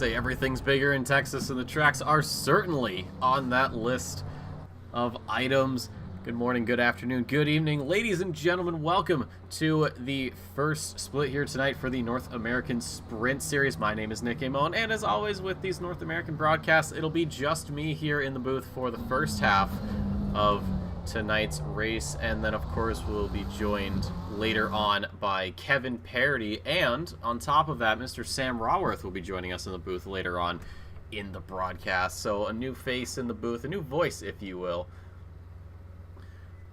say everything's bigger in Texas, and the tracks are certainly on that list of items. Good morning, good afternoon, good evening, ladies and gentlemen. Welcome to the first split here tonight for the North American Sprint Series. My name is Nick Amon, and as always with these North American broadcasts, it'll be just me here in the booth for the first half of tonight's race, and then of course we'll be joined later on by Kevin Parody, and on top of that, Mr. Sam Raworth will be joining us in the booth later on in the broadcast. So a new face in the booth, a new voice, if you will.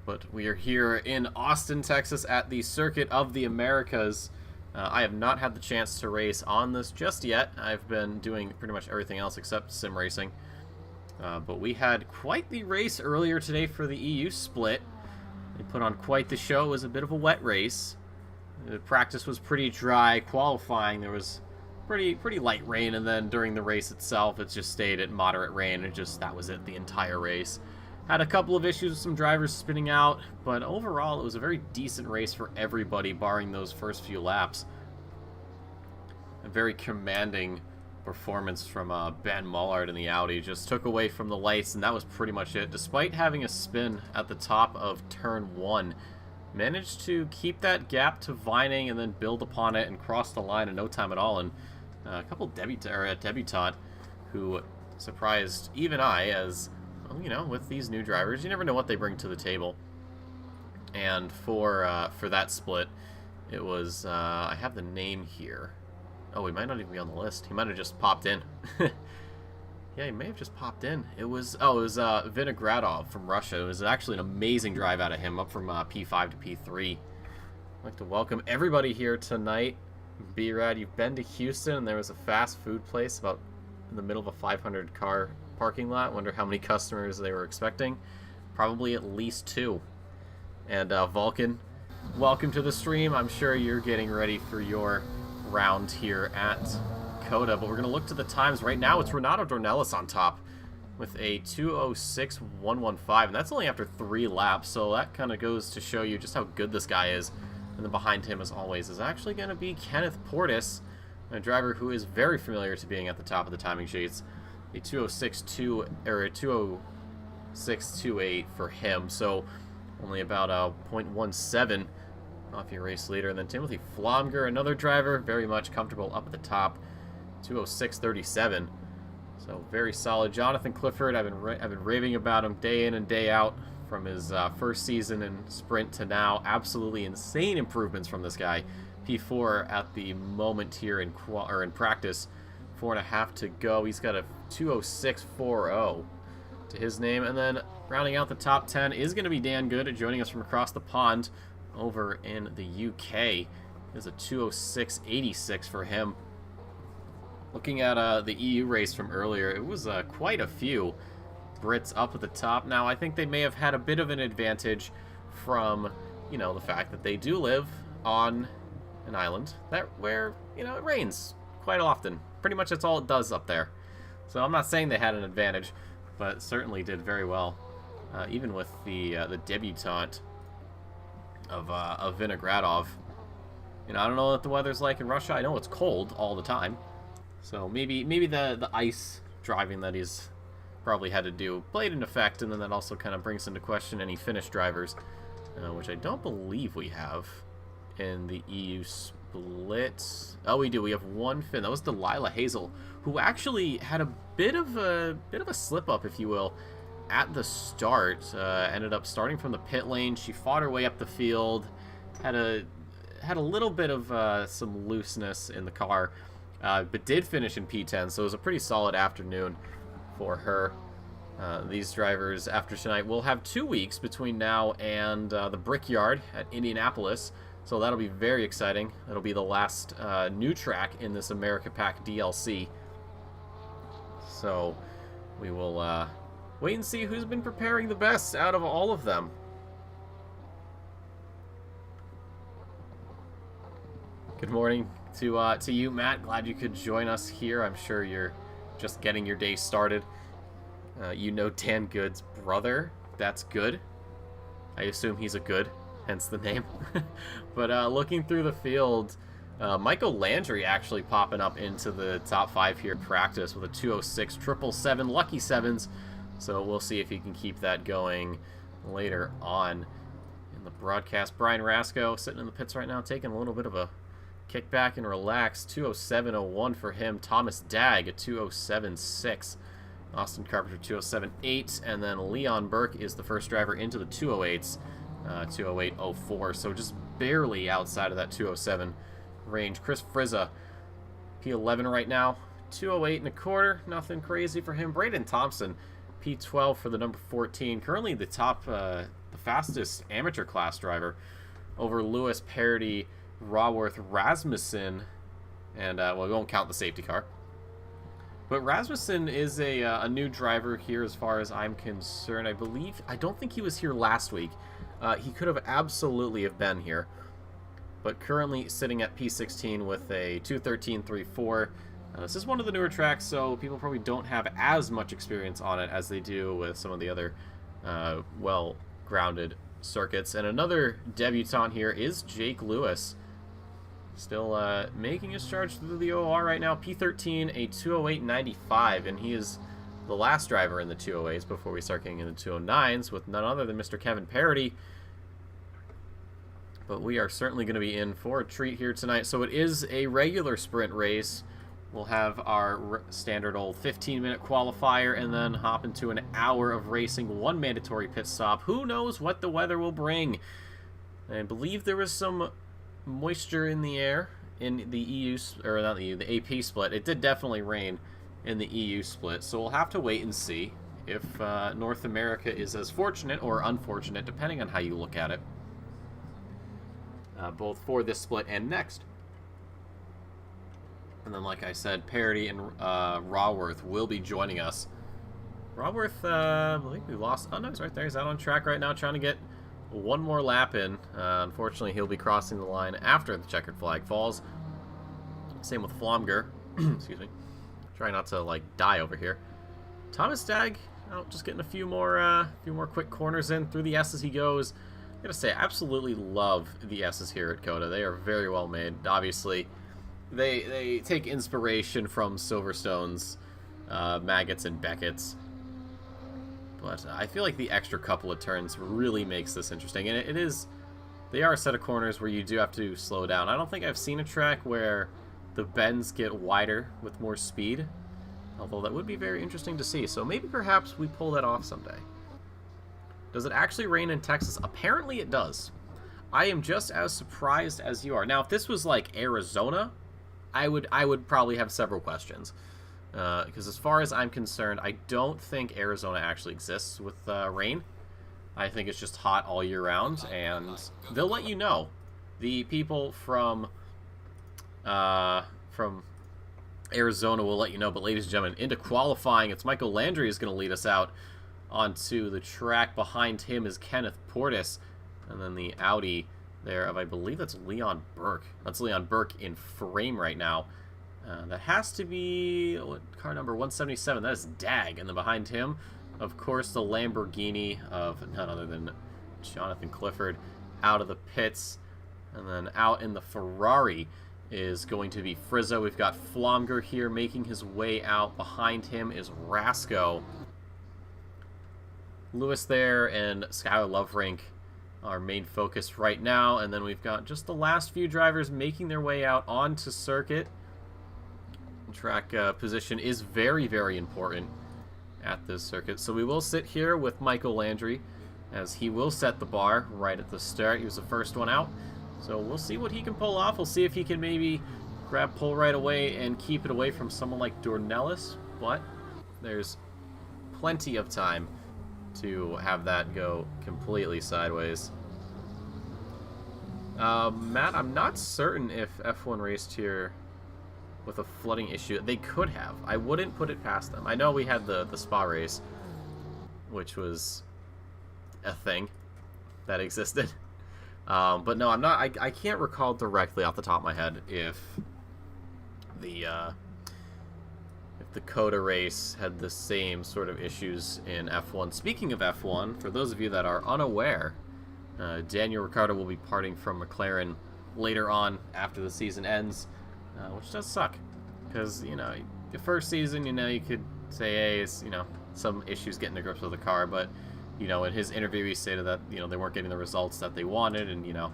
But we are here in Austin, Texas at the Circuit of the Americas. I have not had the chance to race on this just yet. I've been doing pretty much everything else except sim racing. But we had quite the race earlier today for the EU split. They put on quite the show. It was a bit of a wet race. The practice was pretty dry. Qualifying, there was pretty light rain, and then during the race itself, it just stayed at moderate rain, and that was it the entire race. Had a couple of issues with some drivers spinning out, but overall it was a very decent race for everybody, barring those first few laps. A very commanding performance from Ben Mullard in the Audi. Just took away from the lights, and that was pretty much it. Despite having a spin at the top of turn 1, managed to keep that gap to Vining and then build upon it and cross the line in no time at all. And a couple debutant who surprised even I, as well, you know, with these new drivers, you never know what they bring to the table. And for that split, it was I have the name here. Oh, he might not even be on the list. He might have just popped in. Yeah, he may have just popped in. It was Vinogradov from Russia. It was actually an amazing drive out of him, up from P5 to P3. I'd like to welcome everybody here tonight. B-Rad, you've been to Houston, and there was a fast food place about in the middle of a 500-car parking lot. Wonder how many customers they were expecting. Probably at least 2. And Vulcan, welcome to the stream. I'm sure you're getting ready for your round here at COTA, but we're going to look to the times. Right now it's Renato Dornelis on top with a 2:06.115, and that's only after 3 laps, so that kind of goes to show you just how good this guy is. And then behind him, as always, is actually going to be Kenneth Portis, a driver who is very familiar to being at the top of the timing sheets. A 2:06.2 or a 2:06.28 for him, so only about 0.17 off your race leader. And then Timothy Flomger, another driver, very much comfortable up at the top, 2:06.37. So very solid. Jonathan Clifford, I've been raving about him day in and day out from his first season in Sprint to now. Absolutely insane improvements from this guy. P4 at the moment here in practice. 4.5 to go. He's got a 2:06.40 to his name. And then rounding out the top 10 is going to be Dan Good, joining us from across the pond over in the UK. Is a 2:06.86 for him. Looking at the EU race from earlier, it was quite a few Brits up at the top. Now, I think they may have had a bit of an advantage from, you know, the fact that they do live on an island where, you know, it rains quite often. Pretty much that's all it does up there. So I'm not saying they had an advantage, but certainly did very well, even with the debutante of Vinogradov. You know, I don't know what the weather's like in Russia. I know it's cold all the time, so maybe the ice driving that he's probably had to do played an effect, and then that also kind of brings into question any Finnish drivers, which I don't believe we have in the EU split. Oh, we do. We have one Finn. That was Delilah Hazel, who actually had a bit of a slip up, if you will, at the start. Ended up starting from the pit lane. She fought her way up the field. Had a little bit of some looseness in the car, but did finish in P10. So it was a pretty solid afternoon for her. These drivers after tonight will have 2 weeks between now and the Brickyard at Indianapolis. So that'll be very exciting. That'll be the last new track in this America Pack DLC. So we will wait and see who's been preparing the best out of all of them. Good morning to you, Matt. Glad you could join us here. I'm sure you're just getting your day started. You know Dan Good's brother. That's Good. I assume he's a Good, hence the name. But looking through the field, Michael Landry actually popping up into the top 5 here in practice with a 206, 777, lucky 7s. So we'll see if he can keep that going later on in the broadcast. Brian Rasco sitting in the pits right now, taking a little bit of a kick back and relax. 207.01 for him. Thomas Dagg, a 207.6. Austin Carpenter, 207.8. And then Leon Burke is the first driver into the 208s, 208.04. So just barely outside of that 207 range. Chris Frizza, P11 right now, 208.25. Nothing crazy for him. Braden Thompson, P12 for the number 14. Currently the top, the fastest amateur class driver over Lewis, Parody, Raworth, Rasmussen, and well, we won't count the safety car. But Rasmussen is a new driver here as far as I'm concerned. I don't think he was here last week. He could have absolutely have been here. But currently sitting at P16 with a 213.34. This is one of the newer tracks, so people probably don't have as much experience on it as they do with some of the other well-grounded circuits. And another debutant here is Jake Lewis. Still making his charge through the OR right now. P13, a 208.95, and he is the last driver in the 208s before we start getting into 209s with none other than Mr. Kevin Parody. But we are certainly going to be in for a treat here tonight. So it is a regular sprint race. We'll have our standard old 15-minute qualifier and then hop into an hour of racing, one mandatory pit stop. Who knows what the weather will bring? I believe there was some moisture in the air in the EU, or not the EU, the AP split. It did definitely rain in the EU split, so we'll have to wait and see if North America is as fortunate or unfortunate, depending on how you look at it, both for this split and next. And then, like I said, Parody and Raworth will be joining us. Raworth, I believe we lost. Oh, no, he's right there. He's out on track right now trying to get one more lap in. Unfortunately, he'll be crossing the line after the checkered flag falls. Same with Flomger. Excuse me. Try not to, like, die over here. Thomas Dagg out just getting a few more quick corners in through the S as he goes. I gotta say, I absolutely love the S's here at COTA. They are very well made. Obviously, they take inspiration from Silverstone's Maggots and Beckett's. But I feel like the extra couple of turns really makes this interesting. And they are a set of corners where you do have to slow down. I don't think I've seen a track where the bends get wider with more speed. Although that would be very interesting to see. So maybe perhaps we pull that off someday. Does it actually rain in Texas? Apparently it does. I am just as surprised as you are. Now, if this was like Arizona, I would probably have several questions. Because as far as I'm concerned, I don't think Arizona actually exists with rain. I think it's just hot all year round, and they'll let you know. The people from Arizona will let you know. But ladies and gentlemen, into qualifying, it's Michael Landry is going to lead us out onto the track. Behind him is Kenneth Portis, and then the Audi there of, I believe that's Leon Burke. That's Leon Burke in frame right now. That has to be car number 177. That is Dagg. And then behind him, of course, the Lamborghini of none other than Jonathan Clifford out of the pits. And then out in the Ferrari is going to be Frizzo. We've got Flomger here making his way out. Behind him is Rasco. Lewis there and Skylar Loverink, our main focus right now. And then we've got just the last few drivers making their way out onto circuit. Track position is very, very important at this circuit. So we will sit here with Michael Landry as he will set the bar right at the start. He was the first one out. So we'll see what he can pull off. We'll see if he can maybe grab pole right away and keep it away from someone like Dornelis. But there's plenty of time to have that go completely sideways. Matt, I'm not certain if F1 raced here with a flooding issue. They could have. I wouldn't put it past them. I know we had the Spa race, which was a thing that existed. But no, I'm not. I can't recall directly off the top of my head if the COTA race had the same sort of issues in F1. Speaking of F1, for those of you that are unaware, Daniel Ricciardo will be parting from McLaren later on after the season ends, which does suck. Because, you know, the first season, you know, you could say, hey, it's, you know, some issues getting to grips with the car, but, you know, in his interview, he stated that, you know, they weren't getting the results that they wanted, and, you know,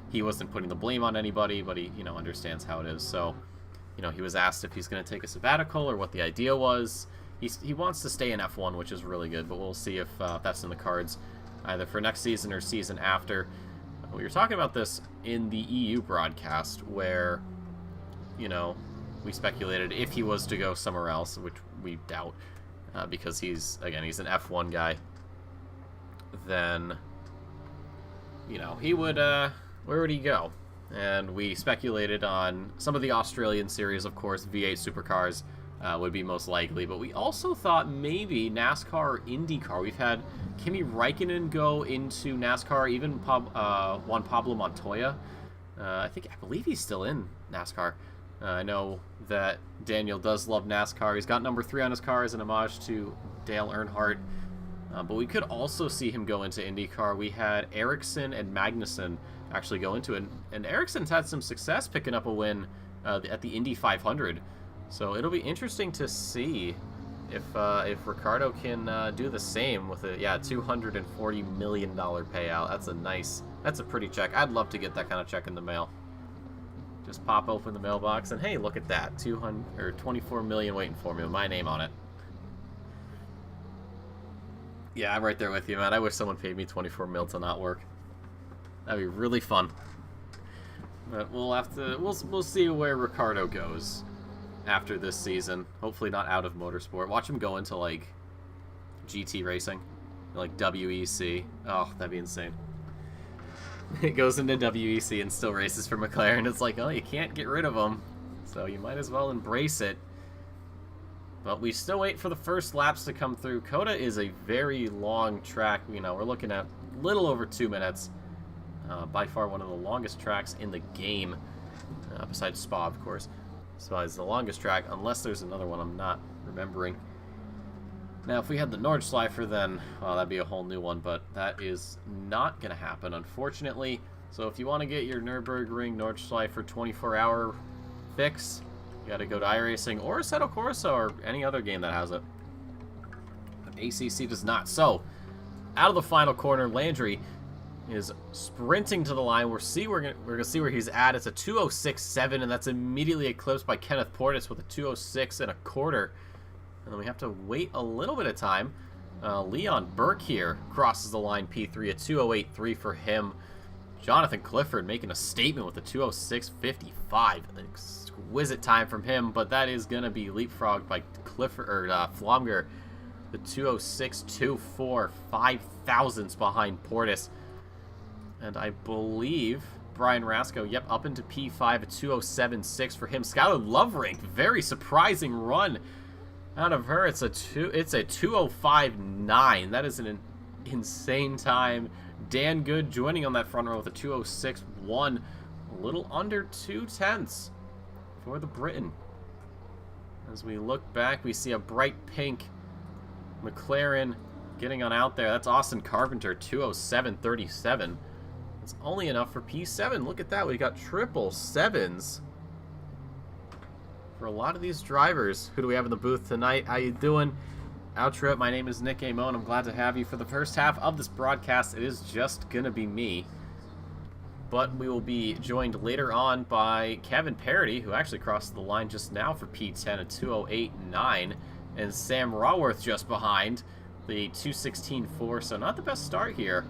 he wasn't putting the blame on anybody, but he, you know, understands how it is. So, you know, he was asked if he's going to take a sabbatical or what the idea was. He wants to stay in F1, which is really good, but we'll see if that's in the cards either for next season or season after. We were talking about this in the EU broadcast where, you know, we speculated if he was to go somewhere else, which we doubt, because he's an F1 guy, then, you know, he would, where would he go? And we speculated on some of the Australian series, of course, V8 supercars would be most likely, but we also thought maybe NASCAR or IndyCar. We've had Kimi Räikkönen go into NASCAR, even Juan Pablo Montoya. I believe he's still in NASCAR. I know that Daniel does love NASCAR. He's got number 3 on his car as an homage to Dale Earnhardt. But we could also see him go into IndyCar. We had Ericsson and Magnussen actually go into it. And Ericsson's had some success picking up a win at the Indy 500. So it'll be interesting to see if Ricardo can do the same with a $240 million payout. That's a pretty check. I'd love to get that kind of check in the mail. Just pop open the mailbox and hey, look at that, 24 million waiting for me with my name on it. Yeah, I'm right there with you, man. I wish someone paid me 24 mil to not work. That'd be really fun. But we'll see where Ricardo goes after this season. Hopefully not out of motorsport. Watch him go into like GT racing, like WEC. Oh, that'd be insane. It goes into WEC and still races for McLaren. It's like, oh, you can't get rid of him, so you might as well embrace it. But we still wait for the first laps to come through. COTA is a very long track. You know, we're looking at a little over 2 minutes. By far one of the longest tracks in the game, besides Spa, of course. Spa is the longest track, unless there's another one I'm not remembering. Now, if we had the Nordschleifer, then, well, that'd be a whole new one, but that is not going to happen, unfortunately. So if you want to get your Nürburgring Nordschleifer 24-hour fix, you got to go to iRacing or Assetto Corsa or any other game that has it. But ACC does not. So, out of the final corner, Landry is sprinting to the line. We're gonna see where he's at. It's a 2:06.7, and that's immediately eclipsed by Kenneth Portis with a 2:06.25. And then we have to wait a little bit of time. Leon Burke here crosses the line P3, a 2:08.3 for him. Jonathan Clifford making a statement with a 2:06.55. Exquisite time from him, but that is going to be leapfrogged by Clifford or Flomger. The 2:06.24, 5 thousandths behind Portis. And I believe Brian Rasco, yep, up into P5, a 2:07.6 for him. Skylar Loverank, very surprising run out of her. It's a 2:05.9. That is an insane time. Dan Good joining on that front row with a 2:06.1, a little under 2 tenths for the Briton. As we look back, we see a bright pink McLaren getting on out there. That's Austin Carpenter, 2:07.37. It's only enough for P7. Look at that. We got triple sevens for a lot of these drivers. Who do we have in the booth tonight? How you doing? Outro. My name is Nick Amon. I'm glad to have you for the first half of this broadcast. It is just going to be me. But we will be joined later on by Kevin Parody, who actually crossed the line just now for P10 at 2:08.9. And Sam Raworth just behind, the 2:16.4. So not the best start here.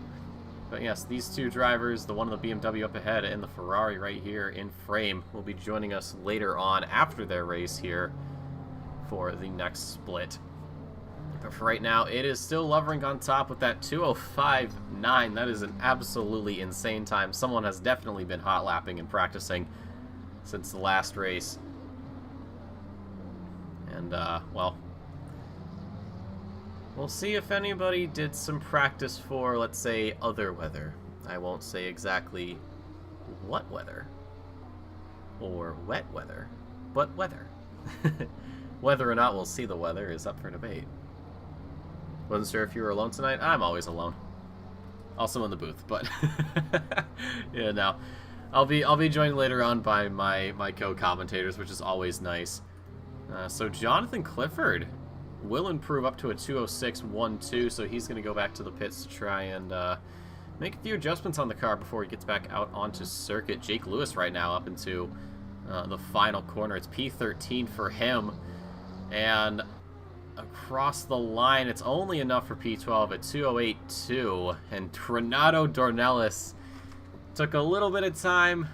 But yes, these two drivers, the one in the BMW up ahead and the Ferrari right here in frame, will be joining us later on after their race here for the next split. But for right now, it is still Loverank on top with that 2:05.9. That is an absolutely insane time. Someone has definitely been hot lapping and practicing since the last race. And, well, we'll see if anybody did some practice for, let's say, other weather. I won't say exactly what weather or wet weather, but weather. Whether or not we'll see the weather is up for debate. Wasn't sure if you were alone tonight. I'm always alone. Also in the booth, but yeah, no. I'll be joined later on by my co-commentators, which is always nice. So Jonathan Clifford will improve up to a 206.12, so he's going to go back to the pits to try and make a few adjustments on the car before he gets back out onto circuit. Jake Lewis right now up into the final corner. It's P13 for him, and across the line, it's only enough for P12 at 208.2, and Renato Dornelis took a little bit of time,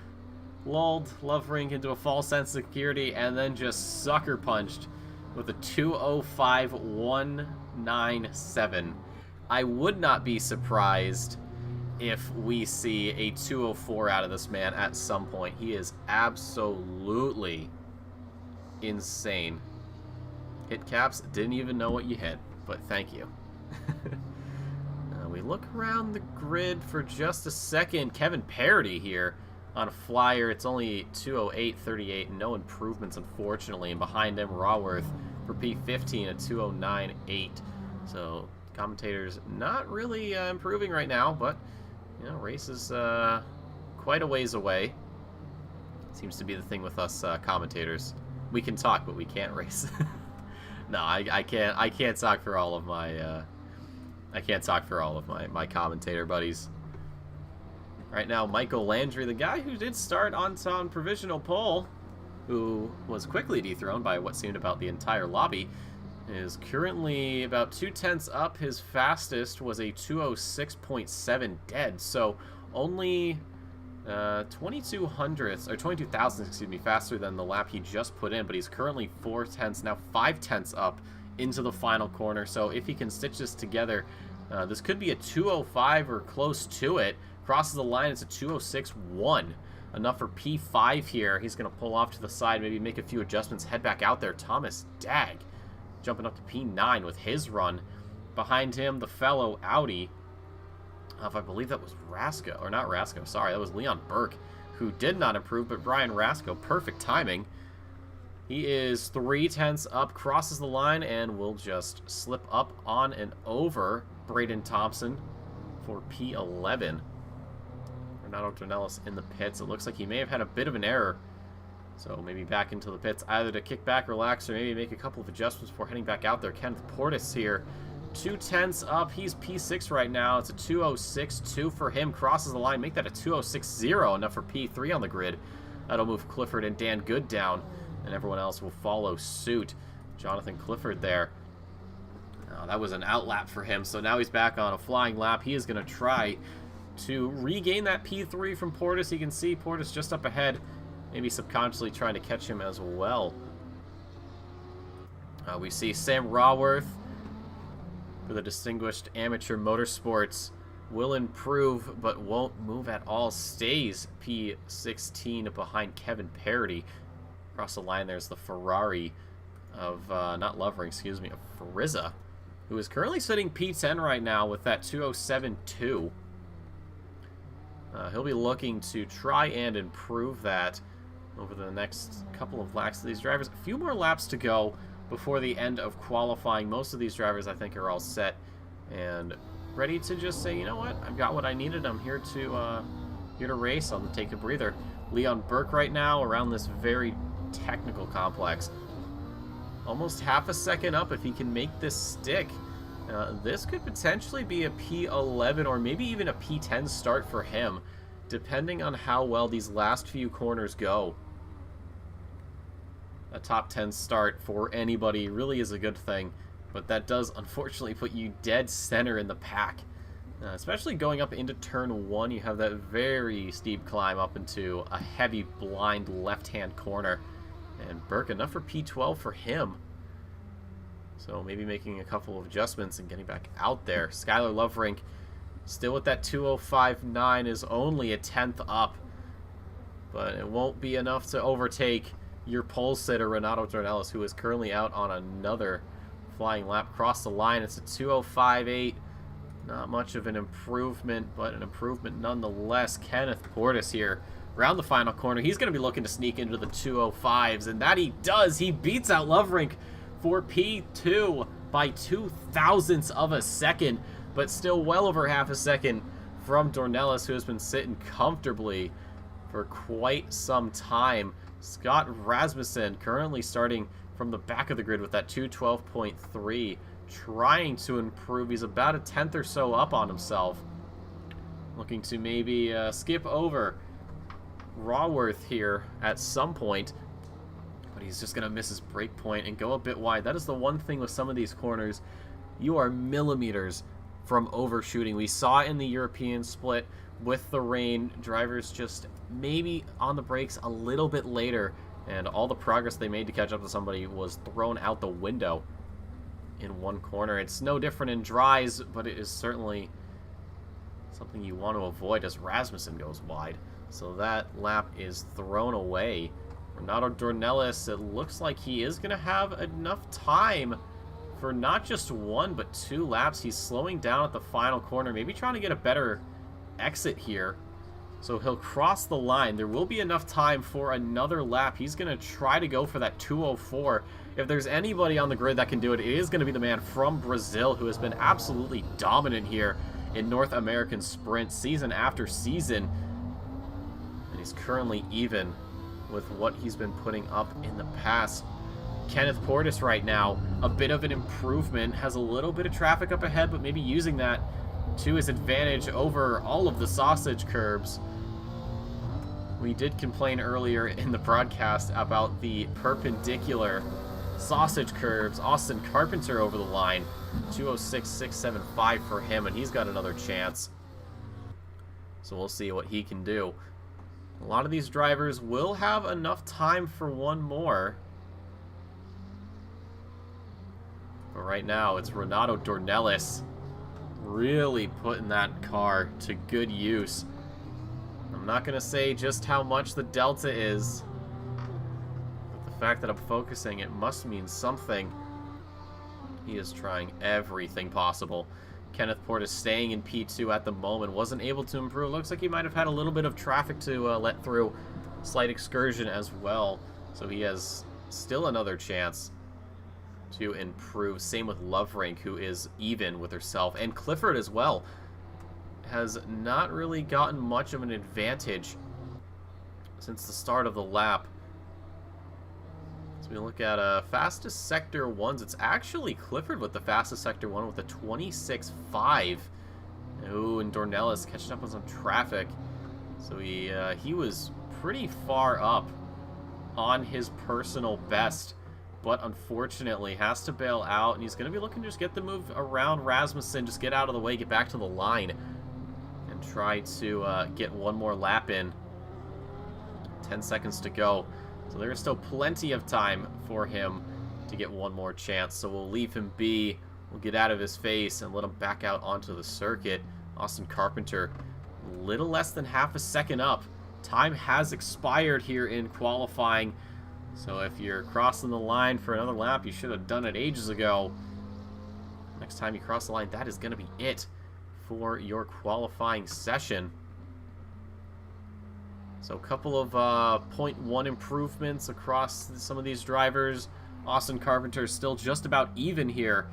lulled Lovering into a false sense of security, and then just sucker punched with a 205.197. I would not be surprised if we see a 204 out of this man at some point. He is absolutely insane. Hit caps, didn't even know what you hit, but thank you. We look around the grid for just a second. Kevin Parody here on a flyer. It's only 208.38. No improvements, unfortunately. And behind him, Raworth for P15 at 209.8. So commentators not really improving right now, but you know, race is quite a ways away. Seems to be the thing with us commentators. We can talk, but we can't race. No, I can't talk for all of my I can't talk for all of my commentator buddies. Right now, Michael Landry, the guy who did start on provisional pole, who was quickly dethroned by what seemed about the entire lobby, is currently about 2/10 up. His fastest was a 206.7 dead, so only 22 thousandths, excuse me, faster than the lap he just put in, but he's currently 4/10, now 5/10 up into the final corner. So if he can stitch this together, this could be a 205 or close to it. Crosses the line, it's a 206.1. Enough for P5 here. He's going to pull off to the side, maybe make a few adjustments, head back out there. Thomas Dagg jumping up to P9 with his run. Behind him, the fellow Audi, I believe that was Rasco, or not Rasco, sorry, that was Leon Burke, who did not improve, but Brian Rasco, perfect timing. He is 3/10 up, crosses the line, and will just slip up on and over Braden Thompson for P11. Renato Dornelis in the pits. It looks like he may have had a bit of an error, so maybe back into the pits, either to kick back, relax, or maybe make a couple of adjustments before heading back out there. Kenneth Portis here, 2/10 up. He's P6 right now. It's a 206.2 for him. Crosses the line. Make that a 206.0. Enough for P3 on the grid. That'll move Clifford and Dan Good down, and everyone else will follow suit. Jonathan Clifford there. That was an outlap for him, so now he's back on a flying lap. He is going to try to regain that P3 from Portis. You can see Portis just up ahead, maybe subconsciously trying to catch him as well. We see Sam Raworth for the Distinguished Amateur Motorsports will improve, but won't move at all. Stays P16 behind Kevin Parody. Across the line, there's the Ferrari of, not Lovering, excuse me, of Farizza, who is currently sitting P10 right now with that 207.2. He'll be looking to try and improve that over the next couple of laps of these drivers. A few more laps to go before the end of qualifying. Most of these drivers, I think, are all set and ready to just say, you know what, I've got what I needed. I'm here to race. I'll take a breather. Leon Burke right now around this very technical complex. Almost half a second up if he can make this stick. This could potentially be a P11 or maybe even a P10 start for him, depending on how well these last few corners go. A top 10 start for anybody really is a good thing, but that does unfortunately put you dead center in the pack. Especially going up into turn 1, you have that very steep climb up into a heavy blind left-hand corner. And Burke, enough for P12 for him. So maybe making a couple of adjustments and getting back out there. Skylar Loverink still with that 205.9, is only a 10th up. But it won't be enough to overtake your pole sitter, Renato Dornelis, who is currently out on another flying lap. Across the line, it's a 205.8. Not much of an improvement, but an improvement nonetheless. Kenneth Portis here around the final corner. He's going to be looking to sneak into the 205s, and that he does. He beats out Loverink for P2 by 0.02 of a second, but still well over half a second from Dornelis, who has been sitting comfortably for quite some time. Scott Rasmussen currently starting from the back of the grid with that 212.3, trying to improve. He's about a tenth or so up on himself. Looking to maybe skip over Raworth here at some point, but he's just going to miss his break point and go a bit wide. That is the one thing with some of these corners. You are millimeters from overshooting. We saw in the European split with the rain, drivers just maybe on the brakes a little bit later, and all the progress they made to catch up to somebody was thrown out the window in one corner. It's no different in dries, but it is certainly something you want to avoid as Rasmussen goes wide. So that lap is thrown away. Renato Dornelis, it looks like he is going to have enough time for not just one, but 2 laps. He's slowing down at the final corner, maybe trying to get a better exit here. So he'll cross the line. There will be enough time for another lap. He's going to try to go for that 2:04. If there's anybody on the grid that can do it, it is going to be the man from Brazil who has been absolutely dominant here in North American Sprint season after season. And he's currently even with what he's been putting up in the past. Kenneth Portis right now, a bit of an improvement, has a little bit of traffic up ahead, but maybe using that to his advantage over all of the sausage curbs. We did complain earlier in the broadcast about the perpendicular sausage curbs. Austin Carpenter over the line, 206.675 for him, and he's got another chance. So we'll see what he can do. A lot of these drivers will have enough time for one more. But right now, it's Renato Dornelis really putting that car to good use. I'm not going to say just how much the delta is, but the fact that I'm focusing, it must mean something. He is trying everything possible. Kenneth Portis staying in P2 at the moment, wasn't able to improve. Looks like he might have had a little bit of traffic to let through. Slight excursion as well, so he has still another chance to improve. Same with Loverank, who is even with herself, and Clifford as well has not really gotten much of an advantage since the start of the lap. So we look at fastest sector ones. It's actually Clifford with the fastest sector one with a 26.5. Oh, and Dornelis catching up on some traffic. So he was pretty far up on his personal best, but unfortunately has to bail out, and he's going to be looking to just get the move around Rasmussen, just get out of the way, get back to the line, and try to get one more lap in. 10 seconds to go. So there's still plenty of time for him to get one more chance. So we'll leave him be. We'll get out of his face and let him back out onto the circuit. Austin Carpenter, a little less than half a second up. Time has expired here in qualifying. So if you're crossing the line for another lap, you should have done it ages ago. Next time you cross the line, that is going to be it for your qualifying session. So a couple of 0.1 improvements across some of these drivers. Austin Carpenter still just about even here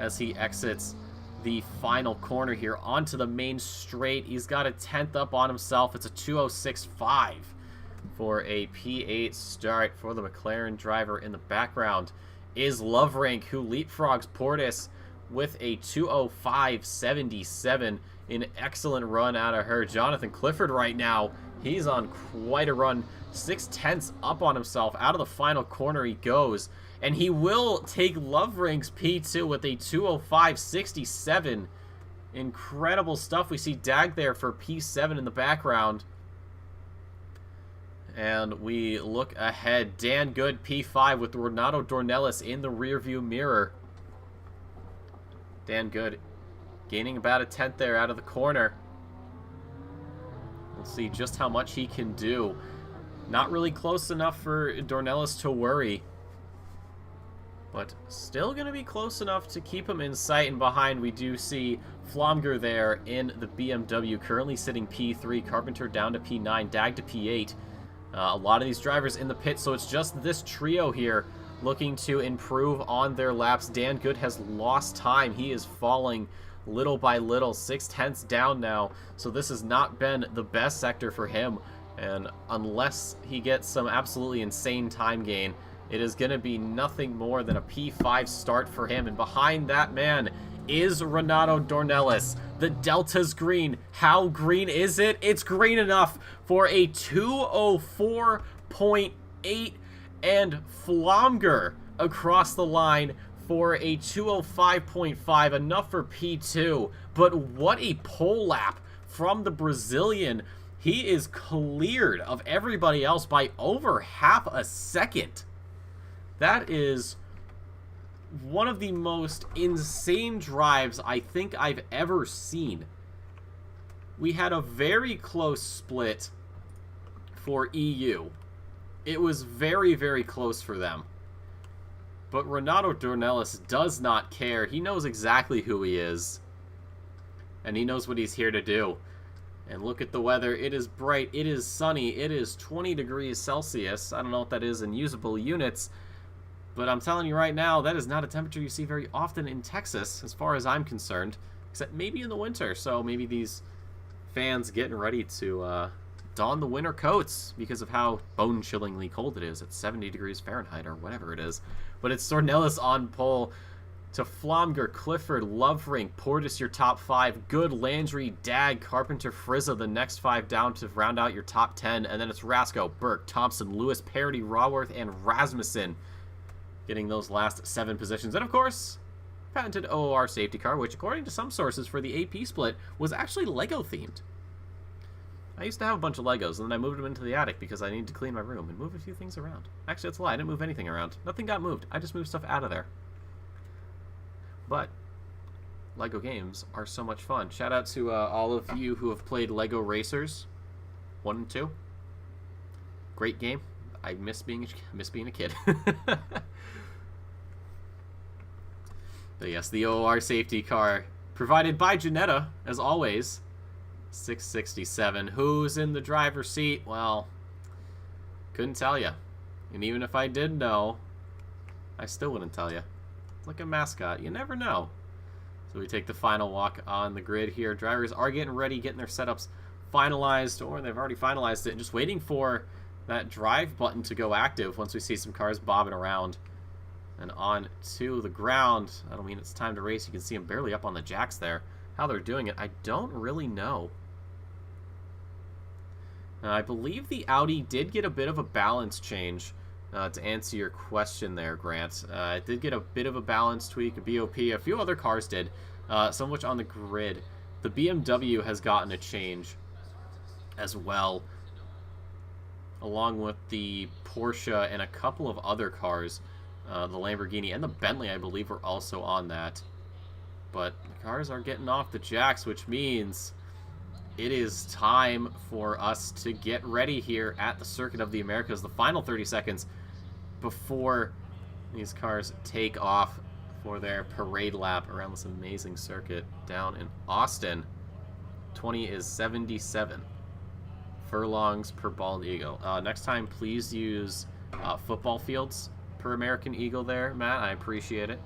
as he exits the final corner here onto the main straight. He's got a 10th up on himself. It's a 2:06.5 for a P8 start for the McLaren driver. In the background is Loverank, who leapfrogs Portis with a 2:05.77. An excellent run out of her. Jonathan Clifford right now, he's on quite a run. 0.6 up on himself. Out of the final corner he goes. And he will take Loverank's P2 with a 2:05.67. Incredible stuff. We see Dag there for P7 in the background. And we look ahead. Dan Good, P5 with Renato Dornelis in the rearview mirror. Dan Good gaining about a 10th there out of the corner. We'll see just how much he can do. Not really close enough for Dornelis to worry, but still going to be close enough to keep him in sight. And behind we do see Flomger there in the BMW, currently sitting P3. Carpenter down to P9, Dag to P8. A lot of these drivers in the pit, so it's just this trio here looking to improve on their laps. Dan Good has lost time. He is falling little by little, 0.6 down now, so this has not been the best sector for him. And unless he gets some absolutely insane time gain, it is going to be nothing more than a P5 start for him. And behind that man is Renato Dornelis. The Delta's green. How green is it? It's green enough for a 204.8, and Flomger across the line for a 205.5, enough for P2. But what a pole lap from the Brazilian. He is cleared of everybody else by over half a second. That is one of the most insane drives I think I've ever seen. We had a very close split for EU. It was very, very close for them. But Renato Dornelis does not care. He knows exactly who he is. And he knows what he's here to do. And look at the weather. It is bright. It is sunny. It is 20 degrees Celsius. I don't know what that is in usable units. But I'm telling you right now, that is not a temperature you see very often in Texas, as far as I'm concerned. Except maybe in the winter. So maybe these fans getting ready to don the winter coats because of how bone-chillingly cold it is at 70 degrees Fahrenheit or whatever it is. But it's Dornelis on pole. To Flomger, Clifford, Loverink, Portis your top 5, Good, Landry, Dag, Carpenter, Frizza the next 5 down to round out your top 10, and then it's Rasco, Burke, Thompson, Lewis, Parody, Raworth, and Rasmussen getting those last 7 positions. And of course, patented OOR safety car, which according to some sources for the AP split was actually Lego themed. I used to have a bunch of Legos, and then I moved them into the attic because I needed to clean my room and move a few things around. Actually, that's a lie. I didn't move anything around. Nothing got moved. I just moved stuff out of there. But LEGO games are so much fun. Shout out to all of you who have played LEGO Racers 1 and 2. Great game. I miss being a kid. But yes, the OOR safety car provided by Janetta, as always. 667. Who's in the driver's seat? Well, couldn't tell you. And even if I did know, I still wouldn't tell you. Like a mascot, you never know. So we take the final walk on the grid here. Drivers are getting ready, getting their setups finalized, or they've already finalized it, and just waiting for that drive button to go active once we see some cars bobbing around. And on to the ground. That'll mean it's time to race. You can see them barely up on the jacks there. How they're doing it, I don't really know. I believe the Audi did get a bit of a balance change. To answer your question there, Grant. It did get a bit of a balance tweak, a BOP. A few other cars did, some of which on the grid. The BMW has gotten a change as well, along with the Porsche and a couple of other cars. The Lamborghini and the Bentley, I believe, were also on that. But the cars are getting off the jacks, which means it is time for us to get ready here at the Circuit of the Americas. The final 30 seconds before these cars take off for their parade lap around this amazing circuit down in Austin. 20 is 77 furlongs per bald eagle. Next time, please use football fields per American Eagle there, Matt. I appreciate it.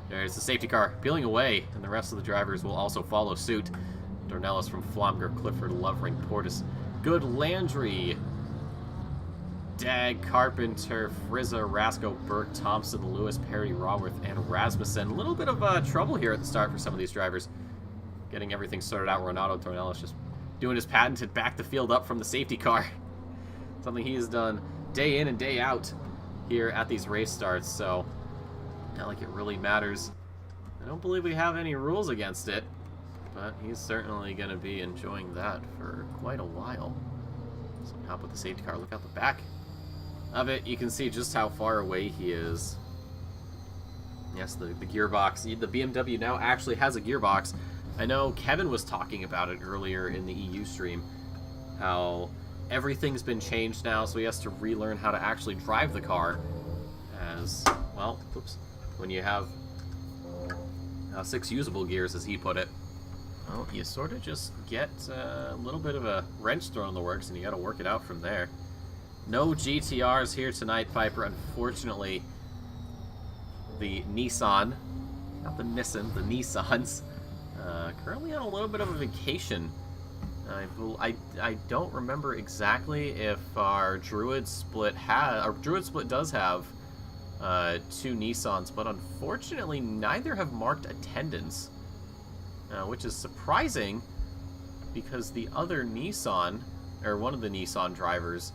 There's the safety car peeling away, and the rest of the drivers will also follow suit. Dornelis from Flomger, Clifford, Lovering, Portis, Good, Landry, Dag, Carpenter, Frizza, Rasco, Burke, Thompson, Lewis, Perry, Raworth, and Rasmussen. A little bit of trouble here at the start for some of these drivers. Getting everything sorted out. Renato Dornelis just doing his patented back the field up from the safety car. Something he has done day in and day out here at these race starts, so not like it really matters. I don't believe we have any rules against it, but he's certainly going to be enjoying that for quite a while. So hop with the safety car, look out the back of it. You can see just how far away he is. Yes, the gearbox. The BMW now actually has a gearbox. I know Kevin was talking about it earlier in the EU stream, how everything's been changed now, so he has to relearn how to actually drive the car. As, well, oops, when you have 6 usable gears, as he put it, well, you sort of just get a little bit of a wrench thrown in the works, and you got to work it out from there. No GTRs here tonight, Piper. Unfortunately, the Nissan, not the Nissan, the Nissans, currently on a little bit of a vacation I don't remember exactly if our Druid split does have 2 Nissans, but unfortunately neither have marked attendance, which is surprising because the other Nissan, or one of the Nissan drivers,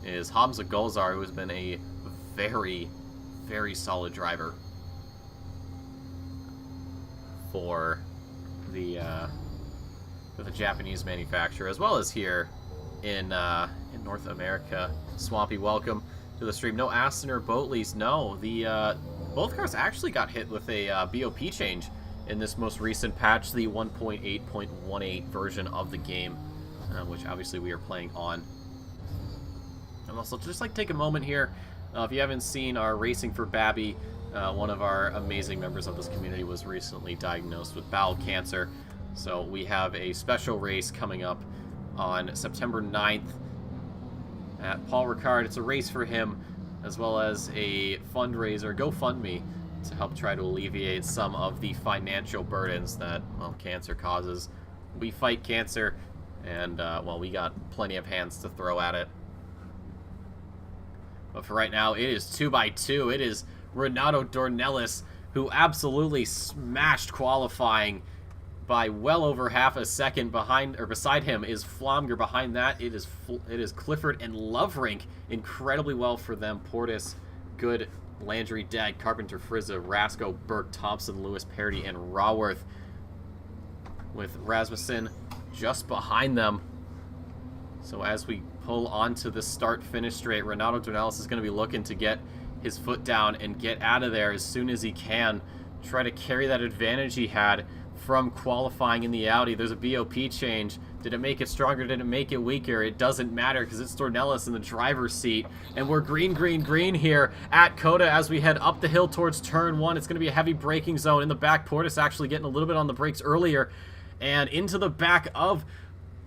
is Hamza Golzar, who has been a very, very solid driver for the Japanese manufacturer, as well as here in North America. Swampy, welcome to the stream. No Aston or Boatleys. No, the both cars actually got hit with a BOP change in this most recent patch, the 1.8.18 version of the game, which obviously we are playing on. And also, just like take a moment here, if you haven't seen our Racing for Babby, one of our amazing members of this community was recently diagnosed with bowel cancer. So we have a special race coming up on September 9th at Paul Ricard. It's a race for him, as well as a fundraiser, GoFundMe, to help try to alleviate some of the financial burdens that, well, cancer causes. We fight cancer, and, well, we got plenty of hands to throw at it. But for right now, it is 2x2. It is Renato Dornelis, who absolutely smashed qualifying by well over half a second. Behind, or beside him, is Flomger. Behind that, it is Clifford and Loverink. Incredibly well for them. Portis, good. Landry, Dag, Carpenter, Frizza, Rasco, Burke, Thompson, Lewis, Parody, and Raworth, with Rasmussen just behind them. So as we pull onto the start-finish straight, Renato Dornelis is going to be looking to get his foot down and get out of there as soon as he can. Try to carry that advantage he had from qualifying in the Audi. There's a BOP change. Did it make it stronger? Did it make it weaker? It doesn't matter because it's Dornelis in the driver's seat. And we're green, green, green here at COTA as we head up the hill towards turn 1. It's going to be a heavy braking zone. In the back, Portis actually getting a little bit on the brakes earlier. And into the back of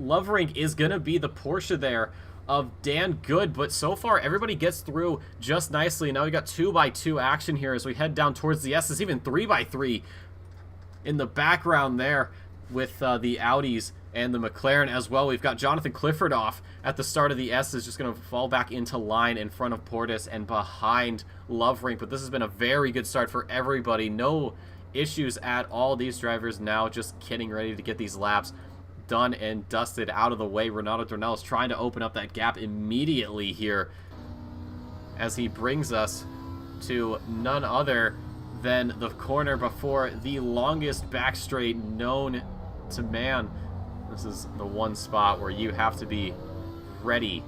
Loverink is going to be the Porsche there of Dan Good, but so far everybody gets through just nicely. Now we got 2x2 action here as we head down towards the S's, even 3x3 in the background there with the Audis and the McLaren as well. We've got Jonathan Clifford off at the start of the S's, just going to fall back into line in front of Portis and behind Loverink, but this has been a very good start for everybody. No issues at all. These drivers now just getting ready to get these laps done and dusted out of the way. Renato Dornelis trying to open up that gap immediately here as he brings us to none other than the corner before the longest back straight known to man. This is the one spot where you have to be ready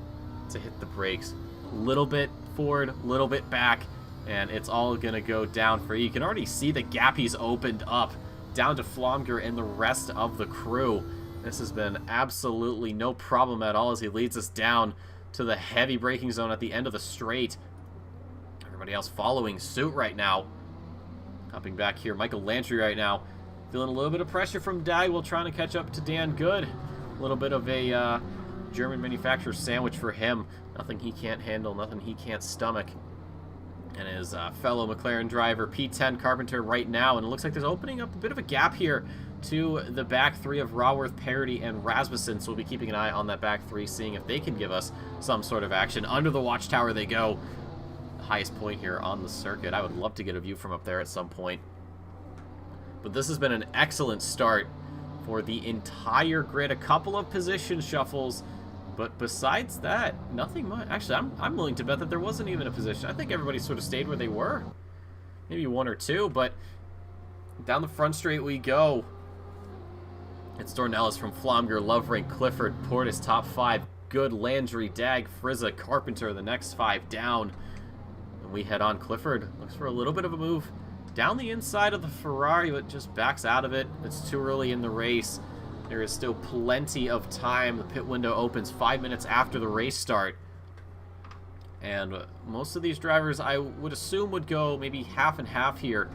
to hit the brakes. Little bit forward, little bit back, and it's all gonna go down for you. You can already see the gap he's opened up down to Flomger and the rest of the crew. This has been absolutely no problem at all as he leads us down to the heavy braking zone at the end of the straight. Everybody else following suit right now. Hopping back here, Michael Landry right now. Feeling a little bit of pressure from Dag while trying to catch up to Dan Good. A little bit of a German manufacturer sandwich for him. Nothing he can't handle, nothing he can't stomach. And his fellow McLaren driver, P10 Carpenter right now. And it looks like there's opening up a bit of a gap here to the back three of Raworth, Parody, and Rasmussen. So we'll be keeping an eye on that back three, seeing if they can give us some sort of action. Under the watchtower they go. The highest point here on the circuit. I would love to get a view from up there at some point. But this has been an excellent start for the entire grid. A couple of position shuffles, but besides that, nothing much. Actually, I'm willing to bet that there wasn't even a position. I think everybody sort of stayed where they were. Maybe one or two, but down the front straight we go. It's Dornelis from Flomger, Loverink, Clifford, Portis, top 5. Good, Landry, Dag, Frizza, Carpenter, the next 5 down. And we head on. Clifford looks for a little bit of a move down the inside of the Ferrari, but just backs out of it. It's too early in the race. There is still plenty of time. The pit window opens 5 minutes after the race start. And most of these drivers, I would assume, would go maybe half and half here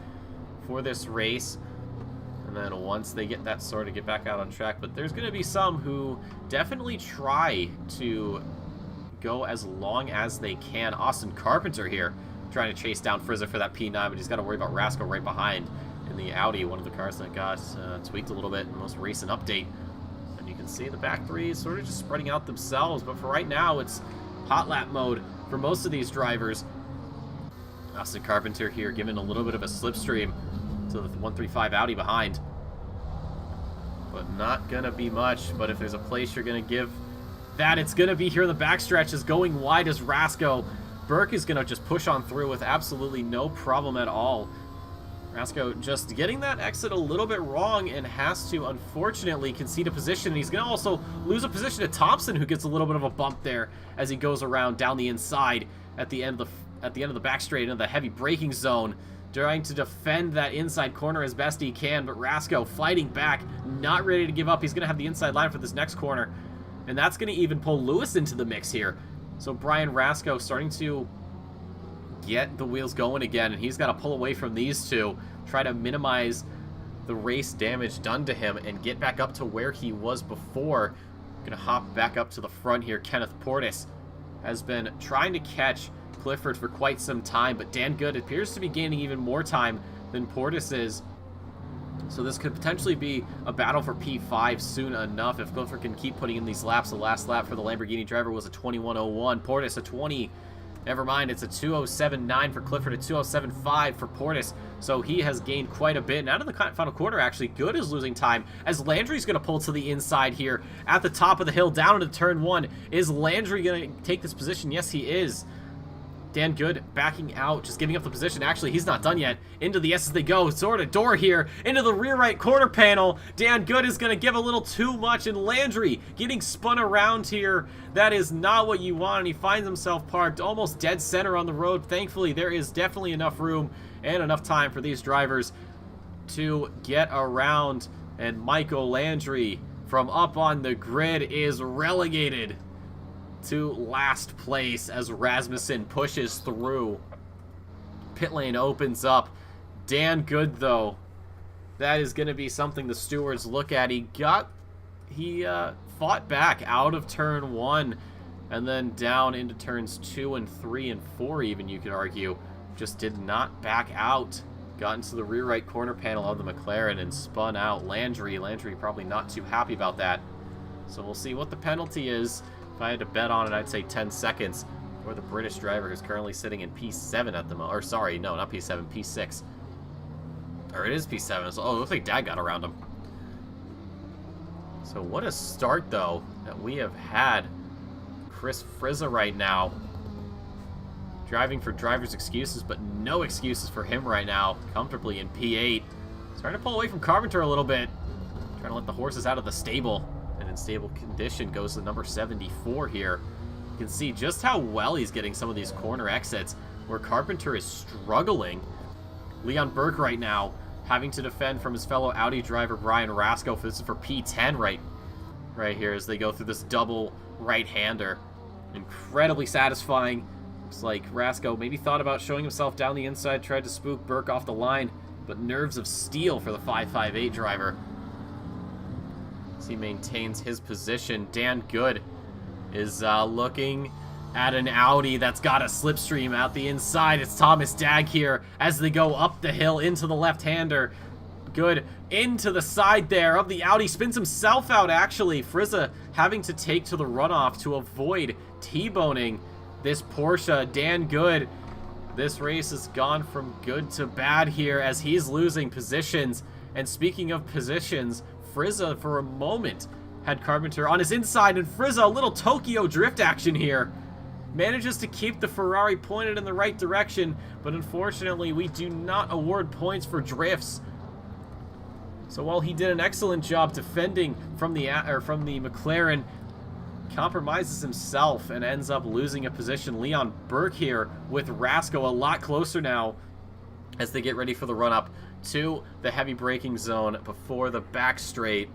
for this race. And then once they get that sorted, get back out on track. But there's going to be some who definitely try to go as long as they can. Austin Carpenter here trying to chase down Frizza for that P9, but he's got to worry about Rasco right behind in the Audi, one of the cars that got tweaked a little bit in the most recent update. And you can see the back three sort of just spreading out themselves, but for right now, it's hot lap mode for most of these drivers. Austin Carpenter here giving a little bit of a slipstream to the 135 Audi behind. But not going to be much, but if there's a place you're going to give that, it's going to be here in the backstretch, is going wide as Rasco. Burke is going to just push on through with absolutely no problem at all. Rasco just getting that exit a little bit wrong and has to, unfortunately, concede a position. And he's going to also lose a position to Thompson, who gets a little bit of a bump there as he goes around down the inside at the end of the back straight into the heavy braking zone, trying to defend that inside corner as best he can. But Rasco fighting back, not ready to give up. He's going to have the inside line for this next corner, and that's going to even pull Lewis into the mix here. So Brian Rasco starting to get the wheels going again, and he's got to pull away from these two, try to minimize the race damage done to him and get back up to where he was before. Gonna hop back up to the front here. Kenneth Portis has been trying to catch Clifford for quite some time, but Dan Good appears to be gaining even more time than Portis is. So this could potentially be a battle for P5 soon enough if Clifford can keep putting in these laps. The last lap for the Lamborghini driver was a 21:01. Portis a 20. Never mind, it's a 2:07.9 for Clifford, a 2:07.5 for Portis. So he has gained quite a bit. And out of the final quarter, actually, Good is losing time as Landry's going to pull to the inside here at the top of the hill down into turn 1. Is Landry going to take this position? Yes, he is. Dan Good backing out, just giving up the position. Actually, he's not done yet. Into the S as they go. Sort of door here. Into the rear right corner panel. Dan Good is going to give a little too much, and Landry getting spun around here. That is not what you want, and he finds himself parked almost dead center on the road. Thankfully, there is definitely enough room and enough time for these drivers to get around, and Michael Landry from up on the grid is relegated to last place as Rasmussen pushes through. Pit lane opens up. Dan Good, though, that is going to be something the stewards look at. He fought back out of turn 1 and then down into turns 2 and 3 and 4 even, you could argue. Just did not back out. Got into the rear right corner panel of the McLaren and spun out. Landry probably not too happy about that. So we'll see what the penalty is. If I had to bet on it, I'd say 10 seconds for the British driver who's currently sitting in P7 at the moment. Or sorry, no, not P7, P6. Or it is P7. So, oh, it looks like Dad got around him. So what a start, though, that we have had. Chris Frizza right now. Driving for driver's excuses, but no excuses for him right now. Comfortably in P8. Starting to pull away from Carpenter a little bit. Trying to let the horses out of the stable. And in stable condition goes to number 74 here. You can see just how well he's getting some of these corner exits where Carpenter is struggling. Leon Burke right now having to defend from his fellow Audi driver Brian Rasco. This is for P10 right here as they go through this double right-hander. Incredibly satisfying. Looks like Rasco maybe thought about showing himself down the inside, tried to spook Burke off the line, but nerves of steel for the 558 driver. He maintains his position. Dan Good is looking at an Audi that's got a slipstream out the inside. It's Thomas Dagg here as they go up the hill into the left-hander. Good into the side there of the Audi. Spins himself out, actually. Frizza having to take to the runoff to avoid T-boning this Porsche. Dan Good, this race has gone from good to bad here as he's losing positions. And speaking of positions, Frizza, for a moment, had Carpenter on his inside, and Frizza, a little Tokyo drift action here. Manages to keep the Ferrari pointed in the right direction, but unfortunately, we do not award points for drifts. So while he did an excellent job defending from the McLaren, compromises himself and ends up losing a position. Leon Burke here with Rasco a lot closer now as they get ready for the run-up to the heavy braking zone before the back straight.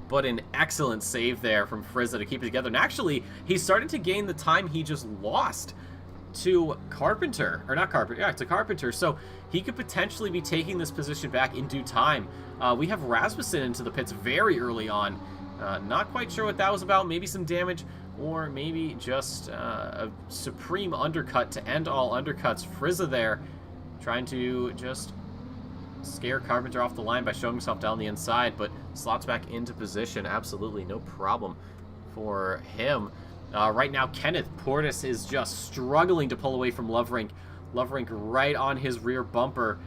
But an excellent save there from Frizza to keep it together. And actually, he's starting to gain the time he just lost to Carpenter. Or not Carpenter, yeah, to Carpenter. So he could potentially be taking this position back in due time. We have Rasmussen into the pits very early on. Not quite sure what that was about. Maybe some damage, or maybe just a supreme undercut to end all undercuts. Frizza there trying to just scare Carpenter off the line by showing himself down the inside, but slots back into position. Absolutely no problem for him. Right now, Kenneth Portis is just struggling to pull away from Loverink. Loverink right on his rear bumper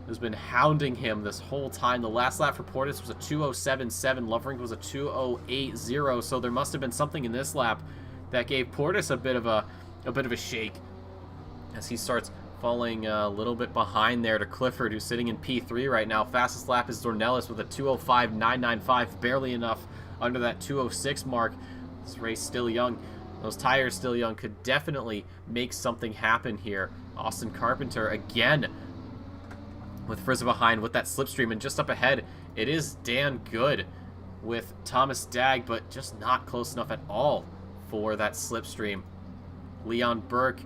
has been hounding him this whole time. The last lap for Portis was a 2:07.7. Loverink was a 2:08.0. So there must have been something in this lap that gave Portis a bit of a shake as he starts falling a little bit behind there to Clifford, who's sitting in P3 right now. Fastest lap is Dornelis with a 2:05.995, barely enough under that 2:06 mark. This race still young. Those tires still young. Could definitely make something happen here. Austin Carpenter again with Frizza behind with that slipstream, and just up ahead it is Dan Good with Thomas Dagg, but just not close enough at all for that slipstream. Leon Burke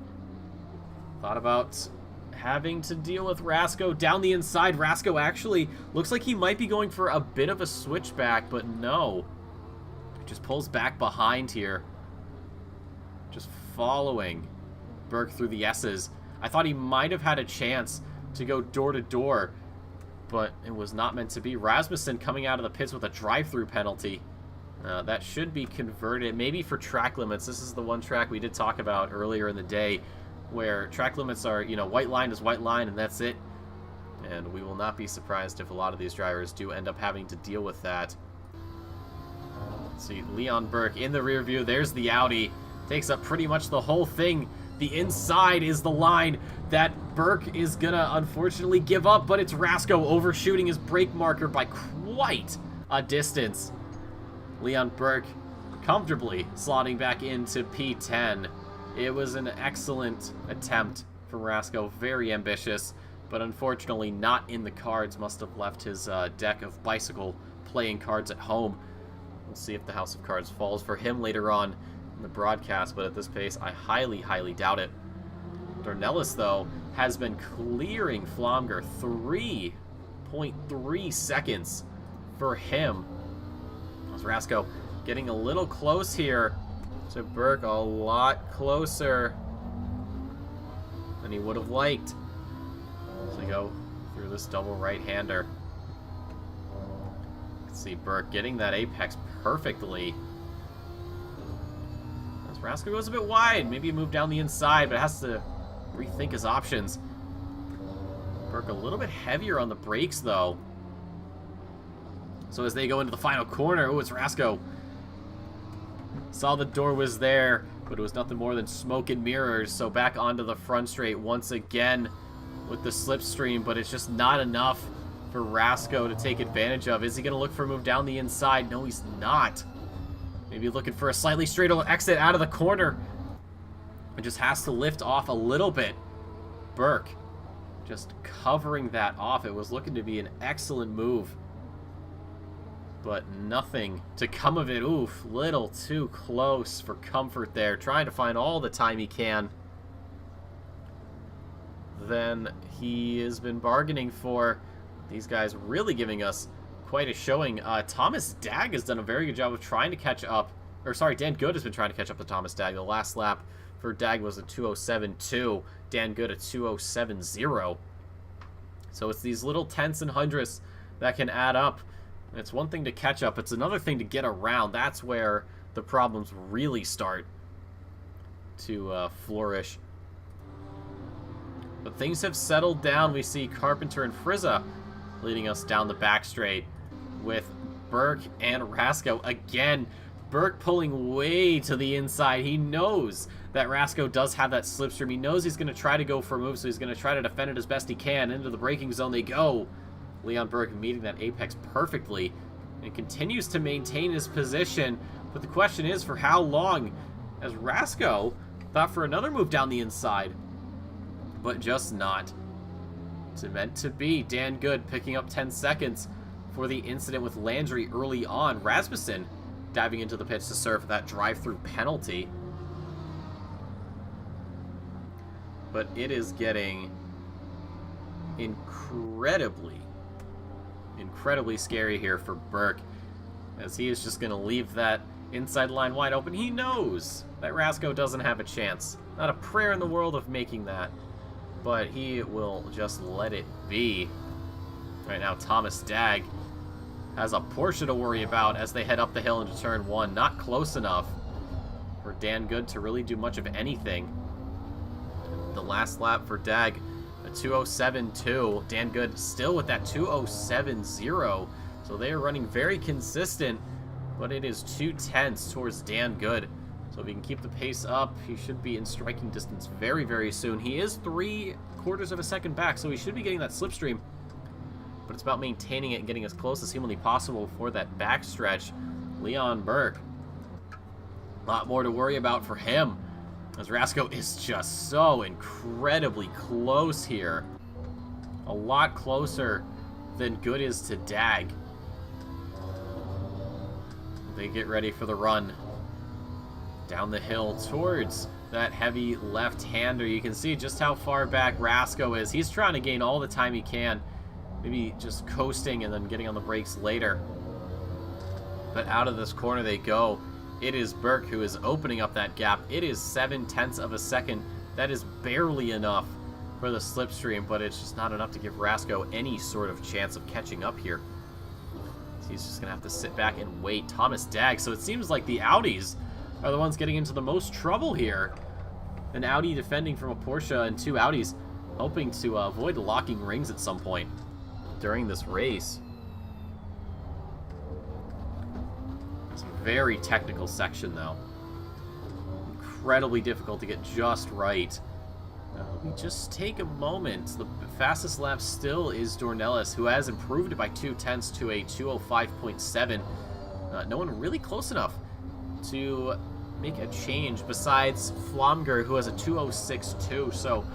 thought about having to deal with Rasko down the inside. Rasko actually looks like he might be going for a bit of a switchback, but no. Just pulls back behind here. Just following Burke through the S's. I thought he might have had a chance to go door to door, but it was not meant to be. Rasmussen coming out of the pits with a drive-through penalty. That should be converted, maybe for track limits. This is the one track we did talk about earlier in the day, where track limits are, you know, white line is white line and that's it. And we will not be surprised if a lot of these drivers do end up having to deal with that. Let's see, Leon Burke in the rear view. There's the Audi. Takes up pretty much the whole thing. The inside is the line that Burke is gonna unfortunately give up, but it's Rasko overshooting his brake marker by quite a distance. Leon Burke comfortably slotting back into P10. It was an excellent attempt from Rasko, very ambitious, but unfortunately not in the cards. Must have left his deck of bicycle playing cards at home. We'll see if the House of Cards falls for him later on in the broadcast, but at this pace, I highly, highly doubt it. Dornelis, though, has been clearing Flomger. 3.3 seconds for him. As Rasko getting a little close here to Burke, a lot closer than he would have liked. As we go through this double right-hander. See Burke getting that apex perfectly. As Rasko goes a bit wide, maybe he moved down the inside, but has to rethink his options. Burke a little bit heavier on the brakes, though. So as they go into the final corner, oh, it's Rasko. Saw the door was there, but it was nothing more than smoke and mirrors. So back onto the front straight once again with the slipstream, but it's just not enough for Rasko to take advantage of. Is he going to look for a move down the inside? No, he's not. Maybe looking for a slightly straighter exit out of the corner. It just has to lift off a little bit. Burke just covering that off. It was looking to be an excellent move, but nothing to come of it. Oof, little too close for comfort there. Trying to find all the time he can. Then he has been bargaining for. These guys really giving us quite a showing. Thomas Dagg has done a very good job of trying to catch up. Or sorry, Dan Good has been trying to catch up to Thomas Dagg. The last lap for Dagg was a 2:07.2. Dan Good a 2:07.0. So it's these little tenths and hundredths that can add up. It's one thing to catch up. It's another thing to get around. That's where the problems really start to flourish. But things have settled down. We see Carpenter and Frizza leading us down the back straight with Burke and Rasko. Again, Burke pulling way to the inside. He knows that Rasko does have that slipstream. He knows he's going to try to go for a move, so he's going to try to defend it as best he can. Into the braking zone they go. Leon Burke meeting that apex perfectly and continues to maintain his position. But the question is, for how long? As Rasko thought for another move down the inside, but just not. It's meant to be. Dan Good picking up 10 seconds for the incident with Landry early on. Rasmussen diving into the pits to serve that drive-through penalty. But it is getting incredibly scary here for Burke, as he is just going to leave that inside line wide open. He knows that Rasko doesn't have a chance. Not a prayer in the world of making that, but he will just let it be. Right now, Thomas Dag has a Porsche to worry about as they head up the hill into turn 1. Not close enough for Dan Good to really do much of anything. The last lap for Dag, a 2:07.2. Dan Good still with that 2:07.0. So they are running very consistent, but it is 2/10 towards Dan Good. So if he can keep the pace up, he should be in striking distance very, very soon. He is 3/4 of a second back, so he should be getting that slipstream. But it's about maintaining it and getting as close as humanly possible for that backstretch. Leon Burke, a lot more to worry about for him, as Rasko is just so incredibly close here. A lot closer than Good is to Dag. They get ready for the run down the hill towards that heavy left-hander. You can see just how far back Rasko is. He's trying to gain all the time he can. Maybe just coasting and then getting on the brakes later. But out of this corner they go. It is Burke who is opening up that gap. It is 7/10 of a second. That is barely enough for the slipstream, but it's just not enough to give Rasko any sort of chance of catching up here. So he's just going to have to sit back and wait. Thomas Dag. So it seems like the Audis are the ones getting into the most trouble here. An Audi defending from a Porsche and two Audis hoping to avoid locking rings at some point during this race. It's a very technical section, though. Incredibly difficult to get just right. Let me just take a moment. The fastest lap still is Dornelis, who has improved it by 2/10 to a 2:05.7. No one really close enough to make a change besides Flomger, who has a 2:06.2. So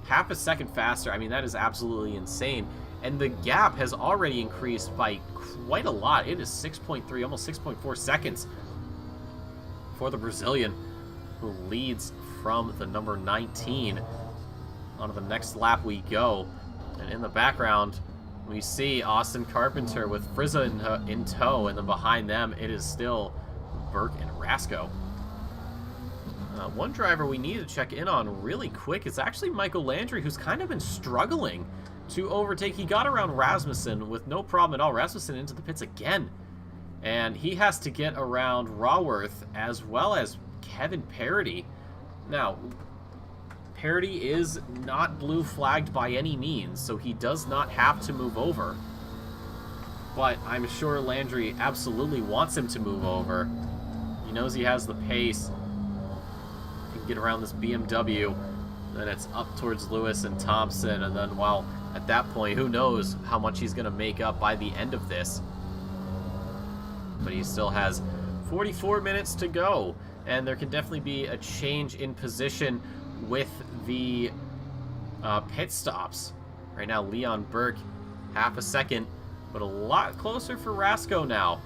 half a second faster. I mean, that is absolutely insane. And the gap has already increased by quite a lot. It is 6.3, almost 6.4 seconds for the Brazilian, who leads from the number 19. On to the next lap we go. And in the background, we see Austin Carpenter with Frizza in tow. And then behind them, it is still Burke and Rasko. One driver we need to check in on really quick is actually Michael Landry, who's kind of been struggling to overtake. He got around Rasmussen with no problem at all. Rasmussen into the pits again. And he has to get around Raworth as well as Kevin Parody. Now, Parody is not blue flagged by any means, so he does not have to move over. But I'm sure Landry absolutely wants him to move over. He knows he has the pace. He can get around this BMW. Then it's up towards Lewis and Thompson, and then, well, at that point, who knows how much he's going to make up by the end of this. But he still has 44 minutes to go, and there can definitely be a change in position with the pit stops. Right now, Leon Burke, half a second, but a lot closer for Rasko now.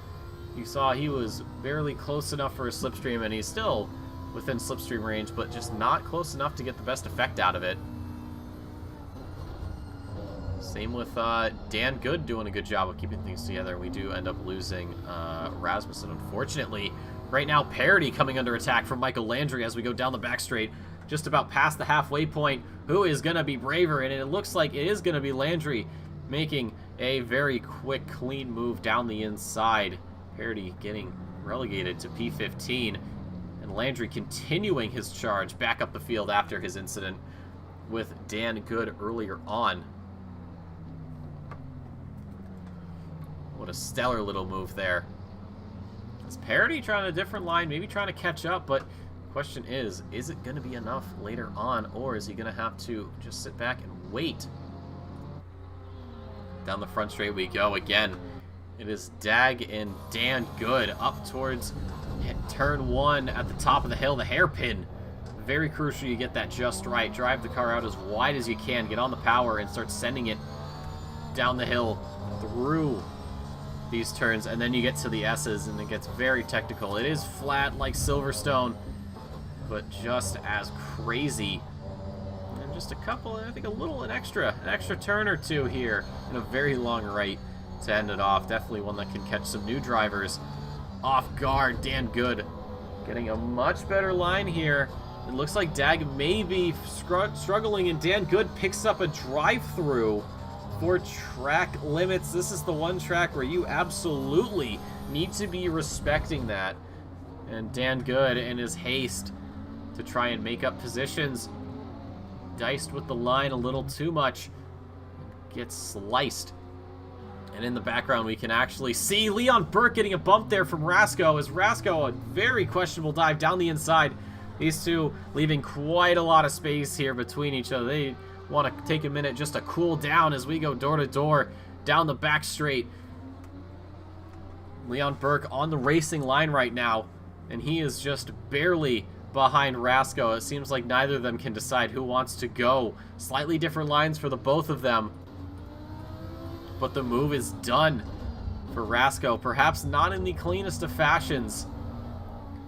You saw he was barely close enough for a slipstream, and he's still within slipstream range, but just not close enough to get the best effect out of it. Same with Dan Good doing a good job of keeping things together. We do end up losing Rasmussen, unfortunately. Right now, Parody coming under attack from Michael Landry as we go down the back straight, just about past the halfway point. Who is going to be braver? And it looks like it is going to be Landry making a very quick, clean move down the inside. Parody getting relegated to P15. And Landry continuing his charge back up the field after his incident with Dan Good earlier on. What a stellar little move there. Is Parody trying a different line, maybe trying to catch up, but the question is it going to be enough later on, or is he going to have to just sit back and wait? Down the front straight we go again. It is Dag and Dan Good up towards turn 1 at the top of the hill, the hairpin. Very crucial you get that just right. Drive the car out as wide as you can, get on the power, and start sending it down the hill through these turns, and then you get to the S's, and it gets very technical. It is flat like Silverstone, but just as crazy. And just a couple, I think an extra turn or two here, and a very long right to end it off. Definitely one that can catch some new drivers off guard. Dan Good getting a much better line here. It looks like Dag may be struggling, and Dan Good picks up a drive-through for track limits. This is the one track where you absolutely need to be respecting that. And Dan Good, in his haste to try and make up positions, diced with the line a little too much, gets sliced. And in the background, we can actually see Leon Burke getting a bump there from Rasko, as Rasko, a very questionable dive down the inside. These two leaving quite a lot of space here between each other. They want to take a minute just to cool down as we go door to door down the back straight. Leon Burke on the racing line right now, and he is just barely behind Rasko. It seems like neither of them can decide who wants to go. Slightly different lines for the both of them, but the move is done for Rasko, perhaps not in the cleanest of fashions.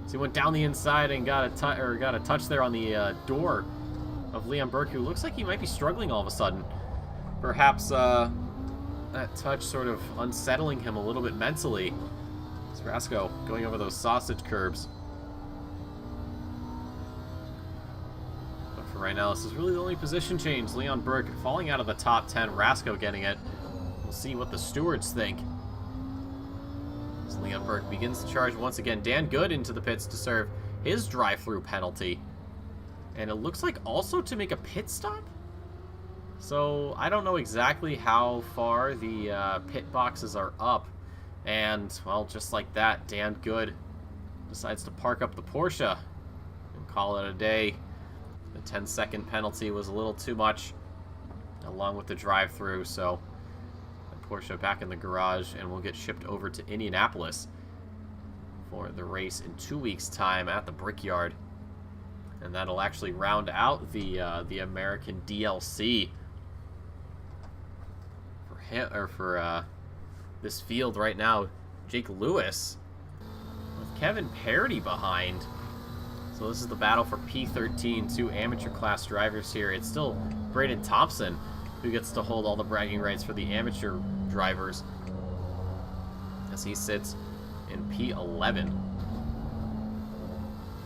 So he went down the inside and got a touch there on the door of Leon Burke, who looks like he might be struggling all of a sudden. Perhaps that touch sort of unsettling him a little bit mentally. It's Rasko going over those sausage curbs. But for right now, this is really the only position change. Leon Burke falling out of the top 10, Rasko getting it. We'll see what the stewards think. As Leon Burke begins to charge once again. Dan Good into the pits to serve his drive-through penalty. And it looks like also to make a pit stop? So I don't know exactly how far the pit boxes are up. And, well, just like that, Dan Good decides to park up the Porsche and call it a day. The 10-second penalty was a little too much, along with the drive-through, so Porsche back in the garage, and we'll get shipped over to Indianapolis for the race in 2 weeks' time at the Brickyard, and that'll actually round out the American DLC for him, or for this field right now. Jake Lewis with Kevin Parody behind. So this is the battle for P13, two amateur class drivers here. It's still Braden Thompson who gets to hold all the bragging rights for the amateur drivers as he sits in P11.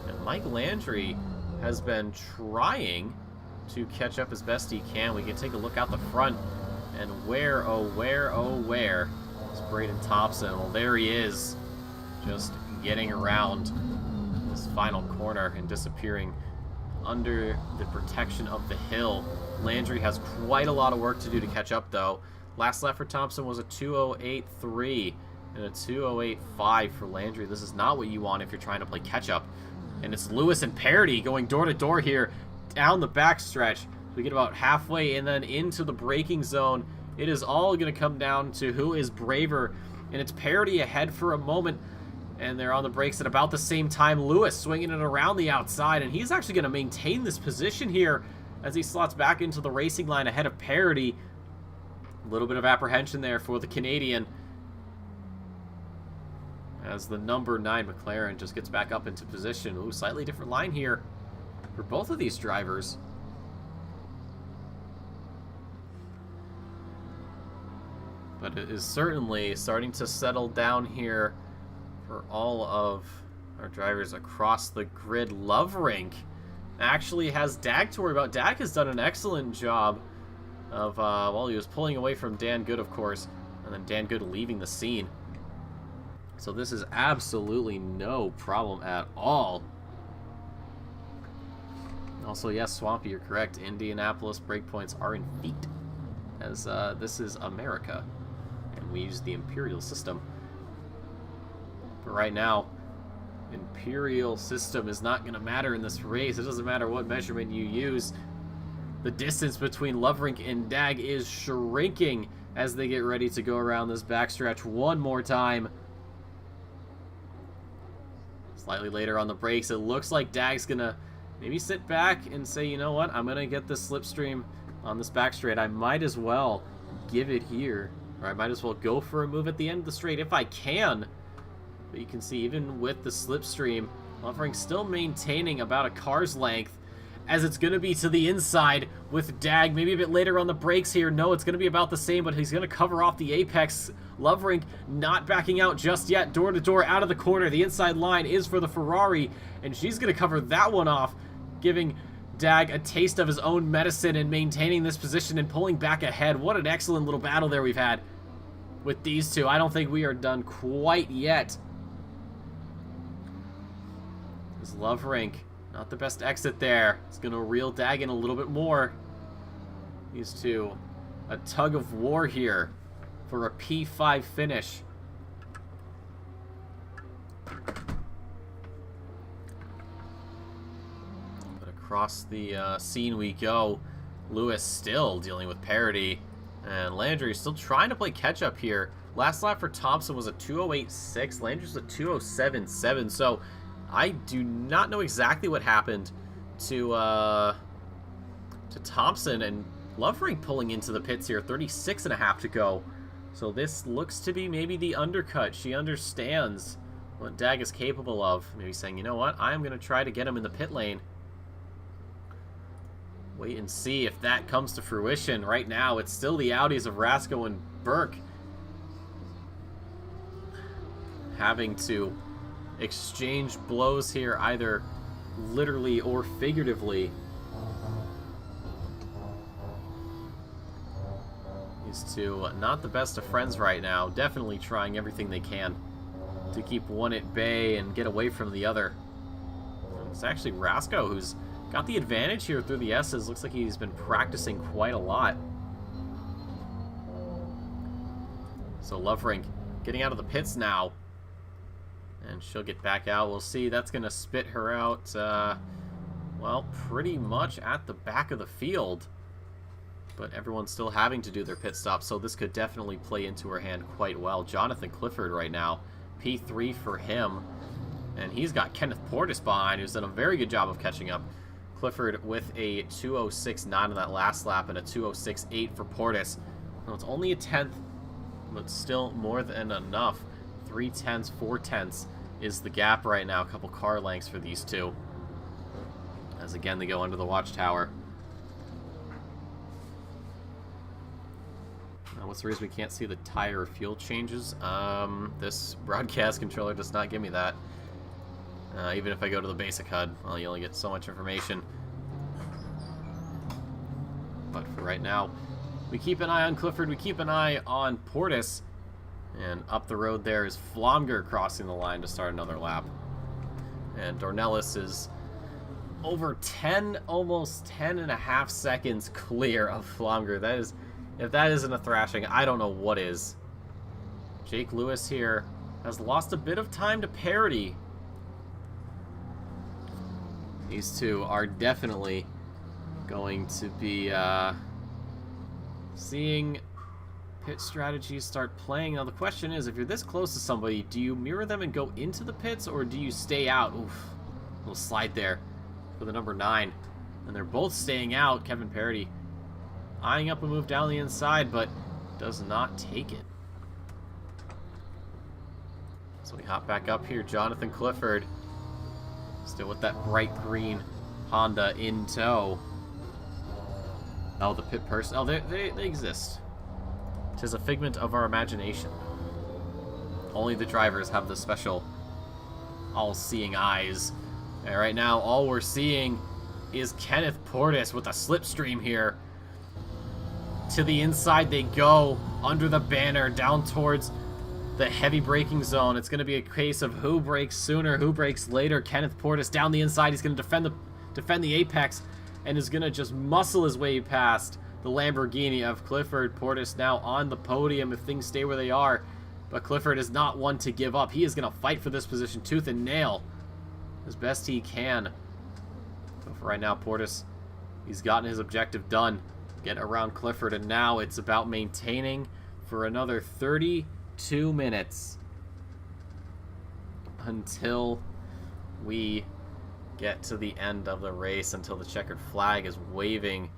And Mike Landry has been trying to catch up as best he can. We can take a look out the front, and where is Braden Thompson? Well, there he is, just getting around this final corner and disappearing under the protection of the hill. Landry has quite a lot of work to do to catch up, though. Last lap for Thompson was a 2:08.3 and a 2:08.5 for Landry. This is not what you want if you're trying to play catch-up. And it's Lewis and Parody going door-to-door here down the backstretch. We get about halfway and then into the braking zone. It is all going to come down to who is braver. And it's Parody ahead for a moment, and they're on the brakes at about the same time. Lewis swinging it around the outside, and he's actually going to maintain this position here as he slots back into the racing line ahead of Parody. A little bit of apprehension there for the Canadian as the number 9 McLaren just gets back up into position. Ooh, slightly different line here for both of these drivers. But it is certainly starting to settle down here for all of our drivers across the grid. Loverink actually has Dag to worry about. Dag has done an excellent job of, well, he was pulling away from Dan Good, of course, and then Dan Good leaving the scene. So this is absolutely no problem at all. Also, yes, Swampy, you're correct. Indianapolis breakpoints are in feet, as this is America, and we use the Imperial system. But right now, Imperial system is not going to matter in this race. It doesn't matter what measurement you use. The distance between Loverink and Dag is shrinking as they get ready to go around this backstretch one more time. Slightly later on the brakes, it looks like Dag's going to maybe sit back and say, you know what, I'm going to get this slipstream on this back straight. I might as well give it here, or I might as well go for a move at the end of the straight if I can. But you can see, even with the slipstream, Loverink still maintaining about a car's length, as it's going to be to the inside with Dag. Maybe a bit later on the brakes here. No, it's going to be about the same, but he's going to cover off the apex. Loverink not backing out just yet. Door to door out of the corner. The inside line is for the Ferrari, and she's going to cover that one off, giving Dag a taste of his own medicine and maintaining this position and pulling back ahead. What an excellent little battle there we've had with these two. I don't think we are done quite yet. This Love Rink, not the best exit there. It's going to reel Dag in a little bit more. These two, a tug of war here for a P5 finish. But across the scene we go. Lewis still dealing with parity. And Landry still trying to play catch up here. Last lap for Thompson was a 2:08.6. Landry's a 2:07.7. So I do not know exactly what happened to Thompson, and Lovering pulling into the pits here. 36.5 to go. So this looks to be maybe the undercut. She understands what Dag is capable of. Maybe saying, you know what, I'm going to try to get him in the pit lane. Wait and see if that comes to fruition. Right now, it's still the Audis of Rasco and Burke having to exchange blows here, either literally or figuratively. These two, not the best of friends right now. Definitely trying everything they can to keep one at bay and get away from the other. It's actually Rasco who's got the advantage here through the S's. Looks like he's been practicing quite a lot. So Loverink getting out of the pits now. And she'll get back out. We'll see. That's going to spit her out, well, pretty much at the back of the field. But everyone's still having to do their pit stop, so this could definitely play into her hand quite well. Jonathan Clifford right now, P3 for him. And he's got Kenneth Portis behind, who's done a very good job of catching up. Clifford with a 2:06.9 on that last lap and a 2:06.8 for Portis. Well, it's only a 10th, but still more than enough. 3/10, 4/10 is the gap right now. A couple car lengths for these two. As again, they go under the watchtower. Now, what's the reason we can't see the tire or fuel changes? This broadcast controller does not give me that. Even if I go to the basic HUD, well, you only get so much information. But for right now, we keep an eye on Clifford, we keep an eye on Portis, and up the road there is Flomger crossing the line to start another lap. And Dornelis is over 10, almost 10.5 seconds clear of Flomger. That is, if that isn't a thrashing, I don't know what is. Jake Lewis here has lost a bit of time to parity. These two are definitely going to be seeing pit strategies start playing. Now the question is, if you're this close to somebody, do you mirror them and go into the pits, or do you stay out? Oof, little slide there for the number 9. And they're both staying out. Kevin Parity eyeing up a move down the inside, but does not take it. So we hop back up here. Jonathan Clifford still with that bright green Honda in tow. Oh, the pit person. Oh, they exist. 'Tis a figment of our imagination. Only the drivers have the special all-seeing eyes. And right now, all we're seeing is Kenneth Portis with a slipstream here. To the inside they go, under the banner, down towards the heavy braking zone. It's going to be a case of who brakes sooner, who brakes later. Kenneth Portis down the inside. He's going to defend the apex and is going to just muscle his way past the Lamborghini of Clifford. Portis now on the podium if things stay where they are. But Clifford is not one to give up. He is going to fight for this position tooth and nail as best he can. So for right now, Portis, he's gotten his objective done. Get around Clifford, and now it's about maintaining for another 32 minutes until we get to the end of the race, until the checkered flag is waving.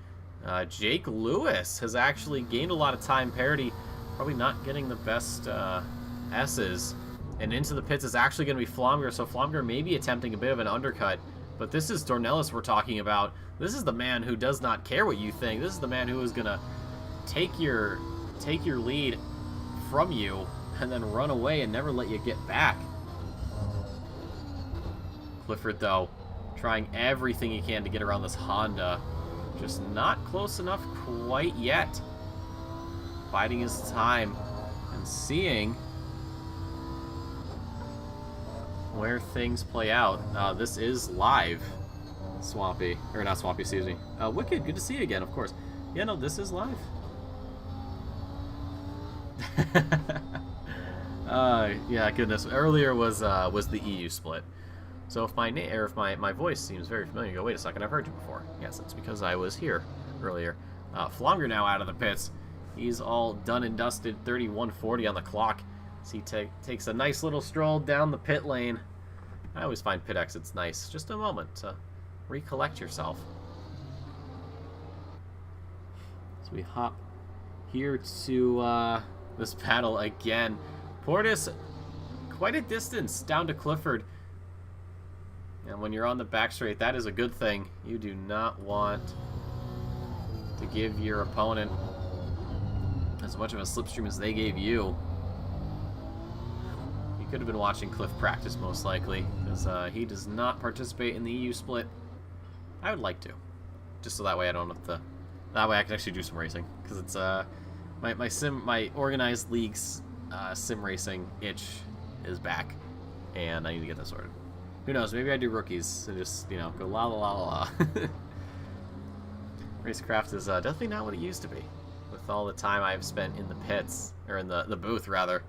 Jake Lewis has actually gained a lot of time. Parity probably not getting the best S's. And into the pits is actually going to be Flomger, so Flomger may be attempting a bit of an undercut. But this is Dornelis we're talking about. This is the man who does not care what you think. This is the man who is going to take your lead from you and then run away and never let you get back. Clifford, though, trying everything he can to get around this Honda. Just not close enough quite yet. Biding his time and seeing where things play out. This is live, Swampy. Or not Swampy, excuse me. Wicked, good to see you again, of course. Yeah, no, this is live. Yeah, goodness. Earlier was the EU split. So if my voice seems very familiar, you go, wait a second, I've heard you before. Yes, it's because I was here earlier. Flonger now out of the pits. He's all done and dusted, 31:40 on the clock. So he takes a nice little stroll down the pit lane. I always find pit exits nice. Just a moment to recollect yourself. So we hop here to this battle again. Portis, quite a distance down to Clifford. And when you're on the back straight, that is a good thing. You do not want to give your opponent as much of a slipstream as they gave you. You could have been watching Cliff practice, most likely, because he does not participate in the EU split. I would like to, just so that way I don't have to. That way I can actually do some racing, because it's my organized league's sim racing itch is back, and I need to get that sorted. Who knows? Maybe I do rookies and just, you know, go la la la la. Racecraft is definitely not what it used to be, with all the time I've spent in the pits, or in the booth rather.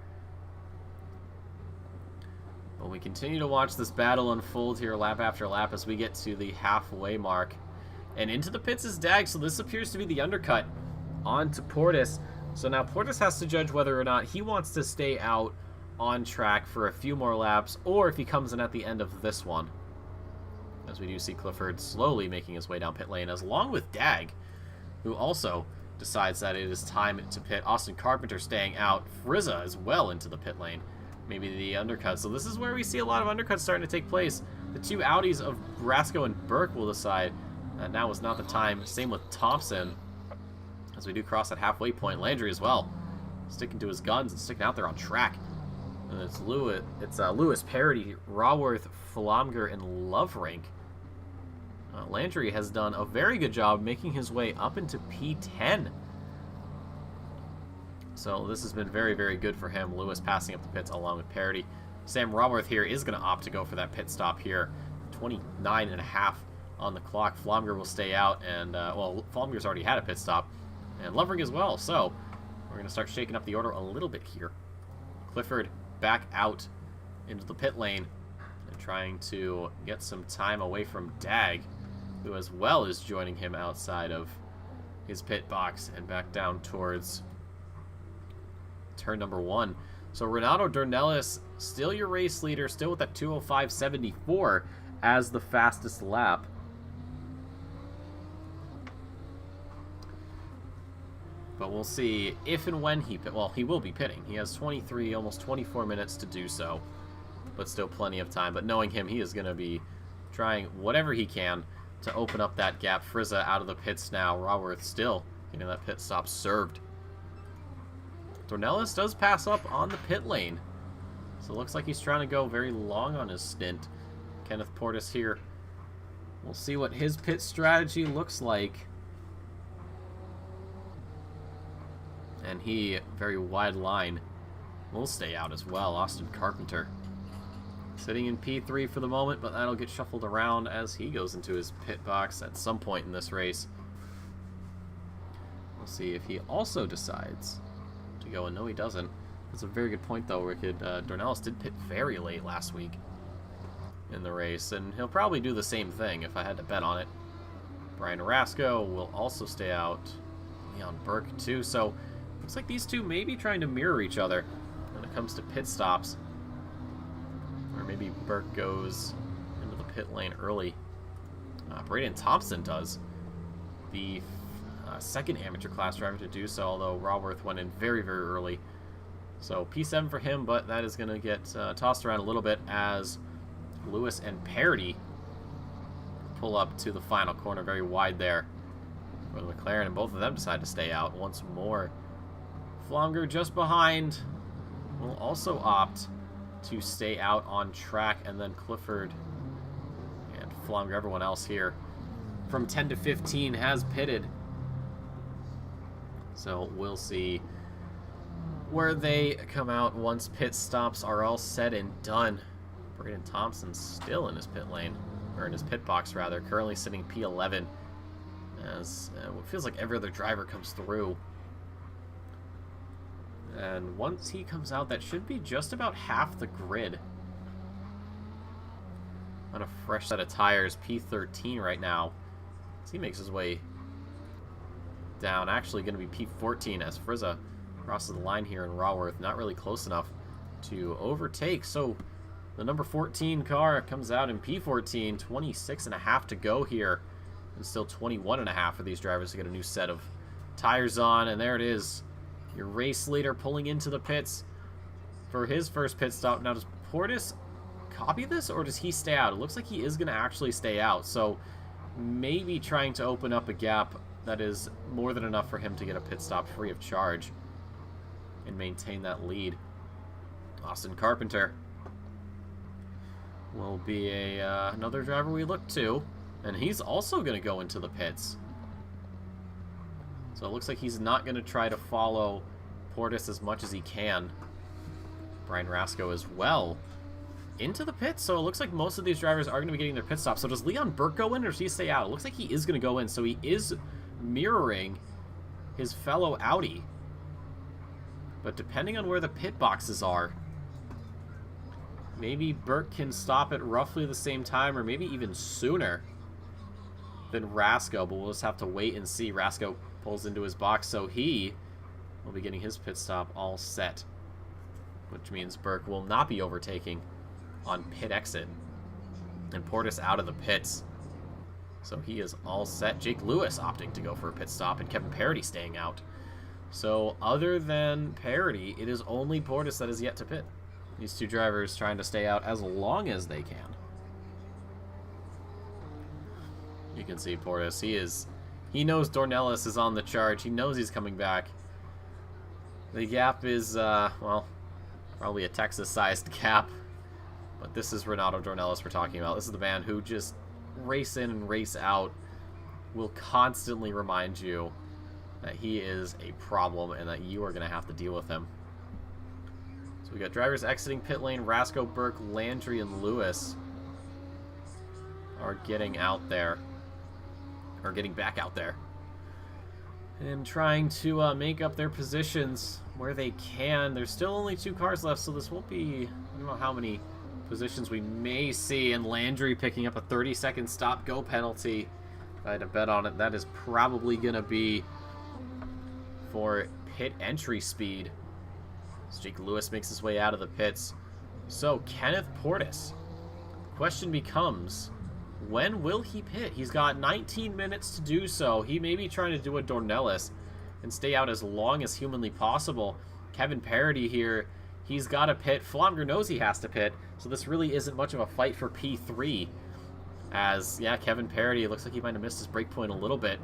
But we continue to watch this battle unfold here lap after lap as we get to the halfway mark. And into the pits is Dag, so this appears to be the undercut onto Portis. So now Portis has to judge whether or not he wants to stay out on track for a few more laps, or if he comes in at the end of this one. As we do see Clifford slowly making his way down pit lane, as along with Dag, who also decides that it is time to pit. Austin Carpenter staying out. Frizza as well into the pit lane. Maybe the undercut. So this is where we see a lot of undercuts starting to take place. The two Audis of Brasco and Burke will decide that now is not the time. Same with Thompson. As we do cross that halfway point. Landry as well, sticking to his guns and sticking out there on track. And it's Lewis, Parody, Raworth, Flomger, and Loverink. Landry has done a very good job making his way up into P10. So this has been very, very good for him. Lewis passing up the pits along with Parody. Sam Raworth here is going to opt to go for that pit stop here. 29.5 on the clock. Flomger will stay out, and, well, Flomger's already had a pit stop. And Loverink as well, so we're going to start shaking up the order a little bit here. Clifford back out into the pit lane and trying to get some time away from Dag, who as well is joining him outside of his pit box and back down towards turn number 1. So Renato Dornelis, still your race leader, still with that 2:05.74 as the fastest lap. But we'll see if and when he pit. Well, he will be pitting. He has 23, almost 24 minutes to do so, but still plenty of time. But knowing him, he is going to be trying whatever he can to open up that gap. Frizza out of the pits now. Raworth still getting that pit stop served. Dornelis does pass up on the pit lane, so it looks like he's trying to go very long on his stint. Kenneth Portis here. We'll see what his pit strategy looks like. And he, very wide line, will stay out as well. Austin Carpenter sitting in P3 for the moment, but that'll get shuffled around as he goes into his pit box at some point in this race. We'll see if he also decides to go, and no, he doesn't. That's a very good point, though, Rickard. Dornelis did pit very late last week in the race, and he'll probably do the same thing if I had to bet on it. Brian Orasco will also stay out. Leon Burke, too, so looks like these two may be trying to mirror each other when it comes to pit stops. Or maybe Burke goes into the pit lane early. Braden Thompson does. The second amateur class driver to do so, although Raworth went in very, very early. So P7 for him, but that is going to get tossed around a little bit as Lewis and Parody pull up to the final corner, very wide there for the McLaren, and both of them decide to stay out once more. Flomger just behind will also opt to stay out on track, and then Clifford and Flomger, everyone else here from 10 to 15 has pitted. So we'll see where they come out once pit stops are all said and done. Braden Thompson's still in his pit lane, or in his pit box rather, currently sitting P11 as what feels like every other driver comes through. And once he comes out, that should be just about half the grid. On a fresh set of tires, P13 right now. As he makes his way down, actually going to be P14 as Frizza crosses the line here in Raworth. Not really close enough to overtake. So the number 14 car comes out in P14, 26.5 to go here. And still 21.5 for these drivers to get a new set of tires on. And there it is. Your race leader pulling into the pits for his first pit stop. Now, does Portis copy this, or does he stay out? It looks like he is going to actually stay out. So maybe trying to open up a gap that is more than enough for him to get a pit stop free of charge and maintain that lead. Austin Carpenter will be another driver we look to, and he's also going to go into the pits. So it looks like he's not going to try to follow Portis as much as he can. Brian Rasco as well into the pits. So it looks like most of these drivers are going to be getting their pit stops. So does Leon Burke go in, or does he stay out? It looks like he is going to go in. So he is mirroring his fellow Audi. But depending on where the pit boxes are, maybe Burke can stop at roughly the same time, or maybe even sooner than Rasco. But we'll just have to wait and see. Rasco pulls into his box, so he will be getting his pit stop all set, which means Burke will not be overtaking on pit exit. And Portis out of the pits, so he is all set. Jake Lewis opting to go for a pit stop, and Kevin Parody staying out. So other than Parody, it is only Portis that is yet to pit. These two drivers trying to stay out as long as they can. You can see Portis, he knows Dornelis is on the charge. He knows he's coming back. The gap is, well, probably a Texas-sized gap. But this is Renato Dornelis we're talking about. This is the man who just race in and race out will constantly remind you that he is a problem and that you are going to have to deal with him. So we got drivers exiting pit lane. Rasco, Burke, Landry, and Lewis are getting out there. Or getting back out there. And trying to make up their positions where they can. There's still only 2 cars left, so this won't be... I don't know how many positions we may see. And Landry picking up a 30-second stop-go penalty. If I had to bet on it, that is probably going to be for pit entry speed. As Jake Lewis makes his way out of the pits. So, Kenneth Portis. Question becomes, when will he pit? He's got 19 minutes to do so. He may be trying to do a Dornelis and stay out as long as humanly possible. Kevin Parody here, he's got to pit. Flomger knows he has to pit, so this really isn't much of a fight for P3. As, yeah, Kevin Parody, it looks like he might have missed his break point a little bit.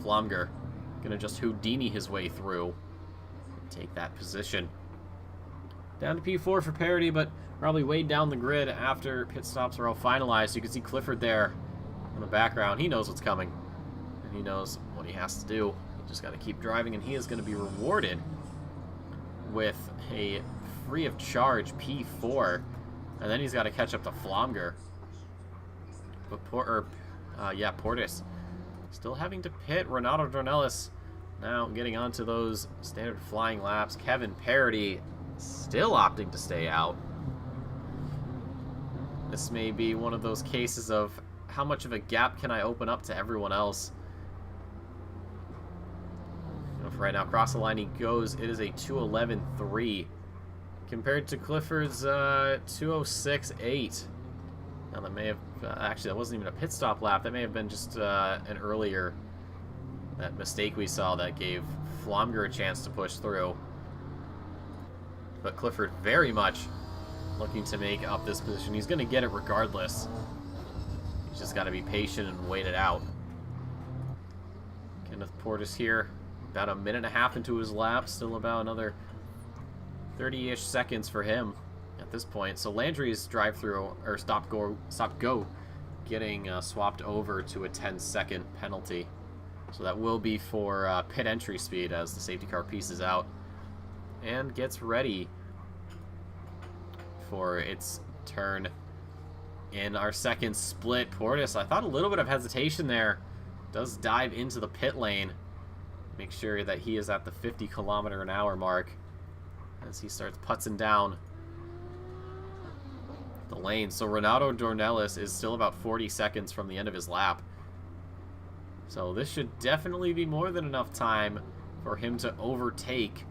Flomger gonna just Houdini his way through and take that position. Down to P4 for Parody, but probably way down the grid after pit stops are all finalized. You can see Clifford there in the background. He knows what's coming, and he knows what he has to do. He just got to keep driving, and he is going to be rewarded with a free of charge P4, and then he's got to catch up to Flomger. But Portis still having to pit. Renato Dornelis now getting onto those standard flying laps. Kevin Parody still opting to stay out. This may be one of those cases of how much of a gap can I open up to everyone else. You know, for right now, across the line he goes. It is a 2:11.3 compared to Clifford's 2:06.8. Now that may have actually, that wasn't even a pit stop lap. That may have been just an earlier that mistake we saw that gave Flomger a chance to push through. But Clifford very much looking to make up this position. He's going to get it regardless. He's just got to be patient and wait it out. Kenneth Portis here, about a minute and a half into his lap. Still about another 30-ish seconds for him. at this point. So Landry's drive-through, or stop-go, getting swapped over to a 10-second penalty. So that will be for pit entry speed as the safety car pieces out and gets ready for its turn in our second split. Portis, I thought a little bit of hesitation there, does dive into the pit lane. Make sure that he is at the 50-km/h mark as he starts putzing down the lane. So Renato Dornelis is still about 40 seconds from the end of his lap. So this should definitely be more than enough time for him to overtake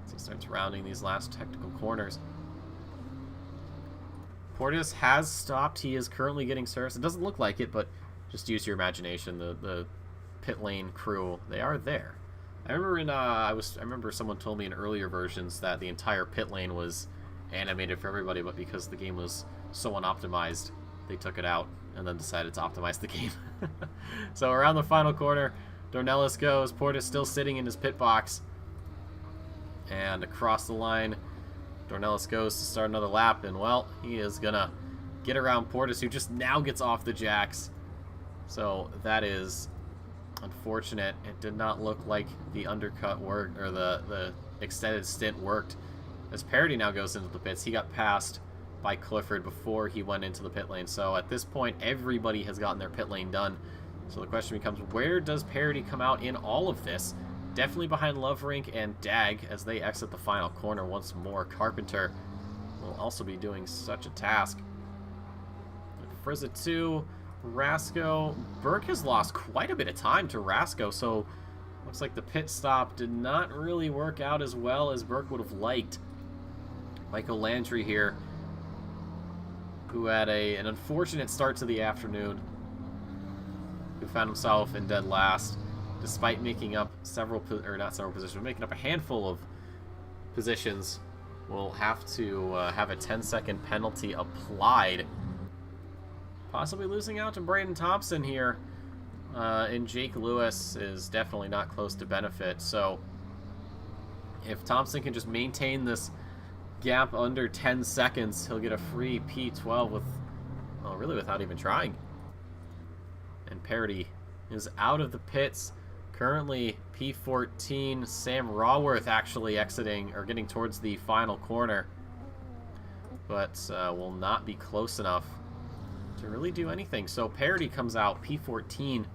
as he starts rounding these last technical corners. Portis has stopped. He is currently getting service. It doesn't look like it, but just use your imagination. The pit lane crew, they are there. I remember I remember someone told me in earlier versions that the entire pit lane was animated for everybody, but because the game was so unoptimized, they took it out and then decided to optimize the game. So around the final corner, Dornelis goes. Portis still sitting in his pit box. And across the line, Dornelis goes to start another lap, and well, he is gonna get around Portis, who just now gets off the jacks. So that is unfortunate. It did not look like the undercut worked, or the extended stint worked. As Parody now goes into the pits, he got passed by Clifford before he went into the pit lane. So at this point, everybody has gotten their pit lane done. So the question becomes, where does Parody come out in all of this? Definitely behind Loverink and Dag as they exit the final corner once more. Carpenter will also be doing such a task. Frizza 2, Rasco. Burke has lost quite a bit of time to Rasco, so looks like the pit stop did not really work out as well as Burke would have liked. Michael Landry here, who had an unfortunate start to the afternoon, who found himself in dead last, despite making up making up a handful of positions. Will have to have a 10-second penalty applied. Possibly losing out to Braden Thompson here. And Jake Lewis is definitely not close to benefit. So if Thompson can just maintain this gap under 10 seconds, he'll get a free P12 with, well, really without even trying. And Parody is out of the pits. Currently P14, Sam Raworth actually exiting or getting towards the final corner, but will not be close enough to really do anything. So Parody comes out P14,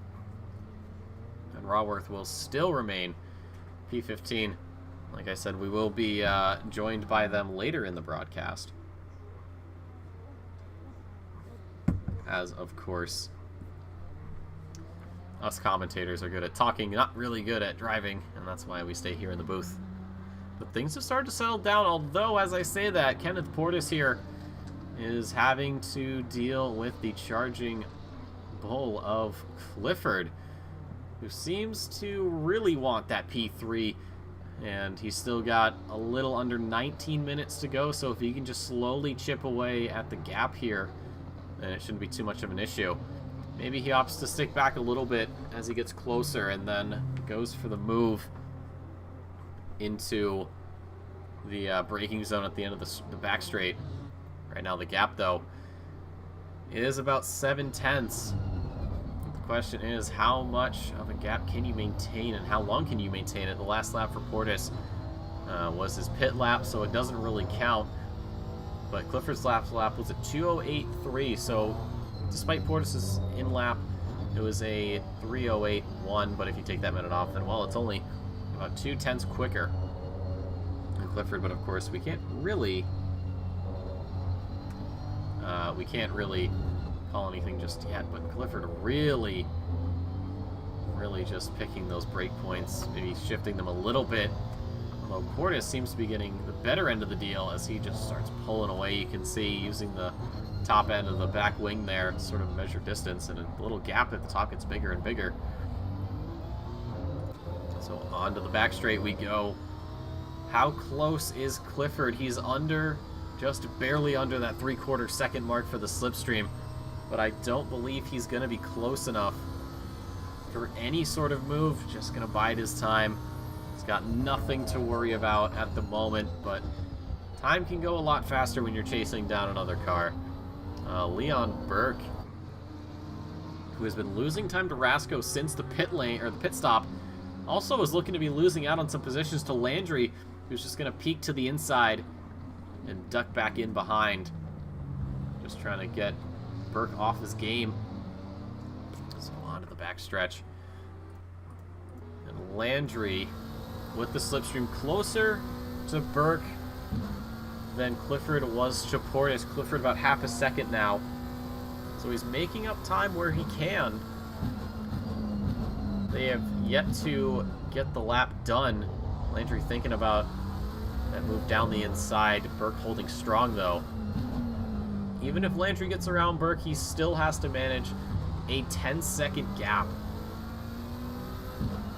and Raworth will still remain P15. Like I said, we will be joined by them later in the broadcast, as of course us commentators are good at talking, not really good at driving, and that's why we stay here in the booth. But things have started to settle down, although as I say that, Kenneth Portis here is having to deal with the charging bull of Clifford, who seems to really want that P3, and he's still got a little under 19 minutes to go, so if he can just slowly chip away at the gap here, then it shouldn't be too much of an issue. Maybe he opts to stick back a little bit as he gets closer and then goes for the move into the braking zone at the end of the back straight. Right now the gap, though, is about 7/10. The question is, how much of a gap can you maintain and how long can you maintain it? The last lap for Portis was his pit lap, so it doesn't really count. But Clifford's lap was a 2:08.3, so despite Portis's in-lap, it was a 3:08.1, but if you take that minute off, then, well, it's only about 2/10 quicker than Clifford. But of course, we can't really call anything just yet. But Clifford really just picking those break points, maybe shifting them a little bit. Although Portis seems to be getting the better end of the deal as he just starts pulling away. You can see using the top end of the back wing there to sort of measure distance, and a little gap at the top gets bigger and bigger. So onto the back straight we go. How close is Clifford? He's just barely under that 3/4 second mark for the slipstream, but I don't believe he's going to be close enough for any sort of move. Just going to bide his time. He's got nothing to worry about at the moment, but Time can go a lot faster when you're chasing down another car. Leon Burke, who has been losing time to Rasco since the pit lane or the pit stop, also is looking to be losing out on some positions to Landry, who's just going to peek to the inside and duck back in behind. Just trying to get Burke off his game. So on to the backstretch. And Landry with the slipstream closer to Burke than Clifford was to Portis. Clifford about half a second now. So he's making up time where he can. They have yet to get the lap done. Landry thinking about that move down the inside. Burke holding strong though. Even if Landry gets around Burke, he still has to manage a 10-second gap.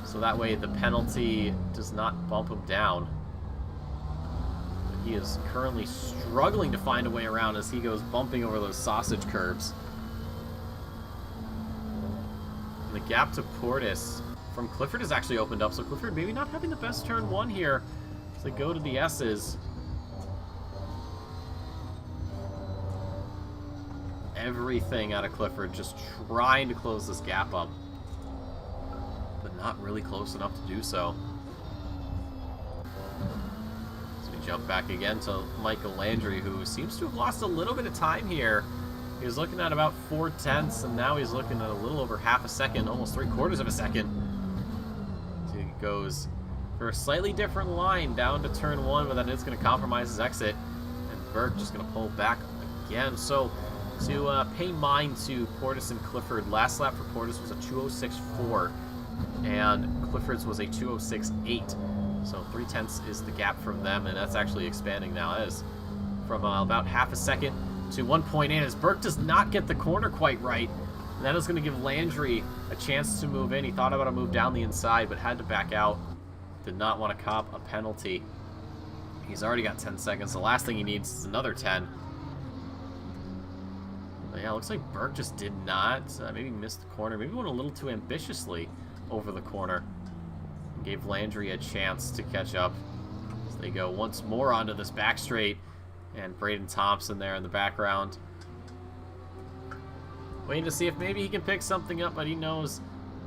So that way the penalty does not bump him down. But he is currently struggling to find a way around as he goes bumping over those sausage curbs. And the gap to Portis from Clifford has actually opened up, so Clifford maybe not having the best turn one here as they go to the S's. Everything out of Clifford, just trying to close this gap up, but not really close enough to do so. So we jump back again to Michael Landry, who seems to have lost a little bit of time here. He was looking at about 4/10, and now he's looking at a little over half a second, almost 3/4 of a second. So he goes for a slightly different line down to turn one, but that is going to compromise his exit, and Burke just going to pull back again. So to pay mind to Portis and Clifford, last lap for Portis was a 2:06.4, and Clifford's was a 2:06.8. So 3/10 is the gap from them, and that's actually expanding now. That is from about half a second to 1.8 as Burke does not get the corner quite right. And that is going to give Landry a chance to move in. He thought about a move down the inside, but had to back out. Did not want to cop a penalty. He's already got 10 seconds. The last thing he needs is another 10. Yeah, looks like Burke just did not. Maybe missed the corner. Maybe went a little too ambitiously over the corner. And gave Landry a chance to catch up. As they go once more onto this back straight. And Braden Thompson there in the background. Waiting to see if maybe he can pick something up, but he knows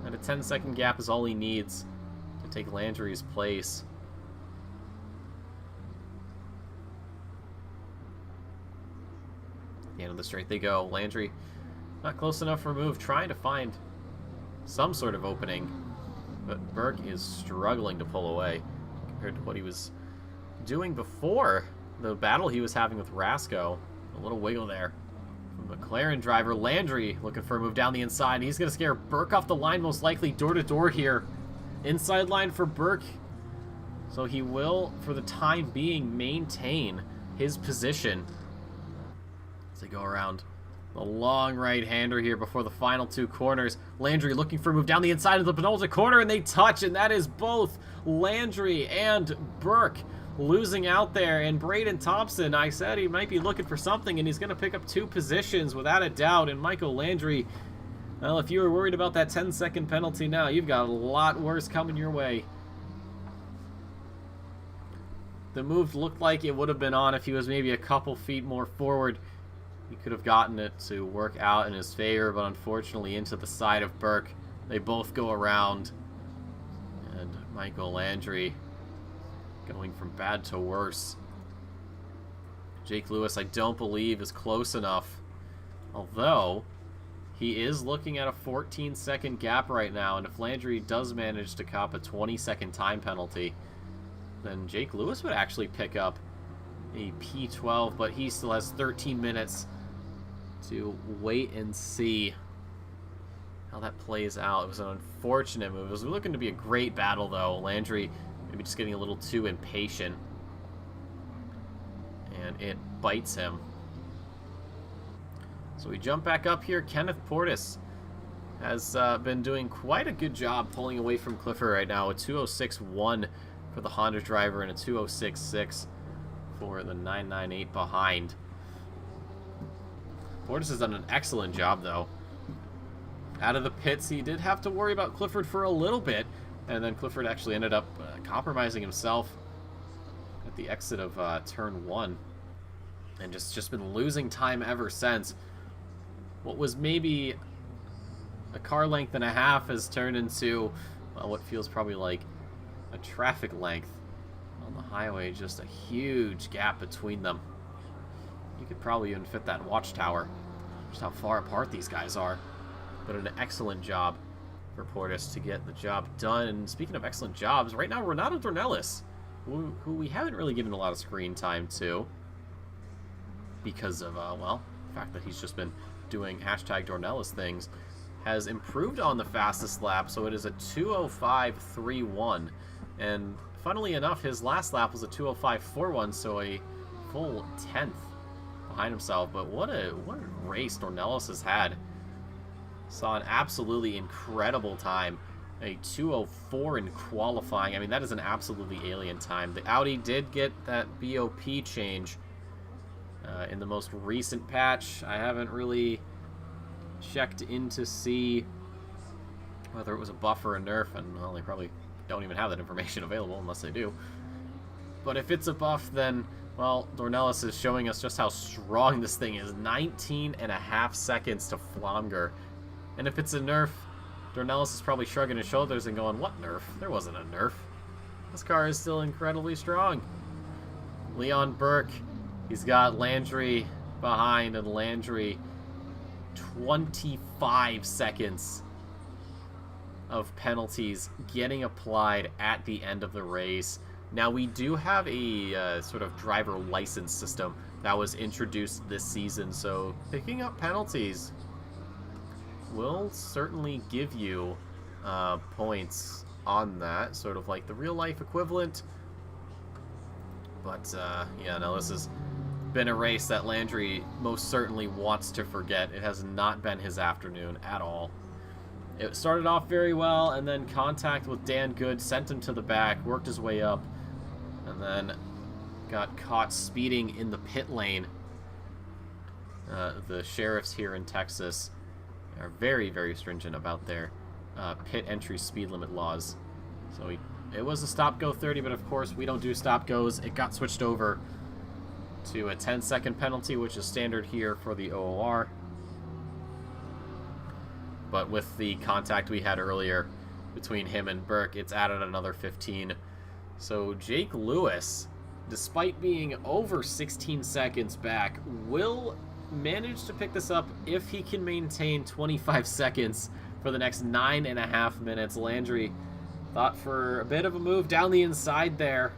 that a 10-second gap is all he needs to take Landry's place. The end of the straight they go. Landry not close enough for a move, trying to find some sort of opening, but Burke is struggling to pull away compared to what he was doing before the battle he was having with Rasco. A little wiggle there from the McLaren driver. Landry looking for a move down the inside. He's going to scare Burke off the line, most likely door to door here. Inside line for Burke, so he will for the time being maintain his position. As they go around the long right-hander here before the final two corners. Landry looking for a move down the inside of the penultimate corner, and they touch, and that is both Landry and Burke losing out there. And Braden Thompson, I said he might be looking for something, and he's going to pick up 2 positions without a doubt. And Michael Landry, well, if you were worried about that 10-second penalty now, you've got a lot worse coming your way. The move looked like it would have been on if he was maybe a couple feet more forward. He could have gotten it to work out in his favor, but unfortunately into the side of Burke. They both go around. And Michael Landry going from bad to worse. Jake Lewis, I don't believe, is close enough. Although, he is looking at a 14-second gap right now, and if Landry does manage to cop a 20-second time penalty, then Jake Lewis would actually pick up a P12, but he still has 13 minutes to wait and see how that plays out. It was an unfortunate move. It was looking to be a great battle, though. Landry maybe just getting a little too impatient, and it bites him. So we jump back up here. Kenneth Portis has been doing quite a good job pulling away from Clifford right now. A 2:06.1 for the Honda driver and a 2:06.6 for the 998 behind. Portis has done an excellent job, though. Out of the pits, he did have to worry about Clifford for a little bit, and then Clifford actually ended up compromising himself at at the exit of turn 1. And just been losing time ever since. What was maybe a car length and a half has turned into, well, what feels probably like a traffic length on the highway. Just a huge gap between them. You could probably even fit that watchtower. Just how far apart these guys are. But an excellent job for Portis to get the job done. And speaking of excellent jobs, right now Renato Dornelis, who we haven't really given a lot of screen time to, because of, well, the fact that he's just been doing hashtag Dornelis things, has improved on the fastest lap, so it is a 2:05.31. And funnily enough, his last lap was a 2:05.41, so a full 10th behind himself. But what a race Dornelis has had. Saw an absolutely incredible time. A 2:04 in qualifying. I mean, that is an absolutely alien time. The Audi did get that BOP change in the most recent patch. I haven't really checked in to see whether it was a buff or a nerf, and well, they probably don't even have that information available unless they do. But if it's a buff, then, well, Dornelis is showing us just how strong this thing is. 19.5 seconds to Flomger. And if it's a nerf, Dornelis is probably shrugging his shoulders and going, what nerf? There wasn't a nerf. This car is still incredibly strong. Leon Burke, he's got Landry behind, and Landry 25 seconds of penalties getting applied at the end of the race. Now, we do have a sort of driver license system that was introduced this season, so picking up penalties will certainly give you points on that, sort of like the real-life equivalent. But, yeah, no, this has been a race that Landry most certainly wants to forget. It has not been his afternoon at all. It started off very well, and then contact with Dan Good sent him to the back, worked his way up, and then got caught speeding in the pit lane. The sheriffs here in Texas are very, very stringent about their pit entry speed limit laws. So it was a stop-go 30, but of course we don't do stop-goes. It got switched over to a 10-second penalty, which is standard here for the OOR. But with the contact we had earlier between him and Burke, it's added another 15. So Jake Lewis, despite being over 16 seconds back, will manage to pick this up if he can maintain 25 seconds for the next 9.5 minutes. Landry thought for a bit of a move down the inside there,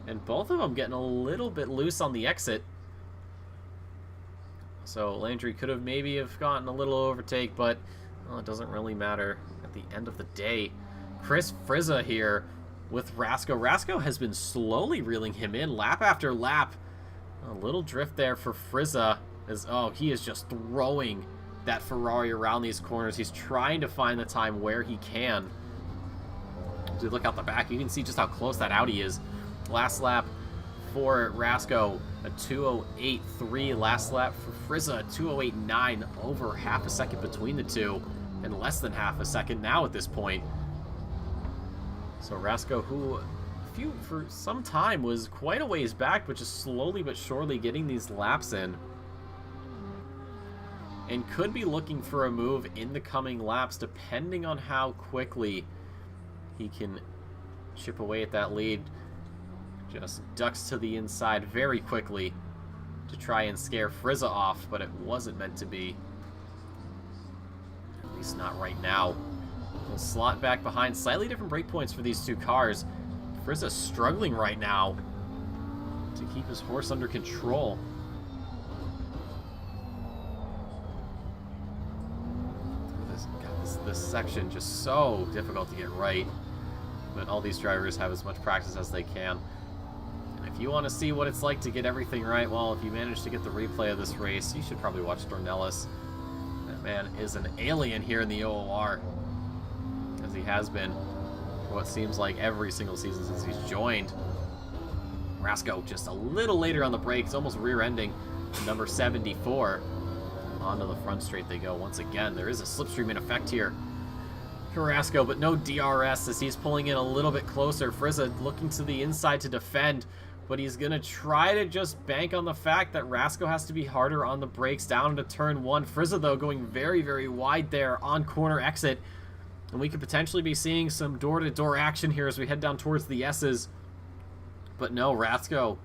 and both of them getting a little bit loose on the exit. So Landry could have maybe have gotten a little overtake, but well, it doesn't really matter at the end of the day. Chris Frizza here with Rasko. Rasko has been slowly reeling him in lap after lap. A little drift there for Frizza, as he is just throwing that Ferrari around these corners. He's trying to find the time where he can. As we look out the back, you can see just how close that Audi is. Last lap for Rasko, a 2:08.3. Last lap for Frizza, a 2:08.9. Over half a second between the two, and less than half a second now at this point. So Rasko, who for some time was quite a ways back, but just slowly but surely getting these laps in, and could be looking for a move in the coming laps depending on how quickly he can chip away at that lead. Just ducks to the inside very quickly to try and scare Frizza off, but it wasn't meant to be. At least not right now. We'll slot back behind. Slightly different breakpoints for these two cars. Frizza's struggling right now to keep his horse under control. This section just so difficult to get right, but all these drivers have as much practice as they can. And if you want to see what it's like to get everything right, well, if you manage to get the replay of this race, you should probably watch Dornelis. That man is an alien here in the OOR, as he has been for what seems like every single season since he's joined. Rasko just a little later on the brakes, almost rear-ending number 74. Onto the front straight they go once again. There is a slipstream in effect here for Rasko, but no DRS as he's pulling in a little bit closer. Frizza looking to the inside to defend. but he's going to try to just bank on the fact that Rasco has to be harder on the brakes down into turn 1. Frieza, though, going very, very wide there on corner exit. And we could potentially be seeing some door-to-door action here as we head down towards the S's. But no, Rasco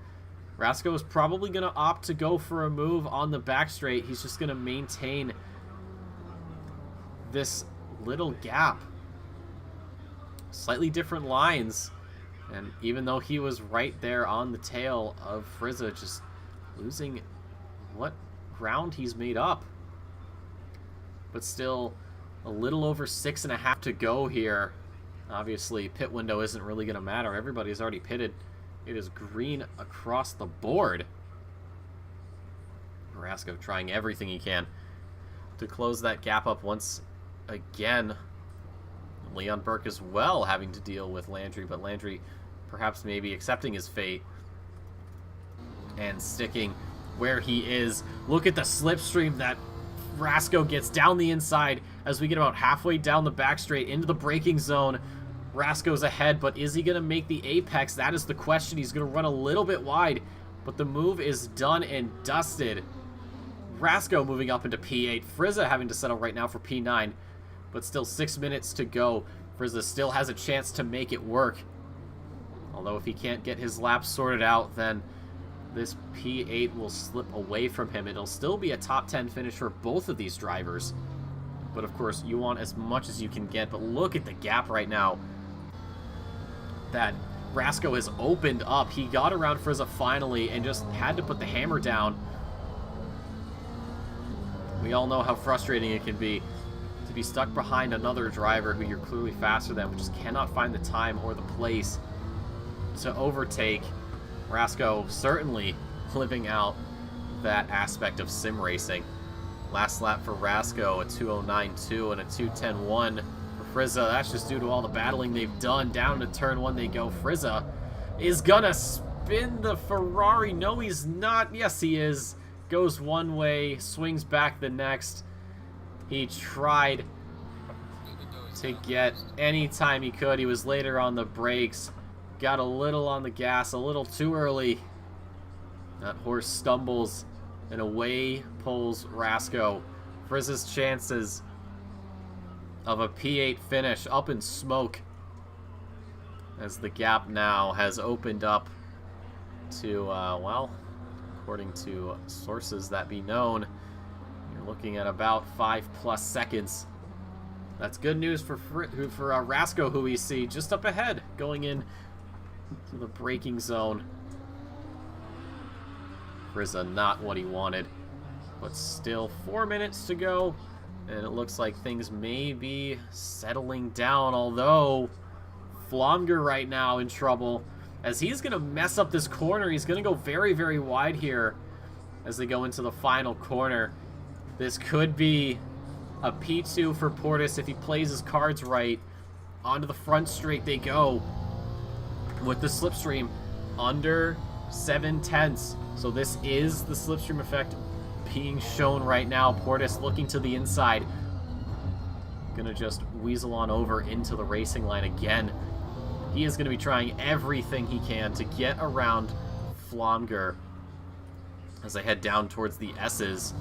is probably going to opt to go for a move on the back straight. He's just going to maintain this little gap. Slightly different lines. And even though he was right there on the tail of Frieza, just losing what ground he's made up. But still a little over 6.5 to go here. Obviously, pit window isn't really going to matter. Everybody's already pitted. It is green across the board. Rasco trying everything he can to close that gap up once again. Leon Burke as well having to deal with Landry, but Landry perhaps maybe accepting his fate and sticking where he is. Look at the slipstream that Rasco gets down the inside as we get about halfway down the back straight into the braking zone. Rasco's ahead, but is he going to make the apex? That is the question. He's going to run a little bit wide, but the move is done and dusted. Rasco moving up into P8. Frieza having to settle right now for P9, but still 6 minutes to go. Frieza still has a chance to make it work. Although if he can't get his laps sorted out, then this P8 will slip away from him. It'll still be a top 10 finish for both of these drivers. But of course, you want as much as you can get. But look at the gap right now that Rasco has opened up. He got around Frieza finally and just had to put the hammer down. We all know how frustrating it can be to be stuck behind another driver who you're clearly faster than, but just cannot find the time or the place to overtake. Rasco certainly living out that aspect of sim racing. Last lap for Rasco, a 2:09.2 and a 2:10.1 for Frieza. That's just due to all the battling they've done. Down to turn 1 they go. Frieza is gonna spin the Ferrari. No, he's not. Yes, he is. Goes one way, swings back the next. He tried to get any time he could. He was later on the brakes. Got a little on the gas, a little too early. That horse stumbles, and away pulls Rasco. Frieza's chances of a P8 finish up in smoke, as the gap now has opened up to, well, according to sources that be known, you're looking at about 5+ seconds. That's good news for Rasco, who we see just up ahead, going in to the braking zone. Frieza not what he wanted, but still 4 minutes to go, and it looks like things may be settling down, although Flomger right now in trouble, as he's going to mess up this corner. He's going to go very, very wide here as they go into the final corner. This could be a P2 for Portis if he plays his cards right. Onto the front straight they go, with the slipstream under 7/10. So this is the slipstream effect being shown right now. Portis looking to the inside. Gonna just weasel on over into the racing line again. He is gonna be trying everything he can to get around Flomger as they head down towards the S's.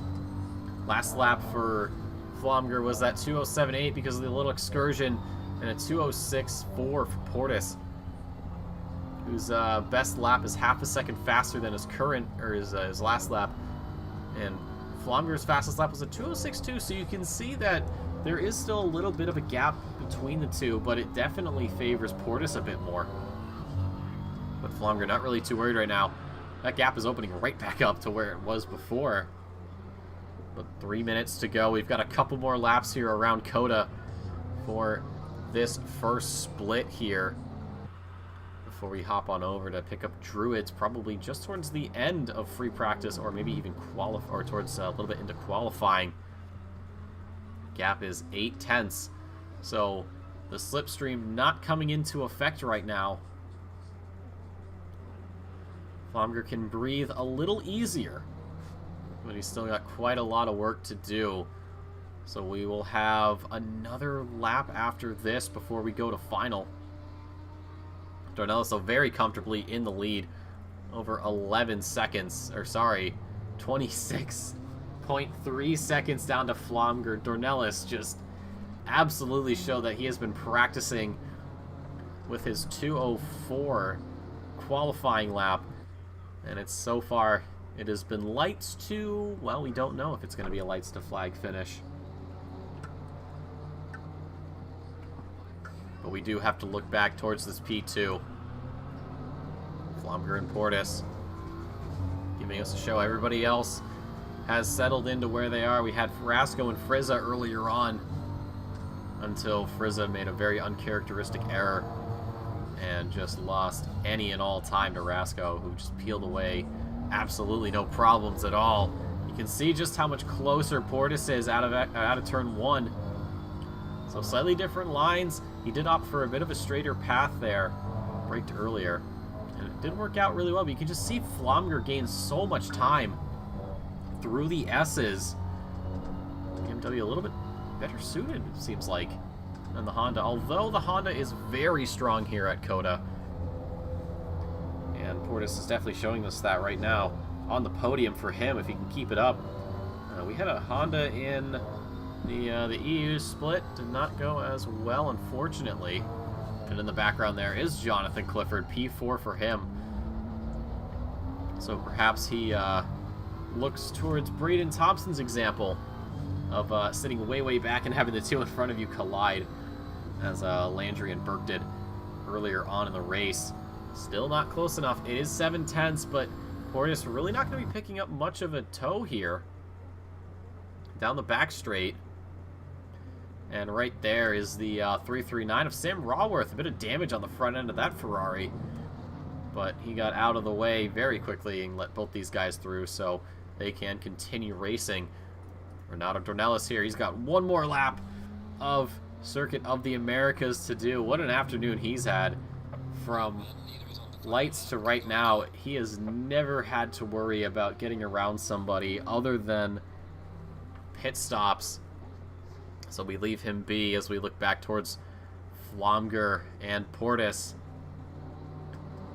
Last lap for Flomger was that 2:07.8 because of the little excursion, and a 2:06.4 for Portis, whose best lap is half a second faster than his current, or his last lap. And Flomger's fastest lap was a 2:06.2, so you can see that there is still a little bit of a gap between the two, but it definitely favors Portis a bit more. But Flomger not really too worried right now. That gap is opening right back up to where it was before. But 3 minutes to go. We've got a couple more laps here around COTA for this first split here, before we hop on over to pick up Druids, probably just towards the end of free practice, or maybe even or towards a little bit into qualifying. Gap is 8/10, so the slipstream not coming into effect right now. Flomger can breathe a little easier, but he's still got quite a lot of work to do. So we will have another lap after this before we go to final. Darnello so very comfortably in the lead over 11 seconds, or sorry, 26.3 seconds down to Flomger. Dornelis just absolutely showed that he has been practicing with his 2:04 qualifying lap, and it's so far it has been lights to, well, we don't know if it's going to be a lights to flag finish, but we do have to look back towards this P2. Flomger and Portis giving us a show. Everybody else has settled into where they are. We had Frasco and Frizza earlier on until Frizza made a very uncharacteristic error and just lost any and all time to Rasco, who just peeled away. Absolutely no problems at all. You can see just how much closer Portis is out of turn 1. So slightly different lines. He did opt for a bit of a straighter path there, braked earlier, and it did work out really well. But you can just see Flomger gains so much time through the S's. BMW a little bit better suited, it seems like, than the Honda, although the Honda is very strong here at COTA. And Portis is definitely showing us that right now on the podium for him, if he can keep it up. We had a Honda in the EU split, did not go as well, unfortunately. And in the background there is Jonathan Clifford, P4 for him. So perhaps he looks towards Braden Thompson's example of sitting way back and having the two in front of you collide, as Landry and Burke did earlier on in the race. Still not close enough. It is 7/10, but Portis really not going to be picking up much of a tow here. Down the back straight. And right there is the 339 of Sam Raworth. A bit of damage on the front end of that Ferrari. But he got out of the way very quickly and let both these guys through so they can continue racing. Renato Dornelis here. He's got one more lap of Circuit of the Americas to do. What an afternoon he's had. From lights to right now, he has never had to worry about getting around somebody other than pit stops. So we leave him be as we look back towards Flomger and Portis.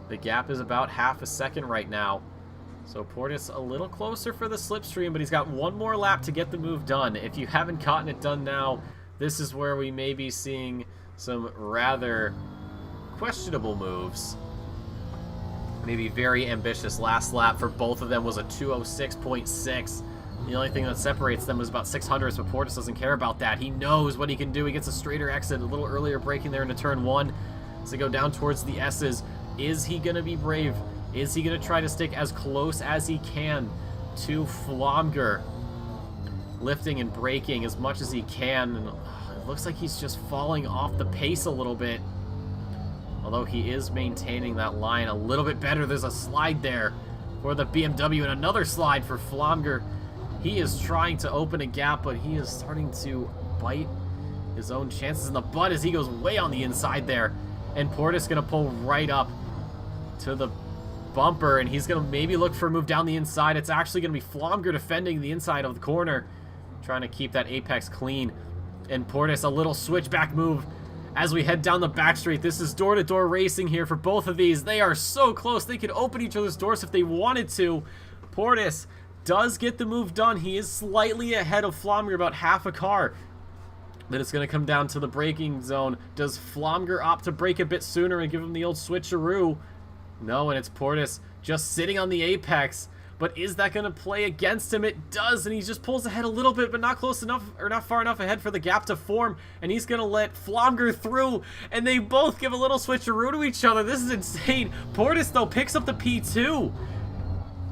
The gap is about half a second right now. So Portis a little closer for the slipstream, but he's got one more lap to get the move done. If you haven't gotten it done now, this is where we may be seeing some rather questionable moves. Maybe very ambitious. Last lap for both of them was a 2:06.6. The only thing that separates them was about 600s, but Portis doesn't care about that. He knows what he can do. He gets a straighter exit, a little earlier braking there into turn 1 as they go down towards the S's. Is he going to be brave? Is he going to try to stick as close as he can to Flomger? Lifting and braking as much as he can. And it looks like he's just falling off the pace a little bit. Although he is maintaining that line a little bit better. There's a slide there for the BMW and another slide for Flomger. He is trying to open a gap, but he is starting to bite his own chances in the butt as he goes way on the inside there. And Portis going to pull right up to the bumper, and he's going to maybe look for a move down the inside. It's actually going to be Flomger defending the inside of the corner, trying to keep that apex clean. And Portis, a little switchback move as we head down the back straight. This is door-to-door racing here for both of these. They are so close. They could open each other's doors if they wanted to. Portis does get the move done. He is slightly ahead of Flomger, about half a car. But it's going to come down to the braking zone. Does Flomger opt to brake a bit sooner and give him the old switcheroo? No, and it's Portis just sitting on the apex. But is that going to play against him? It does, and he just pulls ahead a little bit, but not close enough, or not far enough ahead for the gap to form. And he's going to let Flomger through, and they both give a little switcheroo to each other. This is insane. Portis, though, picks up the P2.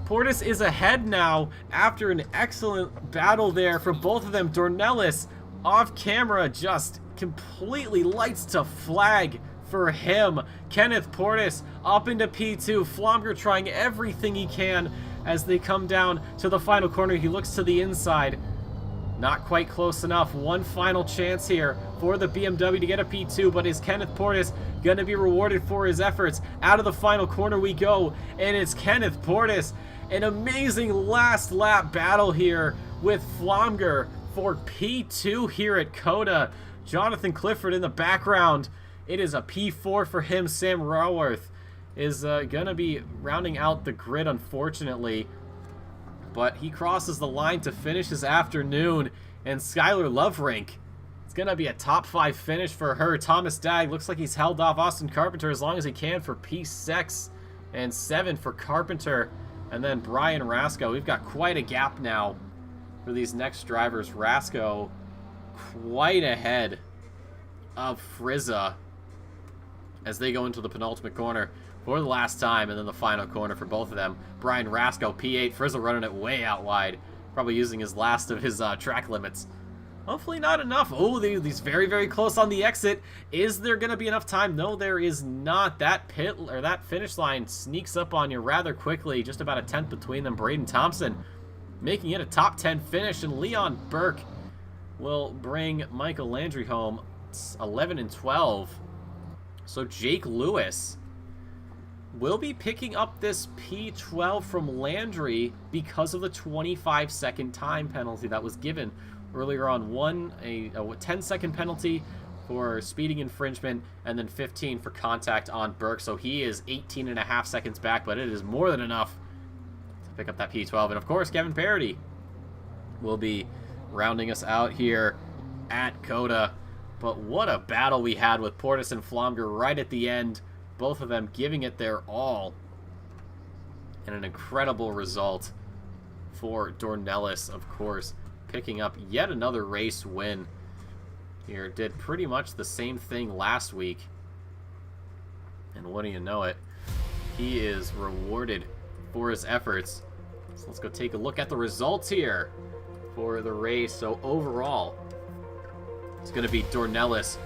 Portis is ahead now after an excellent battle there from both of them. Dornelis off camera just completely lights to flag for him. Kenneth Portis up into P2. Flomger trying everything he can as they come down to the final corner. He looks to the inside. Not quite close enough. One final chance here for the BMW to get a P2, but is Kenneth Portis going to be rewarded for his efforts? Out of the final corner we go, and it's Kenneth Portis. An amazing last lap battle here with Flomger for P2 here at COTA. Jonathan Clifford in the background. It is a P4 for him. Sam Raworth is going to be rounding out the grid, unfortunately. But he crosses the line to finish his afternoon. And Skylar Loverink, it's going to be a top 5 finish for her. Thomas Dagg looks like he's held off Austin Carpenter as long as he can for P6. And 7 for Carpenter. And then Brian Rasco. We've got quite a gap now for these next drivers. Rasco quite ahead of Frizza as they go into the penultimate corner for the last time, and then the final corner for both of them. Brian Rasco, P8, Frizza running it way out wide, probably using his last of his track limits. Hopefully not enough. Oh, these very, very close on the exit. Is there going to be enough time? No, there is not. That pit, or that finish line sneaks up on you rather quickly. Just about a 10th between them. Braden Thompson making it a top 10 finish, and Leon Burke will bring Michael Landry home. It's 11 and 12. So Jake Lewis will be picking up this P12 from Landry because of the 25-second time penalty that was given earlier on. A 10-second penalty for speeding infringement, and then 15 for contact on Burke. So he is 18.5 seconds back, but it is more than enough to pick up that P12. And of course, Kevin Parody will be rounding us out here at COTA. But what a battle we had with Portis and Flomger right at the end. Both of them giving it their all. And an incredible result for Dornelis, of course, picking up yet another race win here. Did pretty much the same thing last week. And what do you know it, he is rewarded for his efforts. So let's go take a look at the results here for the race. So overall, it's going to be Dornelis,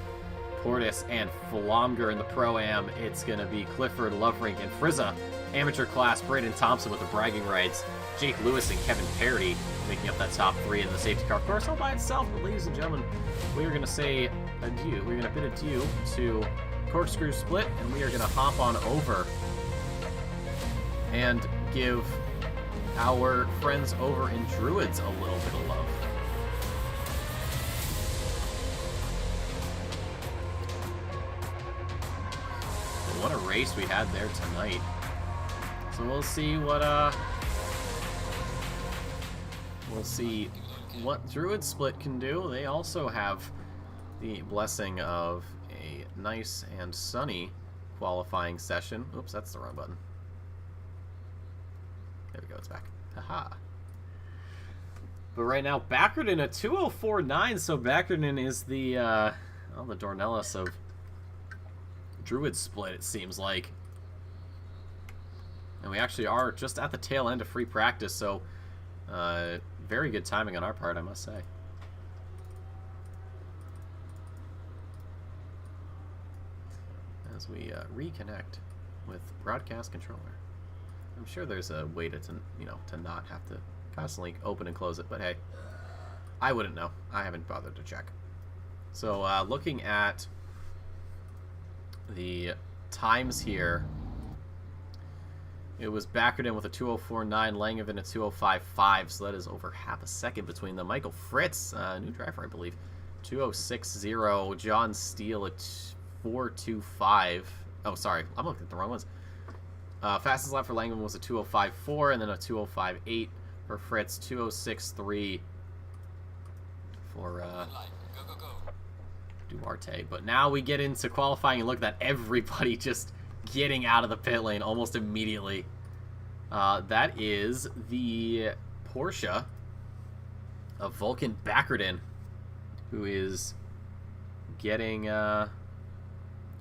Portis, and Flomger in the Pro-Am. It's going to be Clifford, Loverink, and Frizza. Amateur class, Braden Thompson with the bragging rights. Jake Lewis and Kevin Parody making up that top 3 in the safety car. Of course, all by itself. But ladies and gentlemen, we are going to say adieu. We're going to bid adieu to Corkscrew Split, and we are going to hop on over and give our friends over in Druids a little bit of love. What a race we had there tonight. So we'll see what Druid Split can do. They also have the blessing of a nice and sunny qualifying session. Oops, that's the wrong button. There we go, it's back. Haha. But right now, Backerton at 2:04.9, so Backerton is the Dornelis of Druid Split, it seems like. And we actually are just at the tail end of free practice, so very good timing on our part, I must say. As we reconnect with Broadcast Controller. I'm sure there's a way to not have to constantly open and close it, but hey, I wouldn't know. I haven't bothered to check. So looking at the times here, it was Backerton with a 2:04.9, Langevin a 2:05.5, so that is over half a second between them. Michael Fritz, new driver, I believe, 2:06.0. John Steele at 4:25. Oh, sorry, I'm looking at the wrong ones. Fastest lap for Langevin was a 2:05.4, and then a 2:05.8 for Fritz. 2:06.3 for Duarte. But now we get into qualifying and look at everybody just getting out of the pit lane almost immediately. That is the Porsche of Vulcan Backerton, who is getting out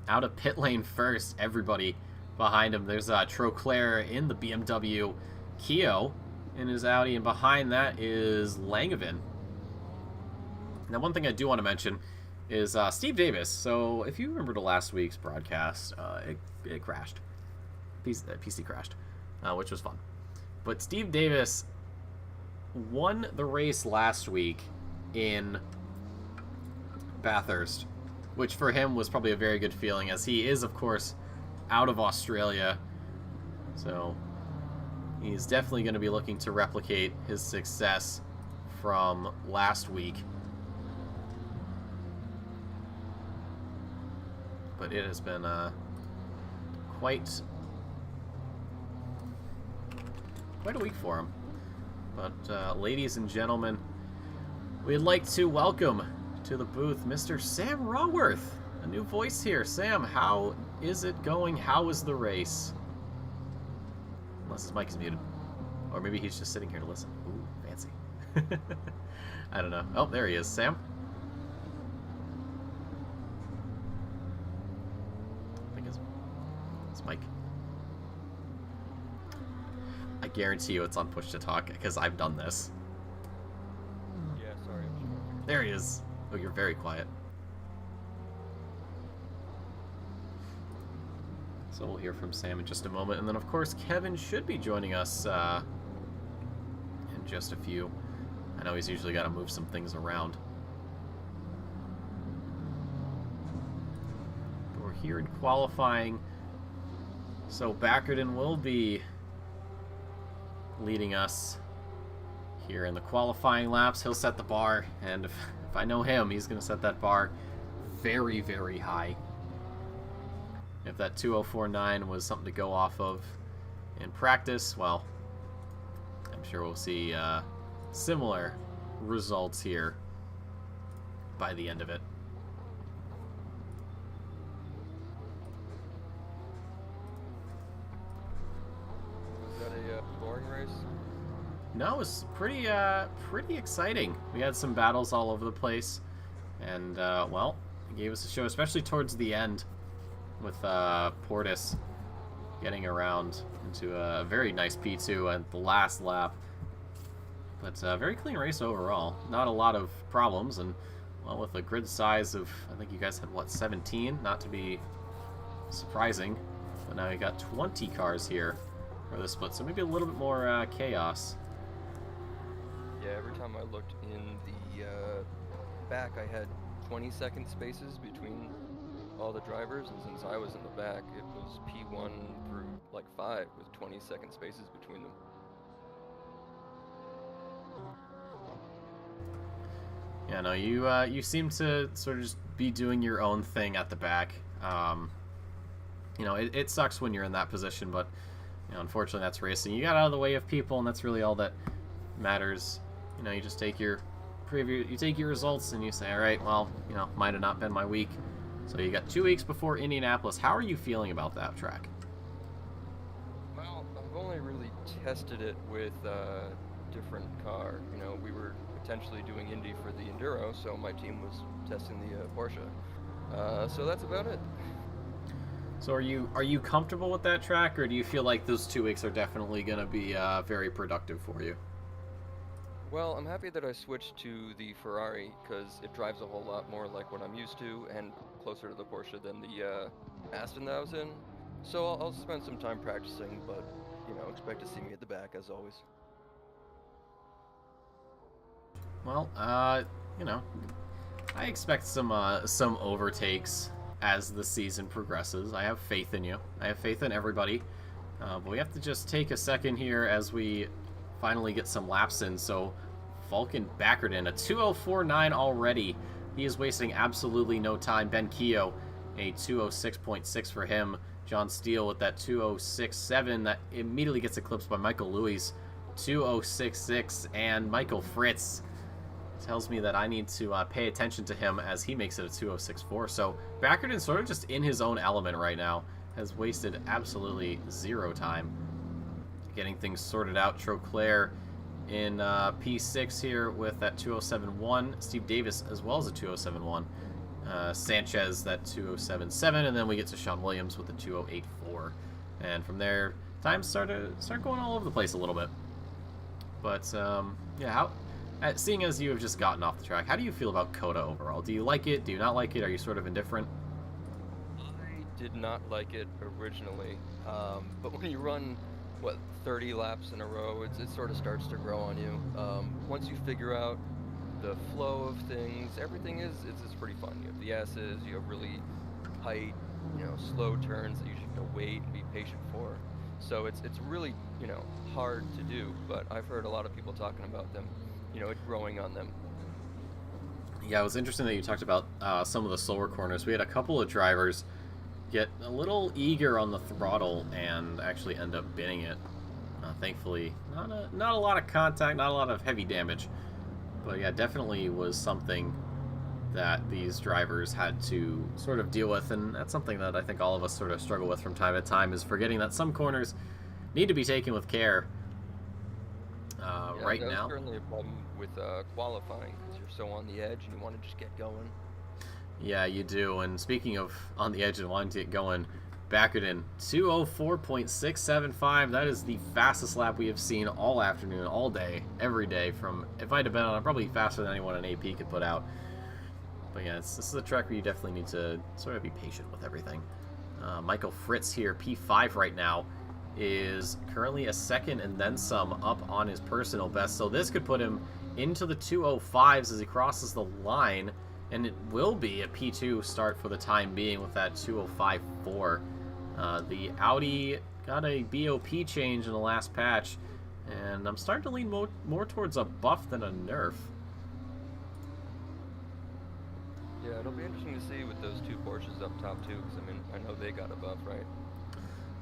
of pit lane first. Everybody behind him. There's Troclair in the BMW, Keo in his Audi, and behind that is Langevin. Now, one thing I do want to mention is Steve Davis. So if you remember the last week's broadcast, it crashed. PC crashed, which was fun. But Steve Davis won the race last week in Bathurst, which for him was probably a very good feeling, as he is, of course, out of Australia. So he's definitely going to be looking to replicate his success from last week. But it has been quite quite a week for him. But, ladies and gentlemen, we'd like to welcome to the booth Mr. Sam Raworth. A new voice here. Sam, how is it going? How is the race? Unless his mic is muted. Or maybe he's just sitting here to listen. Ooh, fancy. I don't know. Oh, there he is. Sam? I think his mic. I guarantee you it's on push to talk, because I've done this. Yeah, sorry. There he is. Oh, you're very quiet. So we'll hear from Sam in just a moment. And then, of course, Kevin should be joining us in just a few. I know he's usually got to move some things around. But we're here in qualifying. So Backerton will be leading us here in the qualifying laps. He'll set the bar. And if I know him, he's going to set that bar very, very high. If that 2:04.9 was something to go off of in practice, well, I'm sure we'll see similar results here by the end of it. Was that a boring race? No, it was pretty exciting. We had some battles all over the place, and well, it gave us a show, especially towards the end, with Portis getting around into a very nice P2 at the last lap. But a very clean race overall. Not a lot of problems, and well, with a grid size of, I think you guys had, what, 17? Not to be surprising, but now you got 20 cars here for the split, so maybe a little bit more chaos. Yeah, every time I looked in the back, I had 20-second spaces between all the drivers, and since I was in the back, it was P1 through like 5 with 20-second spaces between them. Yeah, no, you seem to sort of just be doing your own thing at the back. You know, it sucks when you're in that position, but you know, unfortunately that's racing. You got out of the way of people, and that's really all that matters. You know, you just take your preview, you take your results, and you say, all right, well, you know, might have not been my week. So you got 2 weeks before Indianapolis. How are you feeling about that track? Well, I've only really tested it with a different car. You know, we were potentially doing Indy for the Enduro, so my team was testing the Porsche. So that's about it. So are you comfortable with that track, or do you feel like those 2 weeks are definitely going to be very productive for you? Well, I'm happy that I switched to the Ferrari because it drives a whole lot more like what I'm used to and closer to the Porsche than the Aston that I was in. So I'll spend some time practicing, but, you know, expect to see me at the back as always. Well, you know, I expect some overtakes as the season progresses. I have faith in you. I have faith in everybody. But we have to just take a second here as we finally get some laps in. So Vulcan Backerton, a 2:04.9 already. He is wasting absolutely no time. Ben Keogh, a 2:06.6 for him. John Steele with that 2:06.7 that immediately gets eclipsed by Michael Lewis, 2:06.6, and Michael Fritz tells me that I need to pay attention to him as he makes it a 2:06.4. So Backerton sort of just in his own element right now, has wasted absolutely zero time getting things sorted out. Troclair in P6 here with that 2:07.1. Steve Davis as well as a 2:07.1. Sanchez that 2:07.7, and then we get to Sean Williams with the 2:08.4. And from there, times start going all over the place a little bit. But yeah, seeing as you have just gotten off the track, how do you feel about COTA overall? Do you like it? Do you not like it? Are you sort of indifferent? I did not like it originally, but when you run, what, 30 laps in a row, it sort of starts to grow on you. Once you figure out the flow of things, everything it's pretty fun. You have the S's, you have really tight, you know, slow turns that you just have to wait and be patient for. So it's really, you know, hard to do, but I've heard a lot of people talking about them, you know, it growing on them. Yeah, it was interesting that you talked about some of the slower corners. We had a couple of drivers get a little eager on the throttle and actually end up binning it Thankfully, not a lot of contact, not a lot of heavy damage. But yeah, definitely was something that these drivers had to sort of deal with, and that's something that I think all of us sort of struggle with from time to time, is forgetting that some corners need to be taken with care. Yeah, Right that was now, certainly a problem with qualifying, because you're so on the edge and you want to just get going. yeah, you do. And speaking of on the edge and wanting to get going, Backerton 2:04.675. That is the fastest lap we have seen all afternoon, all day, every day. From if I'd have been on it, probably faster than anyone in AP could put out. But yeah, this is a track where you definitely need to sort of be patient with everything. Michael Fritz here, P5 right now, is currently a second and then some up on his personal best. So this could put him into the 2:05s as he crosses the line. And it will be a P2 start for the time being with that 2:05.4. The Audi got a BOP change in the last patch. And I'm starting to lean more towards a buff than a nerf. Yeah, it'll be interesting to see with those two Porsches up top too, because I mean, I know they got a buff, right?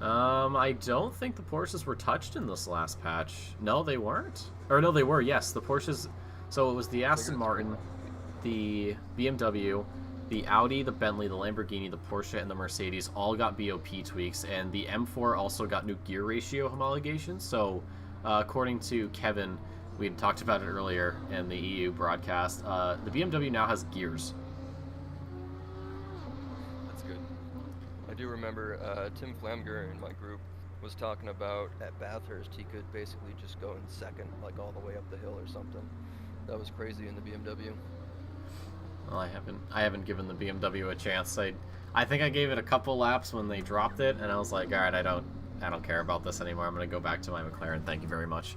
I don't think the Porsches were touched in this last patch. No, they weren't. Or no, they were, yes. The Porsches... So it was the Aston Martin, the BMW, the Audi, the Bentley, the Lamborghini, the Porsche, and the Mercedes all got BOP tweaks, and the M4 also got new gear ratio homologation. So according to Kevin, we had talked about it earlier in the EU broadcast, the BMW now has gears. I do remember Tim Flamger in my group was talking about at Bathurst he could basically just go in second, like all the way up the hill or something. That was crazy in the BMW. Well, I haven't given the BMW a chance. I think I gave it a couple laps when they dropped it, and I was like, all right, I don't care about this anymore. I'm gonna go back to my McLaren. Thank you very much.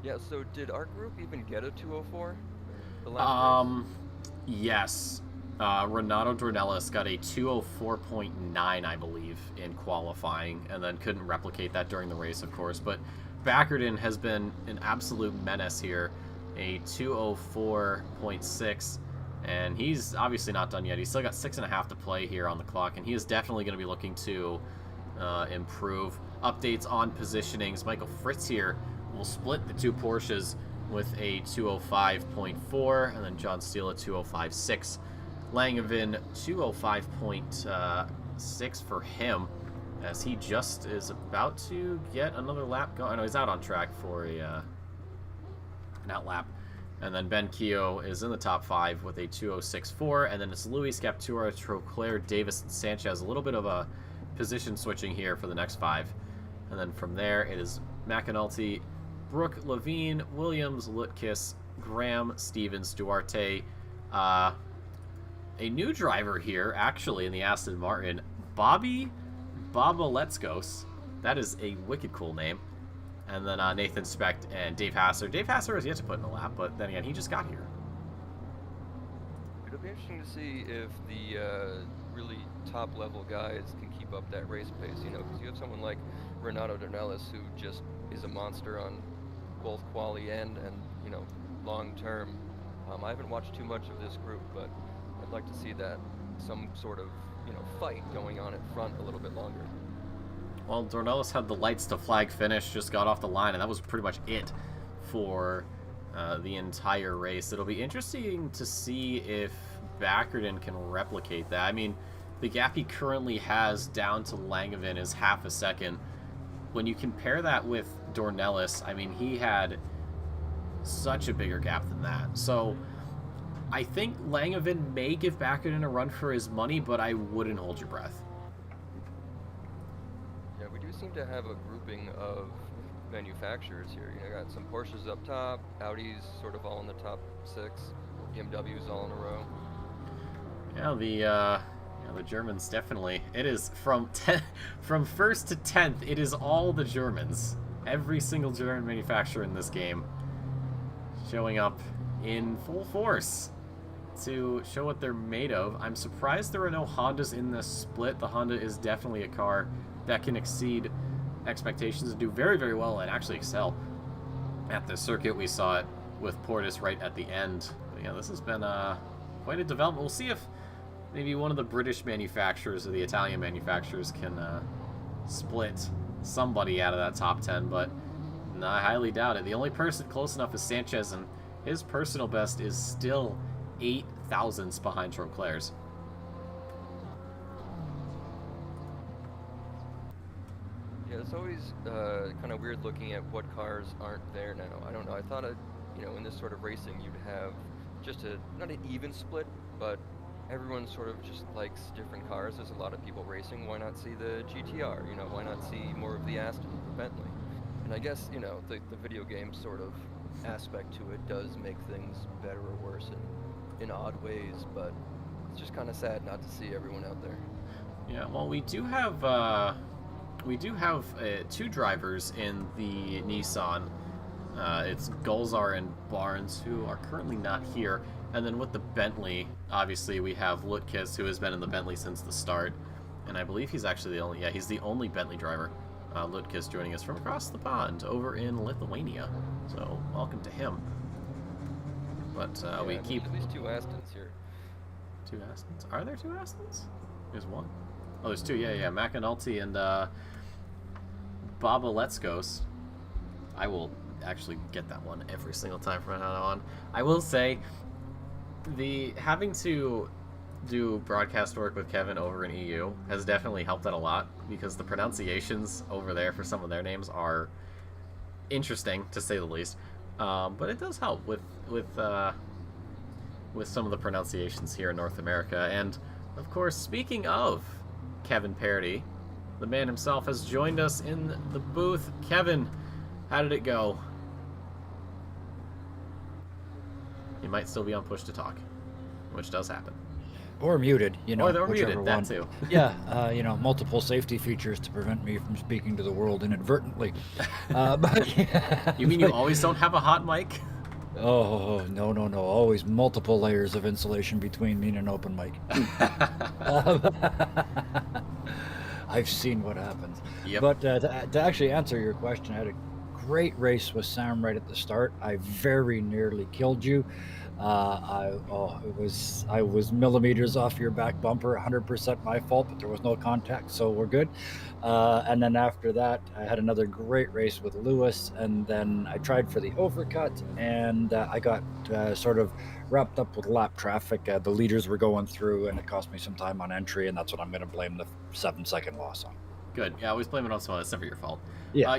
Yeah. So did our group even get a 204? The last race? Yes. Renato Dornelis got a 2:04.9, I believe, in qualifying, and then couldn't replicate that during the race, of course. But Backerton has been an absolute menace here, a 2:04.6, and he's obviously not done yet. He's still got 6.5 to play here on the clock, and he is definitely going to be looking to improve. Updates on positionings. Michael Fritz here will split the two Porsches with a 2:05.4, and then John Steele a 2:05.6. Langevin 2:05.6 for him, as he just is about to get another lap going. No, he's out on track for an outlap. And then Ben Keogh is in the top 5 with a 2:06.4, and then it's Luis Captura, Troclair, Davis, and Sanchez. A little bit of a position switching here for the next 5. And then from there, it is McAnulty, Brooke, Levine, Williams, Lutkis, Graham, Stevens, Duarte. A new driver here, actually, in the Aston Martin, Bobby Babaletskos. That is a wicked cool name. And then Nathan Specht and Dave Hasser. Dave Hasser has yet to put in a lap, but then again, he just got here. It'll be interesting to see if the really top-level guys can keep up that race pace, you know, because you have someone like Renato Dornelis, who just is a monster on both quali and you know, long-term. I haven't watched too much of this group, but I'd like to see that some sort of, you know, fight going on at front a little bit longer. Well, Dornelis had the lights to flag finish, just got off the line, and that was pretty much it for the entire race. It'll be interesting to see if Backerton can replicate that. I mean, the gap he currently has down to Langevin is half a second. When you compare that with Dornelis, I mean, he had such a bigger gap than that. So I think Langevin may give Backerton a run for his money, but I wouldn't hold your breath. Yeah, we do seem to have a grouping of manufacturers here. You know, got some Porsches up top, Audis sort of all in the top 6, BMWs all in a row. Yeah, the Germans definitely. It is from first to 10th. It is all the Germans. Every single German manufacturer in this game showing up in full force to show what they're made of. I'm surprised there are no Hondas in this split. The Honda is definitely a car that can exceed expectations and do very, very well and actually excel at this circuit. We saw it with Portis right at the end. But yeah, this has been quite a development. We'll see if maybe one of the British manufacturers or the Italian manufacturers can split somebody out of that top 10, but no, I highly doubt it. The only person close enough is Sanchez, and his personal best is still 8 thousandths behind Tronclair's. Yeah, it's always kind of weird looking at what cars aren't there now. I don't know. I thought, in this sort of racing, you'd have just not an even split, but everyone sort of just likes different cars. There's a lot of people racing. Why not see the GTR? Why not see more of the Aston, the Bentley? And I guess, the video game sort of aspect to it does make things better or worse in odd ways, but it's just kind of sad not to see everyone out there. Yeah, well, we do have 2 drivers in the Nissan. It's Gulzar and Barnes, who are currently not here. And then with the Bentley, obviously we have Lutkis, who has been in the Bentley since the start. And I believe he's actually he's the only Bentley driver. Lutkis joining us from across the pond over in Lithuania. So welcome to him. But we keep... At least 2 Astons here. 2 Astons? Are there 2 Astons? There's 1. Oh, there's 2. Yeah. McAnulty and Baba Let's I will actually get that one every single time from now on. I will say, having to do broadcast work with Kevin over in EU has definitely helped out a lot, because the pronunciations over there for some of their names are interesting, to say the least. But it does help with some of the pronunciations here in North America. And of course, speaking of Kevin Parody, the man himself has joined us in the booth. Kevin, how did it go? He might still be on push to talk, which does happen. Or muted, Or they're muted, one. that too. Yeah, multiple safety features to prevent me from speaking to the world inadvertently. You mean you always don't have a hot mic? Oh, no. Always multiple layers of insulation between me and an open mic. I've seen what happens. Yep. But to actually answer your question, I had a great race with Sam right at the start. I very nearly killed you. I was millimeters off your back bumper, 100% my fault, but there was no contact, so we're good. And then after that, I had another great race with Lewis, and then I tried for the overcut, and I got sort of wrapped up with lap traffic. The leaders were going through, and it cost me some time on entry, and that's what I'm going to blame the 7-second loss on. Good. Yeah, always blame it on someone. It's never your fault. Yeah,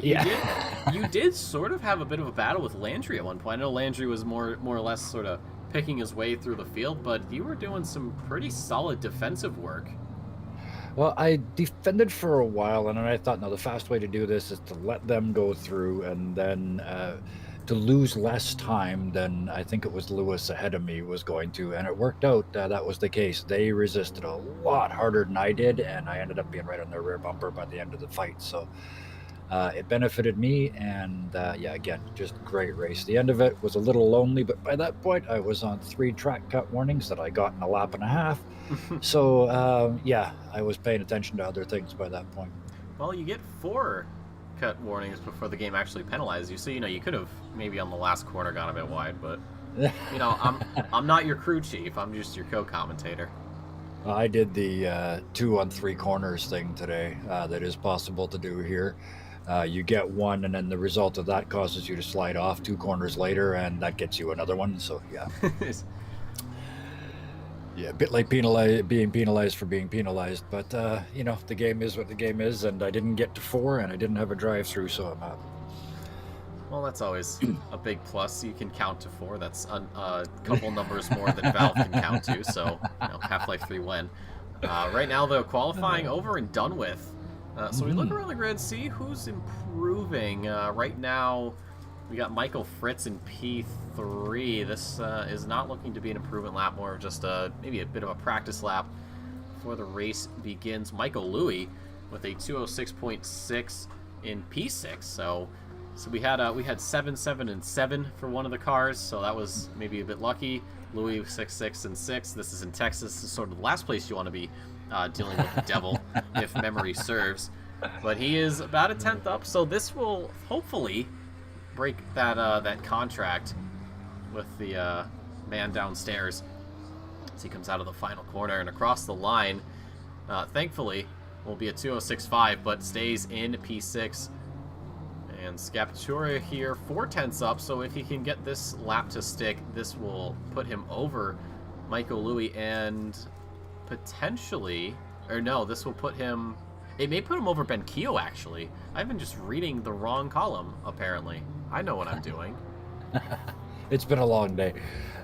you did sort of have a bit of a battle with Landry at one point. I know Landry was more or less sort of picking his way through the field, but you were doing some pretty solid defensive work. Well, I defended for a while, and then I thought, no, the fast way to do this is to let them go through, and then to lose less time than I think it was Lewis ahead of me was going to, and it worked out. That was the case. They resisted a lot harder than I did, and I ended up being right on their rear bumper by the end of the fight. So it benefited me, and again, just great race. The end of it was a little lonely, but by that point, I was on 3 track cut warnings that I got in a lap and a half. So I was paying attention to other things by that point. Well, you get 4 cut warnings before the game actually penalizes you, so you could have maybe on the last corner gone a bit wide, but I'm not your crew chief. I'm just your co-commentator. I did the 2 on 3 corners thing today. That is possible to do here. You get one, and then the result of that causes you to slide off 2 corners later, and that gets you another one. So yeah, a bit like being penalized for being penalized. But the game is what the game is, and I didn't get to 4, and I didn't have a drive-through, so I'm happy. Well, that's always a big plus. You can count to 4. That's a couple numbers more than Valve can count to. So Half-Life 3 win. Right now, though, qualifying over and done with. So we look around the grid, see who's improving. Right now, we got Michael Fritz in P3. This is not looking to be an improvement lap, more of just maybe a bit of a practice lap before the race begins. Michael Louie with a 206.6 in P6. So we had 7, 7, and 7 for one of the cars. So that was maybe a bit lucky. Louie 6, 6, and 6. This is in Texas. This is sort of the last place you want to be dealing with the devil, if memory serves. But he is about a 10th up, so this will hopefully break that contract with the man downstairs as he comes out of the final corner and across the line. Thankfully, will be a 2:06.5, but stays in P6. And Scapatura here, 4/10 up, so if he can get this lap to stick, this will put him over Michael Louis and potentially, or no, this will put him, it may put him over Ben Keogh, actually. I've been just reading the wrong column, apparently. I know what I'm doing. It's been a long day,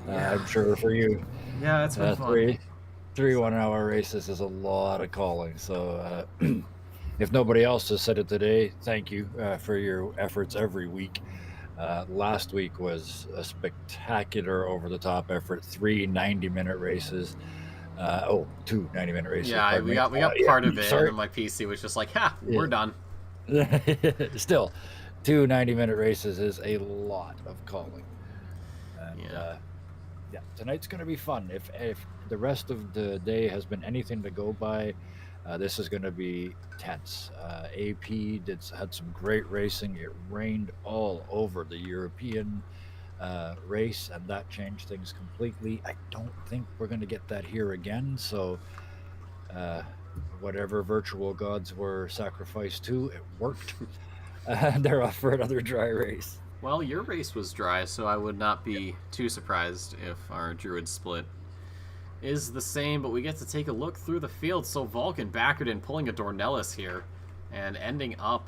I'm sure, for you. Yeah, it's been fun. Three 1-hour races is a lot of calling, so if nobody else has said it today, thank you for your efforts every week. Last week was a spectacular over-the-top effort, 3 90-minute races. Two 90-minute races. Yeah, we got part of it, and then my PC was just like, ha, we're done. Still, 2 90-minute races is a lot of calling. And, yeah, tonight's going to be fun. If the rest of the day has been anything to go by, this is going to be tense. AP had some great racing. It rained all over the European race, and that changed things completely. I don't think we're going to get that here again, so whatever virtual gods were sacrificed to, it worked. They're off for another dry race. Well, your race was dry, so I would not be too surprised if our Druid split is the same, but we get to take a look through the field. So Vulcan Backerton pulling a Dornelis here and ending up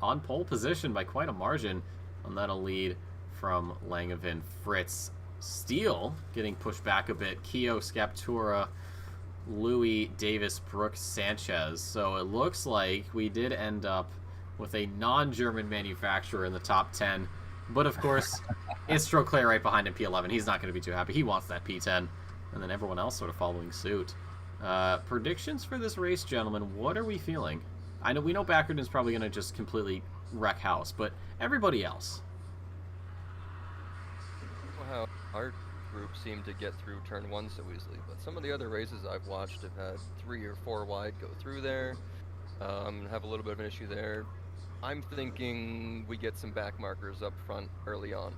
on pole position by quite a margin, and that'll lead from Langevin Fritz. Steele getting pushed back a bit. Keogh, Scapatura, Louis, Davis, Brooks, Sanchez. So it looks like we did end up with a non-German manufacturer in the top 10. But of course, it's Troclair right behind him, P11. He's not going to be too happy. He wants that P10. And then everyone else sort of following suit. Predictions for this race, gentlemen. What are we feeling? We know Backerton's probably going to just completely wreck house, but everybody else. Well, our group seemed to get through turn 1 so easily, but some of the other races I've watched have had 3 or 4 wide go through there. Have a little bit of an issue there. I'm thinking we get some back markers up front early on.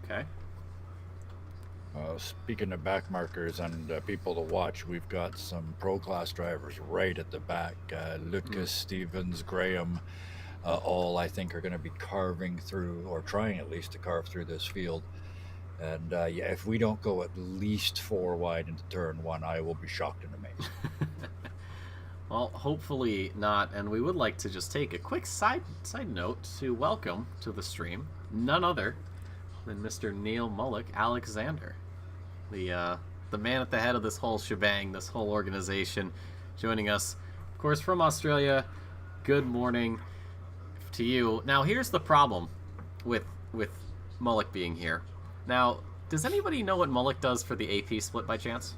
Okay. Speaking of back markers and people to watch, we've got some pro class drivers right at the back. Lucas, Stevens, Graham, all I think are going to be carving through, or trying at least to carve through this field. And yeah, if we don't go at least 4 wide into turn 1, I will be shocked and amazed. Well, hopefully not, and we would like to just take a quick side note to welcome to the stream none other than Mr. Neil Mullock Alexander, the man at the head of this whole shebang, this whole organization, joining us, of course, from Australia. Good morning to you. Now, here's the problem with Mullock being here. Now, does anybody know what Mullock does for the AP split by chance?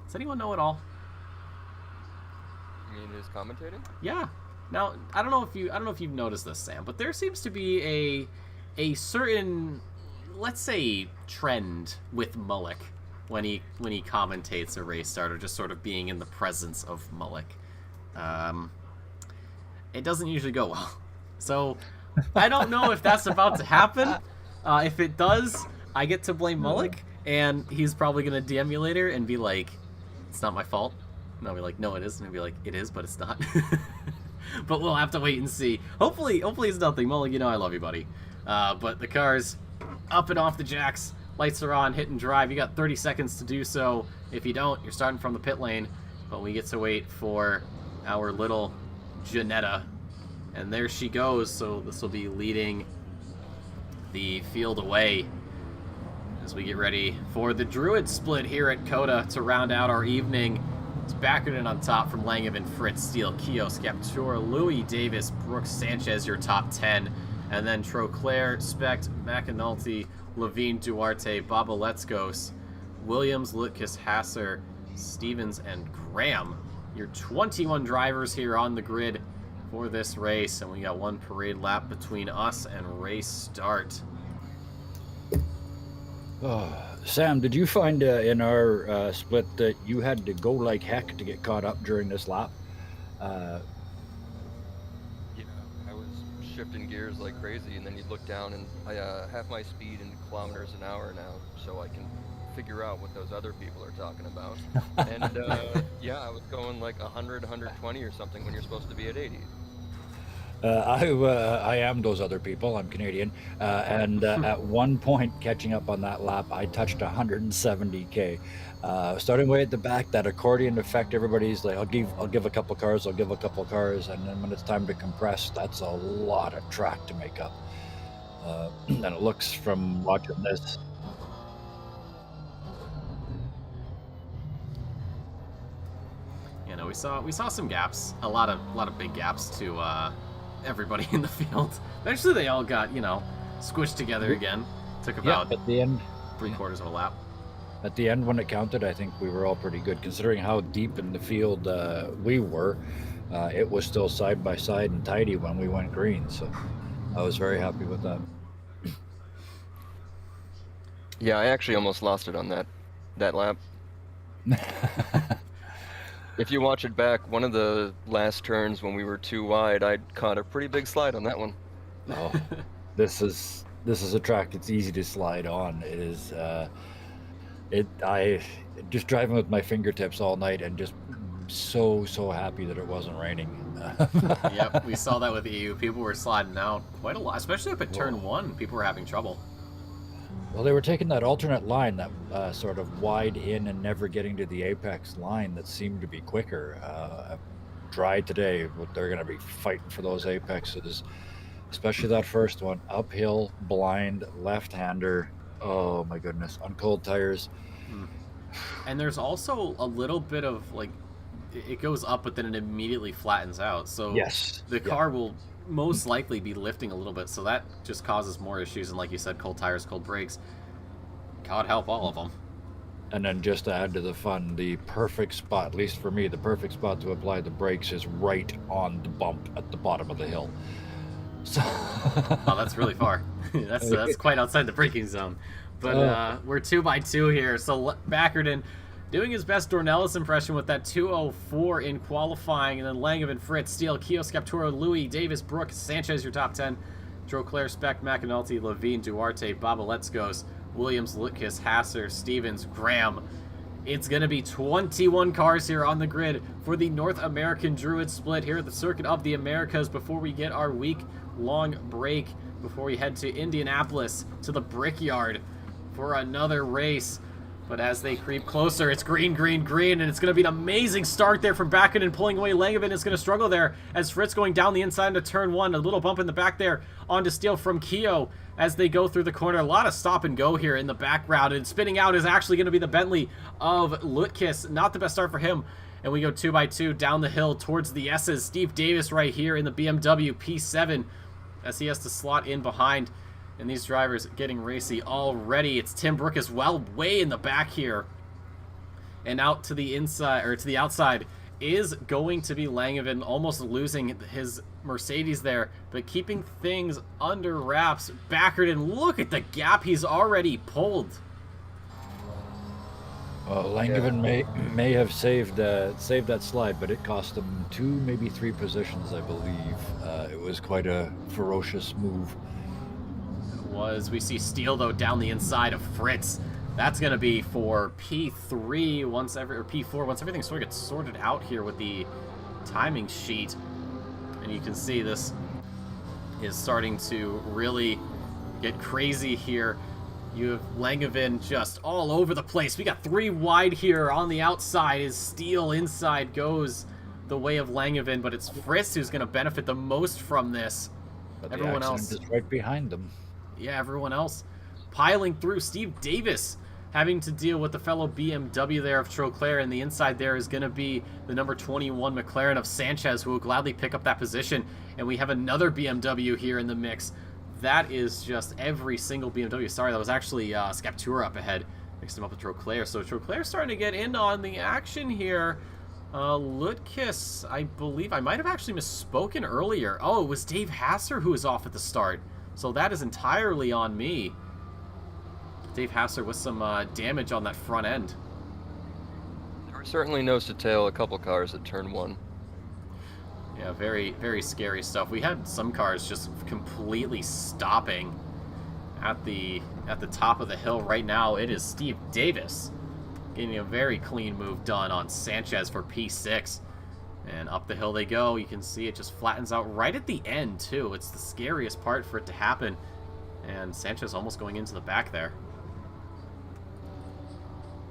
Does anyone know at all? You mean his commentating? Yeah. Now, I don't know if you've noticed this, Sam, but there seems to be a certain, let's say, trend with Mullock when he commentates a race start, or just sort of being in the presence of Mullock. It doesn't usually go well. So I don't know if that's about to happen. If it does, I get to blame Mullock, and he's probably going to DM me later and be like, it's not my fault. And I'll be like, no, it is. And he'll be like, it is, but it's not. But we'll have to wait and see. Hopefully it's nothing. Mullock, you know I love you, buddy. But the car's up and off the jacks. Lights are on, hit and drive. You got 30 seconds to do so. If you don't, you're starting from the pit lane. But we get to wait for our little Janetta. And there she goes. So this will be leading the field away as we get ready for the Druid split here at COTA to round out our evening. It's Backerton on top from Langevin, Fritz, Steele, Keogh, Scapatura, Louis, Davis, Brooks, Sanchez, your top 10. And then Troclair, Specht, McAnulty, Levine, Duarte, Babaletsgos, Williams, Lutkus, Hasser, Stevens, and Graham. Your 21 drivers here on the grid for this race. And we got 1 parade lap between us and race start. Sam, did you find in our split that you had to go like heck to get caught up during this lap? Yeah, I was shifting gears like crazy, and then you look down, and I have my speed in kilometers an hour now, so I can figure out what those other people are talking about. And yeah, I was going like 100, 120 or something when you're supposed to be at 80. I am those other people. I'm Canadian, and at one point, catching up on that lap, I touched 170k. Starting way at the back, that accordion effect. Everybody's like, I'll give a couple cars, I'll give a couple cars, and then when it's time to compress, that's a lot of track to make up. And it looks from watching this. You know, we saw some gaps, a lot of big gaps to everybody in the field. Eventually, they all got, you know, squished together again. Took about at the end, 3/4 of a lap. At the end, when it counted, I think we were all pretty good, considering how deep in the field we were. It was still side by side and tidy when we went green, so I was very happy with that. Yeah, I actually almost lost it on that lap. If you watch it back, one of the last turns when we were too wide, I caught a pretty big slide on that one. Oh, this is a track that's easy to slide on. It is. I just driving with my fingertips all night and just so happy that it wasn't raining. Yep, we saw that with EU. People were sliding out quite a lot, especially up at turn 1. People were having trouble. Well, they were taking that alternate line, that sort of wide in and never getting to the apex line that seemed to be quicker. Dry today, but they're going to be fighting for those apexes, especially that first one. Uphill, blind, left-hander. Oh my goodness, on cold tires. And there's also a little bit of, like, it goes up, but then it immediately flattens out. So yes, the car will most likely be lifting a little bit, so that just causes more issues. And like you said, cold tires, cold brakes. God help all of them. And then just to add to the fun, the perfect spot, at least for me, the perfect spot to apply the brakes is right on the bump at the bottom of the hill. So oh, that's really far. that's quite outside the braking zone. But we're 2x2 here, so Backerton doing his best Dornelis impression with that 2:04 in qualifying, and then Langevin, Fritz, Steele, Keo, Skeptoro, Louis, Davis, Brooke, Sanchez, your top 10. Troclair, Speck, McAnulty, Levine, Duarte, Babaletskos, Williams, Lutkus, Hasser, Stevens, Graham. It's going to be 21 cars here on the grid for the North American Druid split here at the Circuit of the Americas before we get our week-long break, before we head to Indianapolis, to the Brickyard for another race. But as they creep closer, it's green, green, green, and it's going to be an amazing start there from Bakken pulling away. Langevin is going to struggle there as Fritz going down the inside into turn 1. A little bump in the back there onto Steele from Keo as they go through the corner. A lot of stop and go here in the background, and spinning out is actually going to be the Bentley of Lutkus. Not the best start for him. And we go 2x2 down the hill towards the S's. Steve Davis right here in the BMW P7 as he has to slot in behind. And these drivers getting racy already. It's Tim Brook as well, way in the back here. And out to the inside, or to the outside, is going to be Langevin, almost losing his Mercedes there, but keeping things under wraps. Backerton, look at the gap he's already pulled. Langevin may have saved that slide, but it cost him 2, maybe 3 positions, I believe. It was quite a ferocious move. We see Steele though down the inside of Fritz. That's going to be for P3 or P4 once everything sort of gets sorted out here with the timing sheet. And you can see this is starting to really get crazy here. You have Langevin just all over the place. We got 3 wide here on the outside as Steele inside goes the way of Langevin, but it's Fritz who's going to benefit the most from this. But everyone else is right behind them. Yeah, everyone else piling through. Steve Davis having to deal with the fellow BMW there of Troclair, and the inside there is going to be the number 21 McLaren of Sanchez, who will gladly pick up that position. And we have another BMW here in the mix. That is just every single BMW. Sorry, that was actually Skeptura up ahead. Mixed him up with Troclair. So Troclair starting to get in on the action here. Lutkus, I believe, I might have actually misspoken earlier. Oh, it was Dave Hasser who was off at the start. So that is entirely on me. Dave Hasser with some damage on that front end. There were certainly nose to tail a couple cars at turn 1. Yeah, very, very scary stuff. We had some cars just completely stopping at the top of the hill right now. It is Steve Davis getting a very clean move done on Sanchez for P6. And up the hill they go. You can see it just flattens out right at the end, too. It's the scariest part for it to happen. And Sanchez almost going into the back there.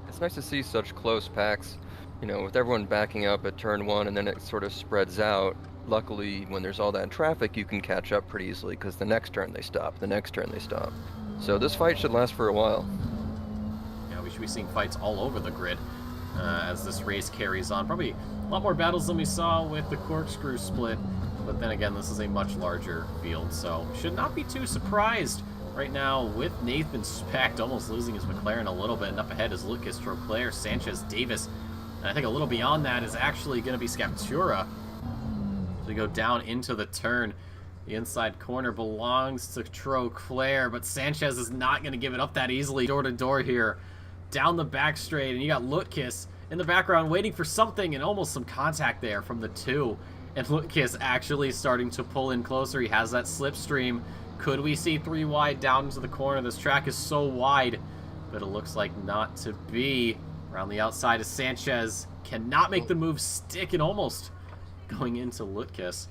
It's nice to see such close packs, you know, with everyone backing up at turn 1 and then it sort of spreads out. Luckily, when there's all that traffic, you can catch up pretty easily because the next turn they stop, the next turn they stop. So this fight should last for a while. Yeah, we should be seeing fights all over the grid as this race carries on. Probably a lot more battles than we saw with the Corkscrew split, but then again, this is a much larger field, so should not be too surprised right now with Nathan Specht almost losing his McLaren a little bit, and up ahead is Lucas Troclair, Sanchez, Davis, and I think a little beyond that is actually going to be Scaptura. So we go down into the turn. The inside corner belongs to Troclair, but Sanchez is not going to give it up that easily. Door to door here, down the back straight, and you got Lutkiss in the background waiting for something, and almost some contact there from the two. And Lutkiss actually starting to pull in closer. He has that slipstream. Could we see 3 wide down into the corner? This track is so wide, but it looks like not to be. Around the outside is Sanchez. Cannot make the move stick, and almost going into Lutkiss.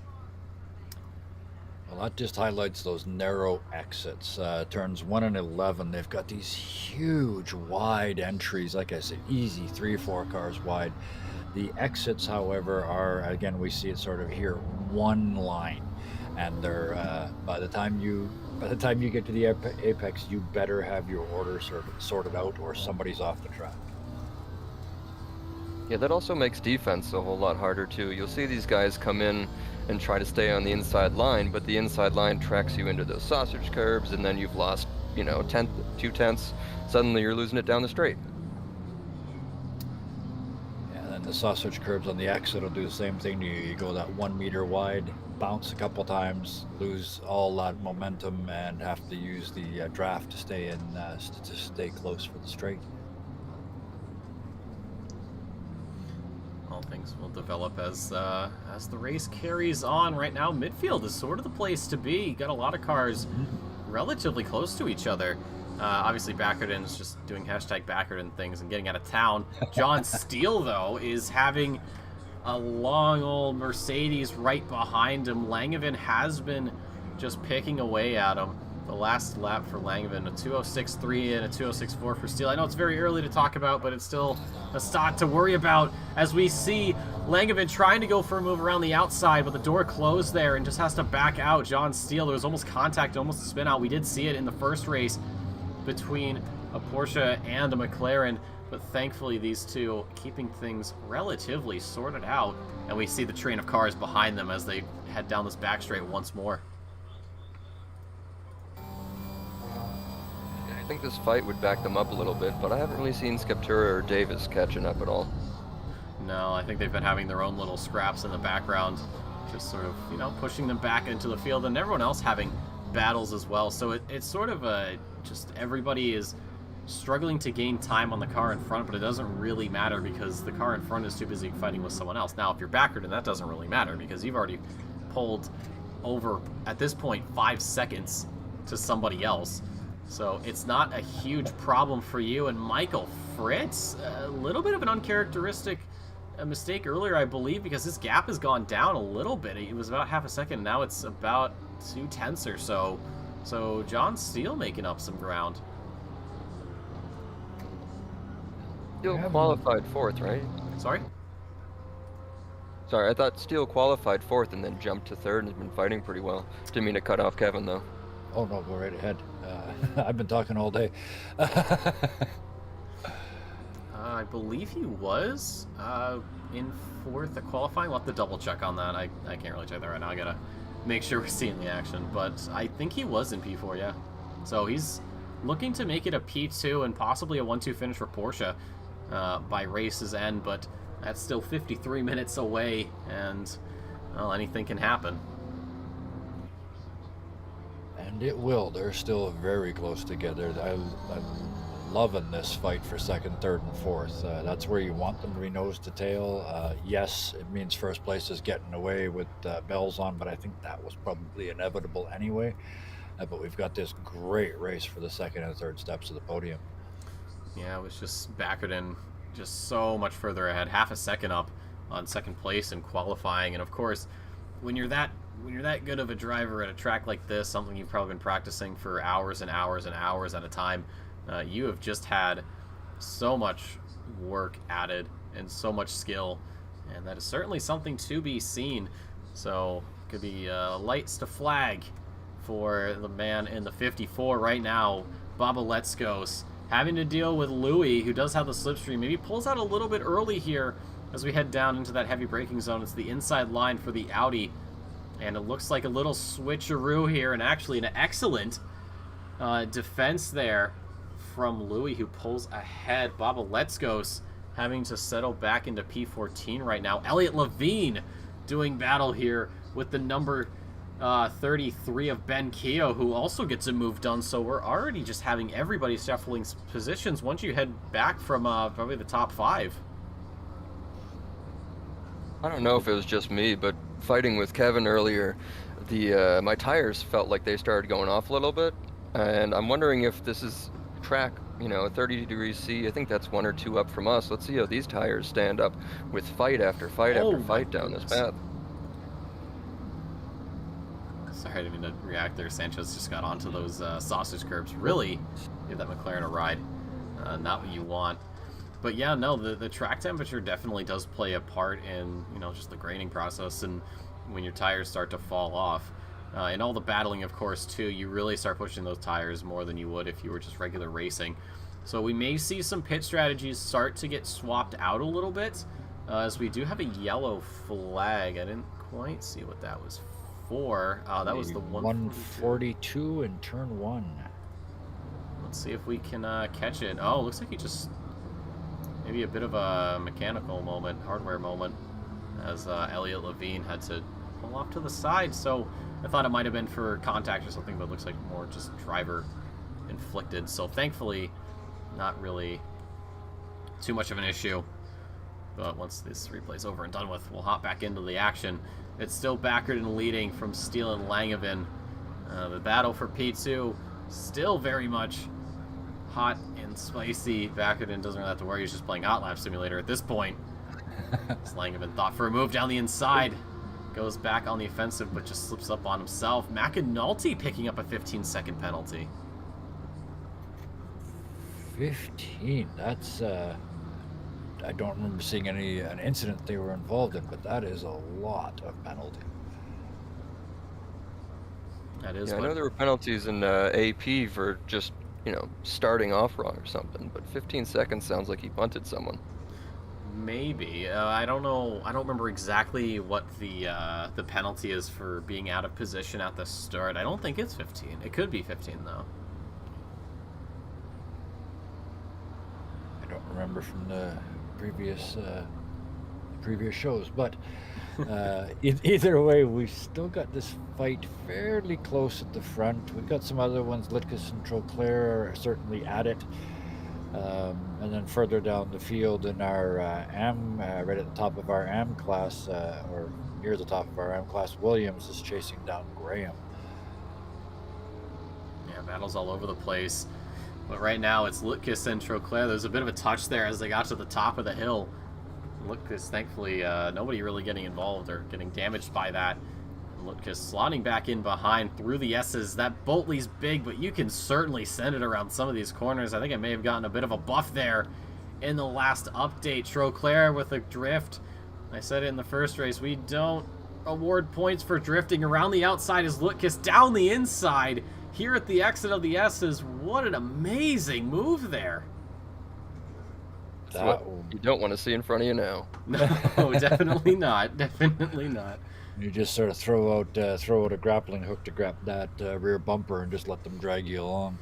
Well, that just highlights those narrow exits. Turns 1 and 11, they've got these huge wide entries, like I said, easy 3 or 4 cars wide. The exits, however, are, again, we see it sort of here, one line, and they're by the time you get to the apex, you better have your order sorted out, or somebody's off the track. Yeah, that also makes defense a whole lot harder too. You'll see these guys come in and try to stay on the inside line, but the inside line tracks you into those sausage curbs, and then you've lost, you know, 2/10. Suddenly you're losing it down the straight. And then the sausage curbs on the exit will do the same thing. You go that 1 meter wide, bounce a couple times, lose all that momentum, and have to use the draft to stay in, to stay close for the straight. All things will develop as the race carries on. Right now, midfield is sort of the place to be. Got a lot of cars relatively close to each other. Obviously, Backerton's just doing hashtag Backerton things and getting out of town. John Steele, though, is having a long old Mercedes right behind him. Langevin has been just picking away at him. The last lap for Langevin, a 206.3 and a 206.4 for Steele. I know it's very early to talk about, but it's still a start to worry about as we see Langevin trying to go for a move around the outside, but the door closed there and just has to back out. John Steele, there was almost contact, almost a spin out. We did see it in the first race between a Porsche and a McLaren, but thankfully these two keeping things relatively sorted out, and we see the train of cars behind them as they head down this back straight once more. I think this fight would back them up a little bit, but I haven't really seen Scaptura or Davis catching up at all. No, I think they've been having their own little scraps in the background, just sort of, you know, pushing them back into the field, and everyone else having battles as well. So it's sort of just everybody is struggling to gain time on the car in front, but it doesn't really matter because the car in front is too busy fighting with someone else. Now, if you're backward, then that doesn't really matter because you've already pulled over, at this point, 5 seconds to somebody else. So it's not a huge problem for you. And Michael Fritz, a little bit of an uncharacteristic mistake earlier, I believe, because his gap has gone down a little bit. It was about half a second, and now it's about 0.2 or so. So John Steele making up some ground. Steele qualified 4th, right? Sorry? Sorry, I thought Steele qualified 4th and then jumped to 3rd and has been fighting pretty well. Didn't mean to cut off Kevin, though. Oh, no, go right ahead. I've been talking all day. I believe he was in 4th at qualifying. We'll have to double check on that. I can't really check that right now. I gotta make sure we're seeing the action. But I think he was in P4, yeah. So he's looking to make it a P2 and possibly a 1-2 finish for Porsche by race's end. But that's still 53 minutes away, and, well, anything can happen. And it will. They're still very close together. I'm loving this fight for 2nd, 3rd, and 4th. That's where you want them to be nose to tail. Yes, it means first place is getting away with bells on, but I think that was probably inevitable anyway. But we've got this great race for the second and third steps of the podium. Yeah, it was just Backerton just so much further ahead, half a second up on second place in qualifying. And of course, when you're that good of a driver at a track like this, something you've probably been practicing for hours and hours and hours at a time, you have just had so much work added and so much skill, and that is certainly something to be seen. So it could be lights to flag for the man in the 54 right now, Baba Letskos, having to deal with Louis, who does have the slipstream. Maybe pulls out a little bit early here as we head down into that heavy braking zone. It's the inside line for the Audi, and it looks like a little switcheroo here, and actually an excellent defense there from Louis, who pulls ahead. Baba Letskos having to settle back into P14 right now. Elliot Levine doing battle here with the number 33 of Ben Keogh, who also gets a move done. So we're already just having everybody shuffling positions once you head back from probably the top 5. I don't know if it was just me, but fighting with Kevin earlier, my tires felt like they started going off a little bit, and I'm wondering if this is track, 30 degrees C. I think that's 1 or 2 up from us. Let's see how these tires stand up with fight after fight after fight down this path. Sorry, I didn't mean to react there. Sanchez just got onto those sausage curbs. Really give that McLaren a ride. Not what you want. But yeah, no, the track temperature definitely does play a part in, just the grading process, and when your tires start to fall off. And all the battling, of course, too, you really start pushing those tires more than you would if you were just regular racing. So we may see some pit strategies start to get swapped out a little bit, as we do have a yellow flag. I didn't quite see what that was for. That was the 142 in turn 1. Let's see if we can catch it. Oh, looks like he just... maybe a bit of a mechanical moment, hardware moment, as Elliot Levine had to pull off to the side. So I thought it might have been for contact or something, but it looks like more just driver inflicted. So thankfully, not really too much of an issue. But once this replay's over and done with, we'll hop back into the action. It's still Backerton leading from Steele and Langevin. The battle for P2 still very much hot and spicy. Backerton doesn't really have to worry. He's just playing Hot Lap Simulator at this point. Langevin thought for a move down the inside. Goes back on the offensive, but just slips up on himself. McAnulty picking up a 15-second penalty. 15? That's, I don't remember seeing an incident they were involved in, but that is a lot of penalty. That is. Yeah, I know there were penalties in AP for just, starting off wrong or something, but 15 seconds sounds like he bunted someone. Maybe. I don't know. I don't remember exactly what the penalty is for being out of position at the start. I don't think it's 15. It could be 15, though. I don't remember from the previous shows, but either way, we've still got this fight fairly close at the front. We've got some other ones. Litkus and Troclair are certainly at it. And then further down the field in our AM, right at the top of our AM class, or near the top of our AM class, Williams is chasing down Graham. Yeah, battles all over the place. But right now it's Litkus and Troclair. There's a bit of a touch there as they got to the top of the hill. Litkus, thankfully, nobody really getting involved or getting damaged by that. Litkus slotting back in behind through the S's. That Boltley's big, but you can certainly send it around some of these corners. I think I may have gotten a bit of a buff there in the last update. Troclair with a drift. I said it in the first race. We don't award points for drifting. Around the outside is Litkus down the inside. Here at the exit of the S's. What an amazing move there. That's what you don't want to see in front of you now. No, definitely not. Definitely not. You just sort of throw out a grappling hook to grab that rear bumper and just let them drag you along.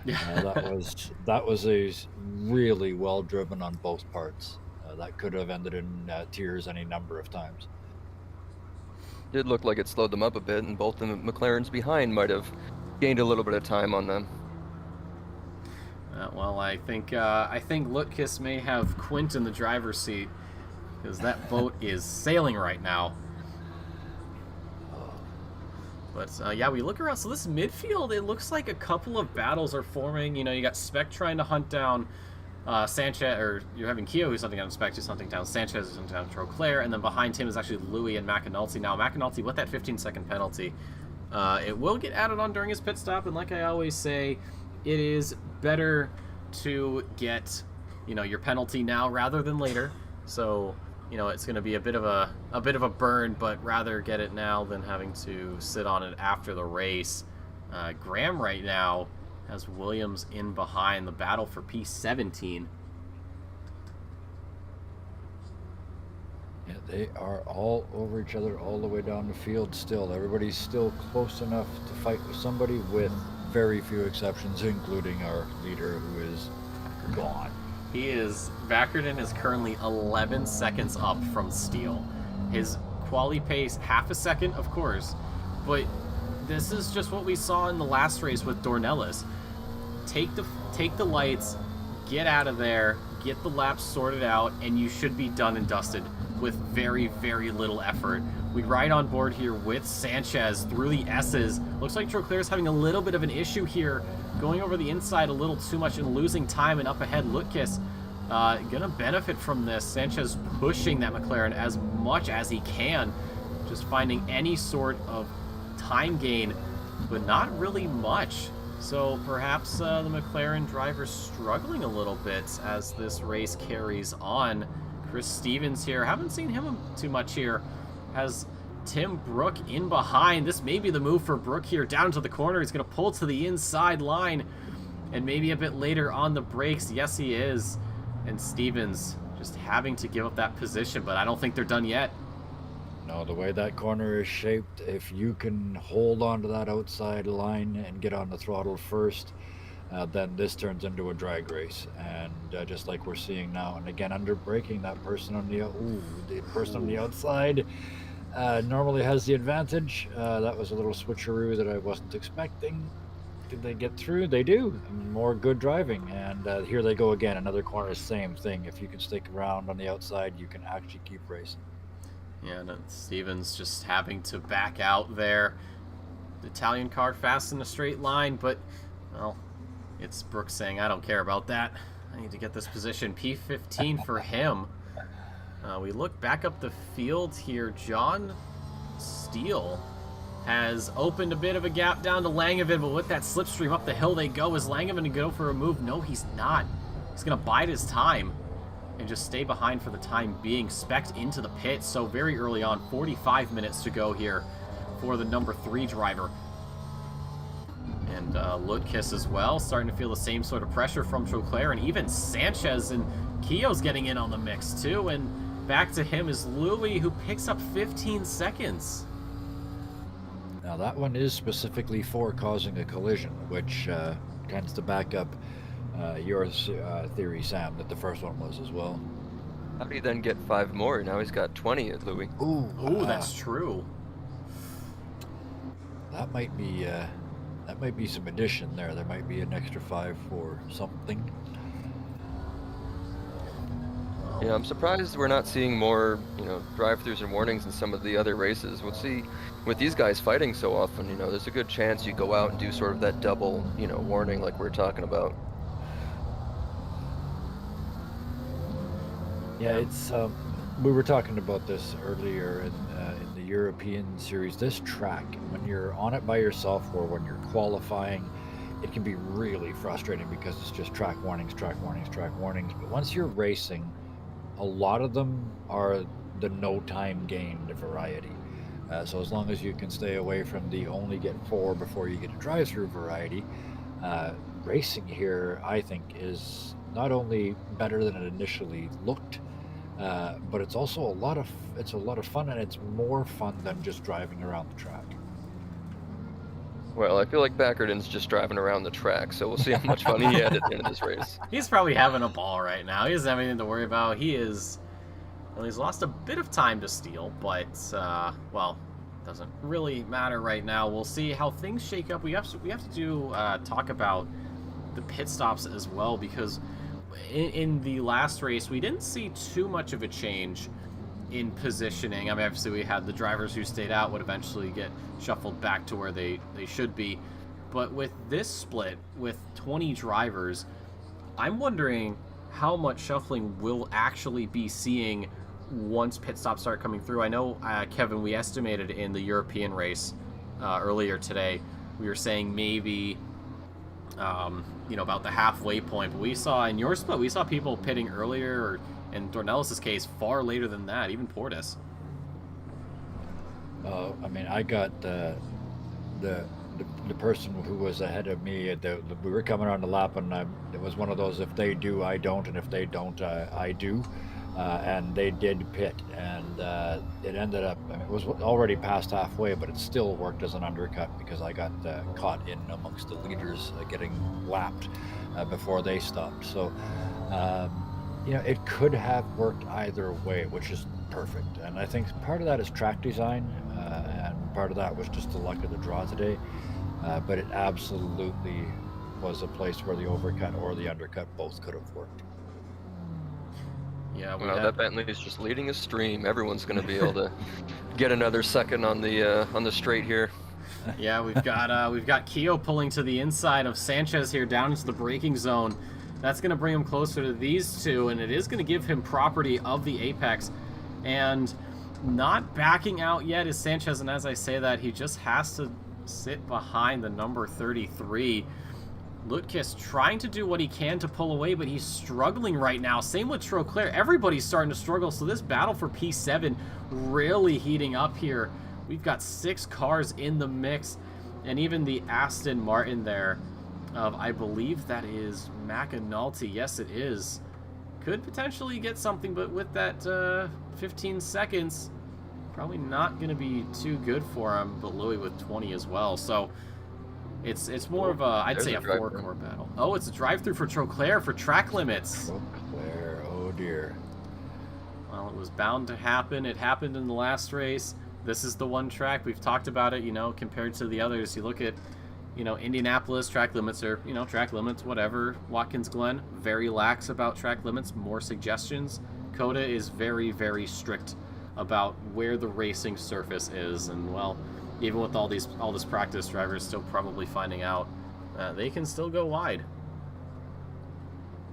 Yeah, that was a really well driven on both parts. That could have ended in tears any number of times. Did look like it slowed them up a bit, and both the McLarens behind might have gained a little bit of time on them. Well, I think Litkus may have Quint in the driver's seat, because that boat is sailing right now. But yeah, we look around. So this midfield, it looks like a couple of battles are forming. You know, you got Spec trying to hunt down Sanchez, or you're having Keo who's hunting down Spec, who's hunting down Sanchez, who's hunting down Troclair, and then behind him is actually Louis and McAnulty. Now, McAnulty, with that 15-second penalty, it will get added on during his pit stop, and like I always say, it is better to get, you know, your penalty now rather than later. So, you know, it's going to be a bit of a burn, but rather get it now than having to sit on it after the race. Graham right now has Williams in behind the battle for P17. Yeah, they are all over each other all the way down the field still. Everybody's still close enough to fight with somebody, with very few exceptions, including our leader, who is gone. Vackerton is currently 11 seconds up from Steele. His quali pace, half a second, of course, but this is just what we saw in the last race with Dornelis. Take the lights, get out of there, get the laps sorted out, and you should be done and dusted with very, very little effort. We ride on board here with Sanchez through the S's. Looks like Troclair's having a little bit of an issue here, going over the inside a little too much and losing time, and up ahead, Lutkis gonna benefit from this. Sanchez pushing that McLaren as much as he can, just finding any sort of time gain, but not really much. So perhaps the McLaren driver's struggling a little bit as this race carries on. Chris Stevens here, haven't seen him too much here, has Tim Brook in behind. This may be the move for Brook here, down to the corner. He's going to pull to the inside line, and maybe a bit later on the brakes. Yes, he is. And Stevens just having to give up that position, but I don't think they're done yet. No, the way that corner is shaped, if you can hold on to that outside line and get on the throttle first, then this turns into a drag race. And just like we're seeing now, and again, under braking, that person on the person on the outside normally has the advantage. That was a little switcheroo that I wasn't expecting. Did they get through? They do. More good driving. And here they go again. Another corner, same thing. If you can stick around on the outside, you can actually keep racing. Yeah, and Stevens just having to back out there. The Italian car fast in a straight line, but, well, it's Brooks saying, I don't care about that. I need to get this position. P15 for him. We look back up the field here. John Steele has opened a bit of a gap down to Langevin, but with that slipstream up the hill they go. Is Langevin going to go for a move? No, he's not. He's going to bide his time and just stay behind for the time being. Specced into the pit, so very early on, 45 minutes to go here for the number 3 driver. And Lutkis as well, starting to feel the same sort of pressure from Troclair, and even Sanchez and Keogh's getting in on the mix too, and back to him is Louis, who picks up 15 seconds. Now that one is specifically for causing a collision, which tends to back up your theory, Sam, that the first one was as well. How do you then get 5 more? Now he's got 20 at Louis. Ooh, that's true. That might be some addition there. There might be an extra 5 for something. Yeah, I'm surprised we're not seeing more, drive-throughs and warnings in some of the other races. We'll see with these guys fighting so often, there's a good chance you go out and do sort of that double, warning like we're talking about. Yeah, it's we were talking about this earlier in the European series. This track, when you're on it by yourself or when you're qualifying, it can be really frustrating because it's just track warnings, track warnings, track warnings. But once you're racing, a lot of them are the no time gained variety. So as long as you can stay away from the only get 4 before you get a drive-through variety, racing here, I think, is not only better than it initially looked, but it's also a lot of fun, and it's more fun than just driving around the track. Well, I feel like Backerton's just driving around the track, so we'll see how much fun he had at the end of this race. He's probably having a ball right now. He doesn't have anything to worry about. He's lost a bit of time to Steele, but, well, doesn't really matter right now. We'll see how things shake up. We have to talk about the pit stops as well, because in the last race, we didn't see too much of a change in positioning. I mean, obviously we had the drivers who stayed out would eventually get shuffled back to where they should be. But with this split, with 20 drivers, I'm wondering how much shuffling we'll actually be seeing once pit stops start coming through. I know, Kevin, we estimated in the European race earlier today, we were saying maybe, about the halfway point. But we saw in your split, we saw people pitting earlier, or in Dornelis' case, far later than that, even Portis. I mean, I got the person who was ahead of me. We were coming on the lap, and it was one of those: if they do, I don't, and if they don't, I do. And they did pit, and it ended up. I mean, it was already past halfway, but it still worked as an undercut because I got caught in amongst the leaders getting lapped before they stopped. So, it could have worked either way, which is perfect. And I think part of that is track design, and part of that was just the luck of the draw today. But it absolutely was a place where the overcut or the undercut both could have worked. Yeah, that Bentley is just leading a stream. Everyone's going to be able to get another second on the straight here. Yeah, we've got Keo pulling to the inside of Sanchez here down into the braking zone. That's going to bring him closer to these two, and it is going to give him property of the apex. And not backing out yet is Sanchez, and as I say that, he just has to sit behind the number 33. Lutkis trying to do what he can to pull away, but he's struggling right now. Same with Troclair. Everybody's starting to struggle, so this battle for P7 really heating up here. We've got 6 cars in the mix, and even the Aston Martin there of, I believe that is McAnulty. Yes, it is. Could potentially get something, but with that 15 seconds, probably not going to be too good for him, but Louis with 20 as well. So it's more of a, I'd say a 4-core battle. Oh, it's a drive-through for Troclair for track limits. Troclair, oh dear. Well, it was bound to happen. It happened in the last race. This is the one track. We've talked about it, compared to the others. You look at, Indianapolis, track limits are, track limits, whatever. Watkins Glen, very lax about track limits, more suggestions. COTA is very, very strict about where the racing surface is. And, well, even with all this practice, drivers still probably finding out they can still go wide.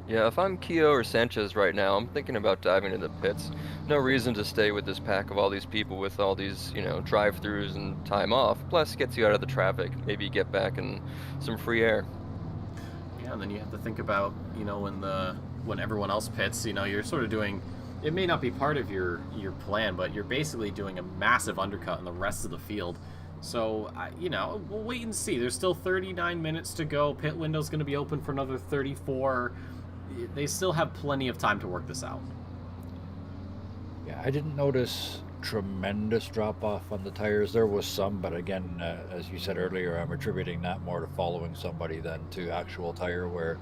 Yeah, if I'm Keo or Sanchez right now, I'm thinking about diving into the pits. No reason to stay with this pack of all these people with all these, drive-throughs and time off. Plus, gets you out of the traffic. Maybe get back in some free air. Yeah, and then you have to think about, when everyone else pits, you're sort of doing. It may not be part of your plan, but you're basically doing a massive undercut on the rest of the field. So, we'll wait and see. There's still 39 minutes to go. Pit window's going to be open for another 34. They still have plenty of time to work this out. Yeah, I didn't notice tremendous drop-off on the tires. There was some, but again, as you said earlier, I'm attributing that more to following somebody than to actual tire wear.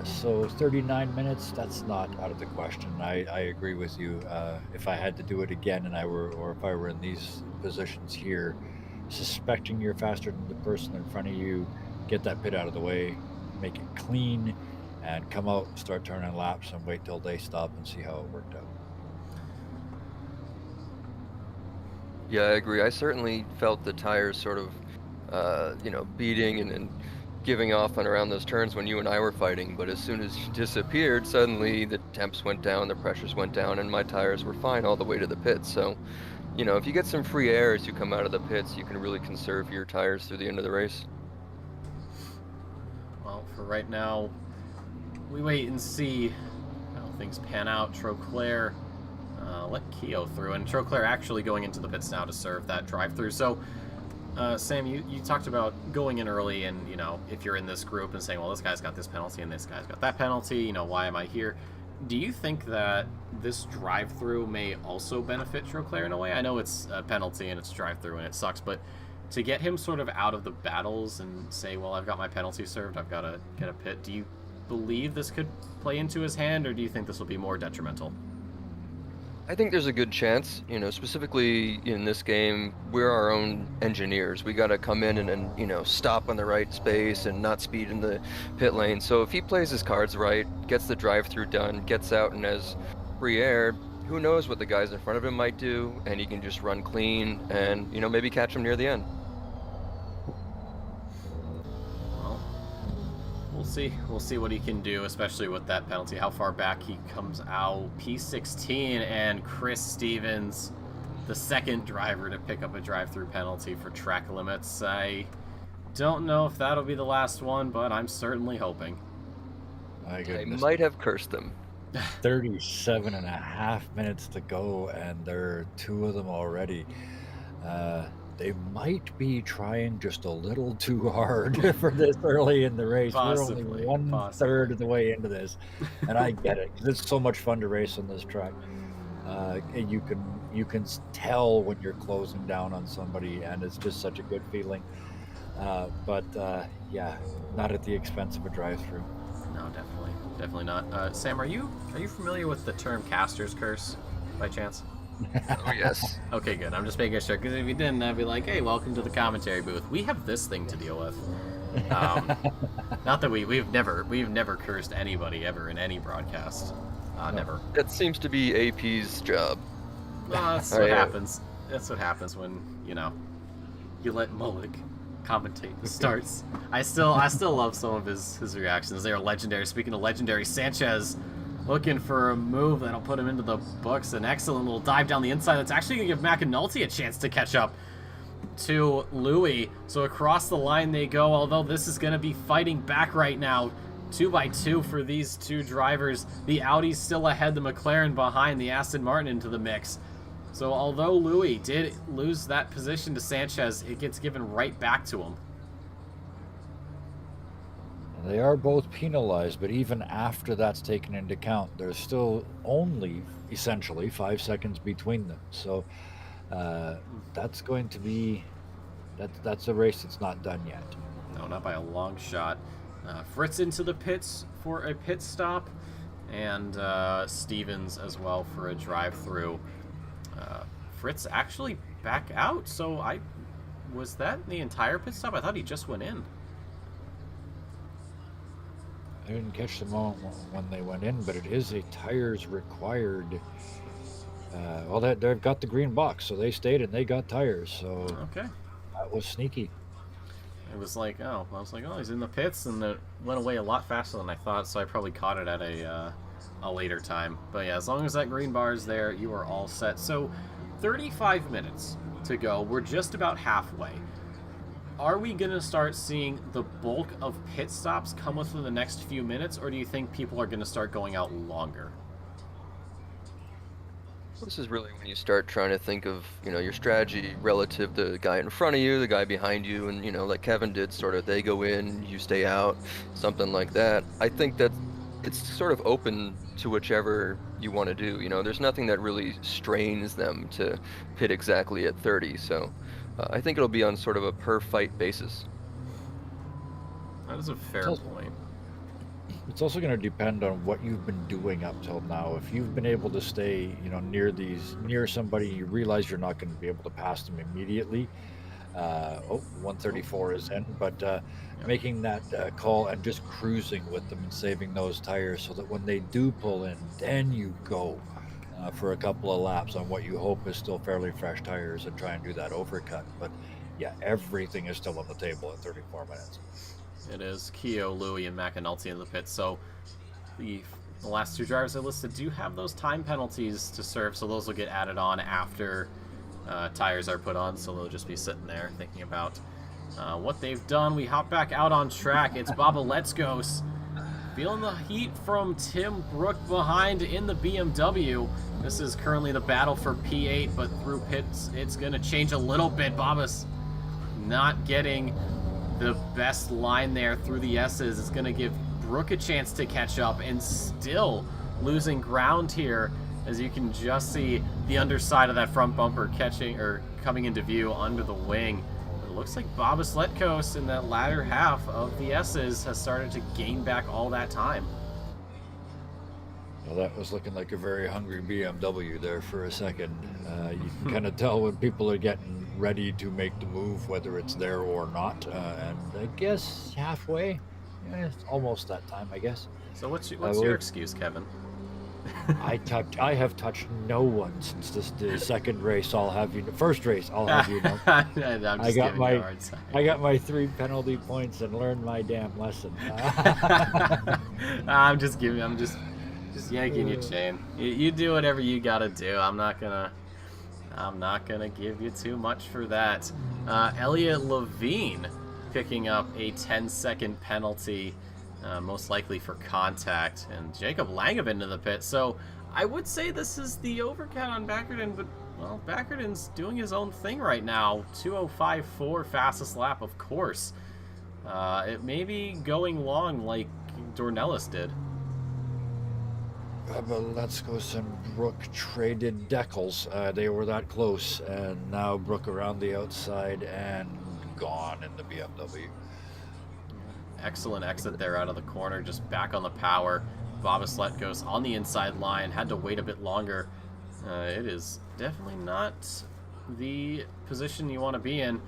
So 39 minutes, that's not out of the question. I agree with you. If I had to do it again if I were in these positions here, suspecting you're faster than the person in front of you, get that pit out of the way, make it clean, and come out and start turning laps and wait till they stop and see how it worked out. Yeah, I agree. I certainly felt the tires sort of, beating and giving off and around those turns when you and I were fighting, but as soon as you disappeared, suddenly the temps went down, the pressures went down, and my tires were fine all the way to the pits. So, if you get some free air as you come out of the pits, you can really conserve your tires through the end of the race. Well, for right now, we wait and see how things pan out. Troclair let Keo through, and Troclair actually going into the pits now to serve that drive-through. So, Sam, you talked about going in early and, if you're in this group and saying, well, this guy's got this penalty and this guy's got that penalty, why am I here? Do you think that this drive-through may also benefit Troclair in a way? I know it's a penalty and it's drive-through and it sucks, but to get him sort of out of the battles and say, well, I've got my penalty served, I've got to get a pit, do you believe this could play into his hand, or do you think this will be more detrimental? I think there's a good chance, specifically in this game, we're our own engineers. We got to come in and stop on the right space and not speed in the pit lane. So if he plays his cards right, gets the drive-through done, gets out and has free air, who knows what the guys in front of him might do, and he can just run clean and, you know, maybe catch him near the end. Well, we'll see. We'll see what he can do, especially with that penalty. How far back he comes out. P16 and Chris Stevens, the second driver to pick up a drive-through penalty for track limits. I don't know if that'll be the last one, but I'm certainly hoping. My I goodness. might have cursed them. 37 and a half minutes to go, and there are 2 of them already. They might be trying just a little too hard for this early in the race. Possibly, We're only 1/3 of the way into this, and I get it. 'Cause it's so much fun to race on this track. And you can tell when you're closing down on somebody, and it's just such a good feeling. But yeah, not at the expense of a drive-through. No, definitely not. Sam, are you familiar with the term caster's curse, by chance? Oh, yes. Okay, good. I'm just making sure, because if you didn't, I'd be like, hey, welcome to the commentary booth. We have this thing to deal with. Not that we've never cursed anybody ever in any broadcast. No. Never. That seems to be AP's job. That's what happens. That's what happens when, you know, you let Mullick commentate the starts. I still love some of his reactions. They are legendary. Speaking of legendary, Sanchez looking for a move that'll put him into the books. An excellent little dive down the inside that's actually going to give McAnulty a chance to catch up to Louis. So across the line they go, although this is going to be fighting back right now. 2x2 for these 2 drivers. The Audi's still ahead, the McLaren behind, the Aston Martin into the mix. So although Louis did lose that position to Sanchez, it gets given right back to him. They are both penalized, but even after that's taken into account, there's still only essentially 5 seconds between them. So that's going to be that's a race that's not done yet. No, not by a long shot. Fritz into the pits for a pit stop, and Stevens as well for a drive-through. Fritz actually back out, so was that the entire pit stop? I thought he just went in. I didn't catch the moment when they went in, but it is a tires required. Well, they've got the green box, so they stayed and they got tires. So Okay. that was sneaky. It was like, oh, he's in the pits, and it went away a lot faster than I thought, so I probably caught it at a later time. But yeah, as long as that green bar is there, you are all set. So 35 minutes to go. We're just about halfway. Are we going to start seeing the bulk of pit stops come within the next few minutes, or do you think people are going to start going out longer? This is really when you start trying to think of, you know, your strategy relative to the guy in front of you, the guy behind you, and, you know, like Kevin did, sort of they go in, you stay out, something like that. I think that it's sort of open to whichever you want to do. You know, there's nothing that really strains them to pit exactly at 30. So I think it'll be on sort of a per fight basis. That is a fair point. It's also going to depend on what you've been doing up till now. If you've been able to stay, you know, near somebody, you realize you're not going to be able to pass them immediately. 134 is in, but making that call and just cruising with them and saving those tires so that when they do pull in, then you go for a couple of laps on what you hope is still fairly fresh tires and try and do that overcut. But yeah, everything is still on the table at 34 minutes. It is Keogh, Louis, and McAnulty in the pits. So the last 2 drivers I listed do have those time penalties to serve, so those will get added on after tires are put on. So they'll just be sitting there thinking about what they've done. We hop back out on track. It's Baba Let's Go's feeling the heat from Tim Brook behind in the BMW. This is currently the battle for P8, but through pits it's going to change a little bit. Baba's not getting the best line there through the S's. It's going to give Brook a chance to catch up, and still losing ground here, as you can just see the underside of that front bumper coming into view under the wing. It looks like Babas Letkos in that latter half of the S's has started to gain back all that time. Well, that was looking like a very hungry BMW there for a second. You can kind of tell when people are getting ready to make the move, whether it's there or not. And I guess halfway, it's almost that time, I guess. So what's your excuse, Kevin? I have touched no one since the second race. First race. I'll have you know. I'm just giving you a hard time. I got my 3 penalty points and learned my damn lesson. I'm just yanking your chain. You do whatever you gotta do. I'm not gonna give you too much for that. Elliot Levine picking up a 10-second penalty, most likely for contact, and Jacob Langevin into the pit. So I would say this is the overcut on Backerton, but well, Backerton's doing his own thing right now. 2:05.4 fastest lap, of course. It may be going long like Dornelis did. But let's go some Brook traded decals. They were that close, and now Brook around the outside and gone in the BMW. Excellent exit there out of the corner, just back on the power. Bobaslet goes on the inside line, had to wait a bit longer. It is definitely not the position you want to be in,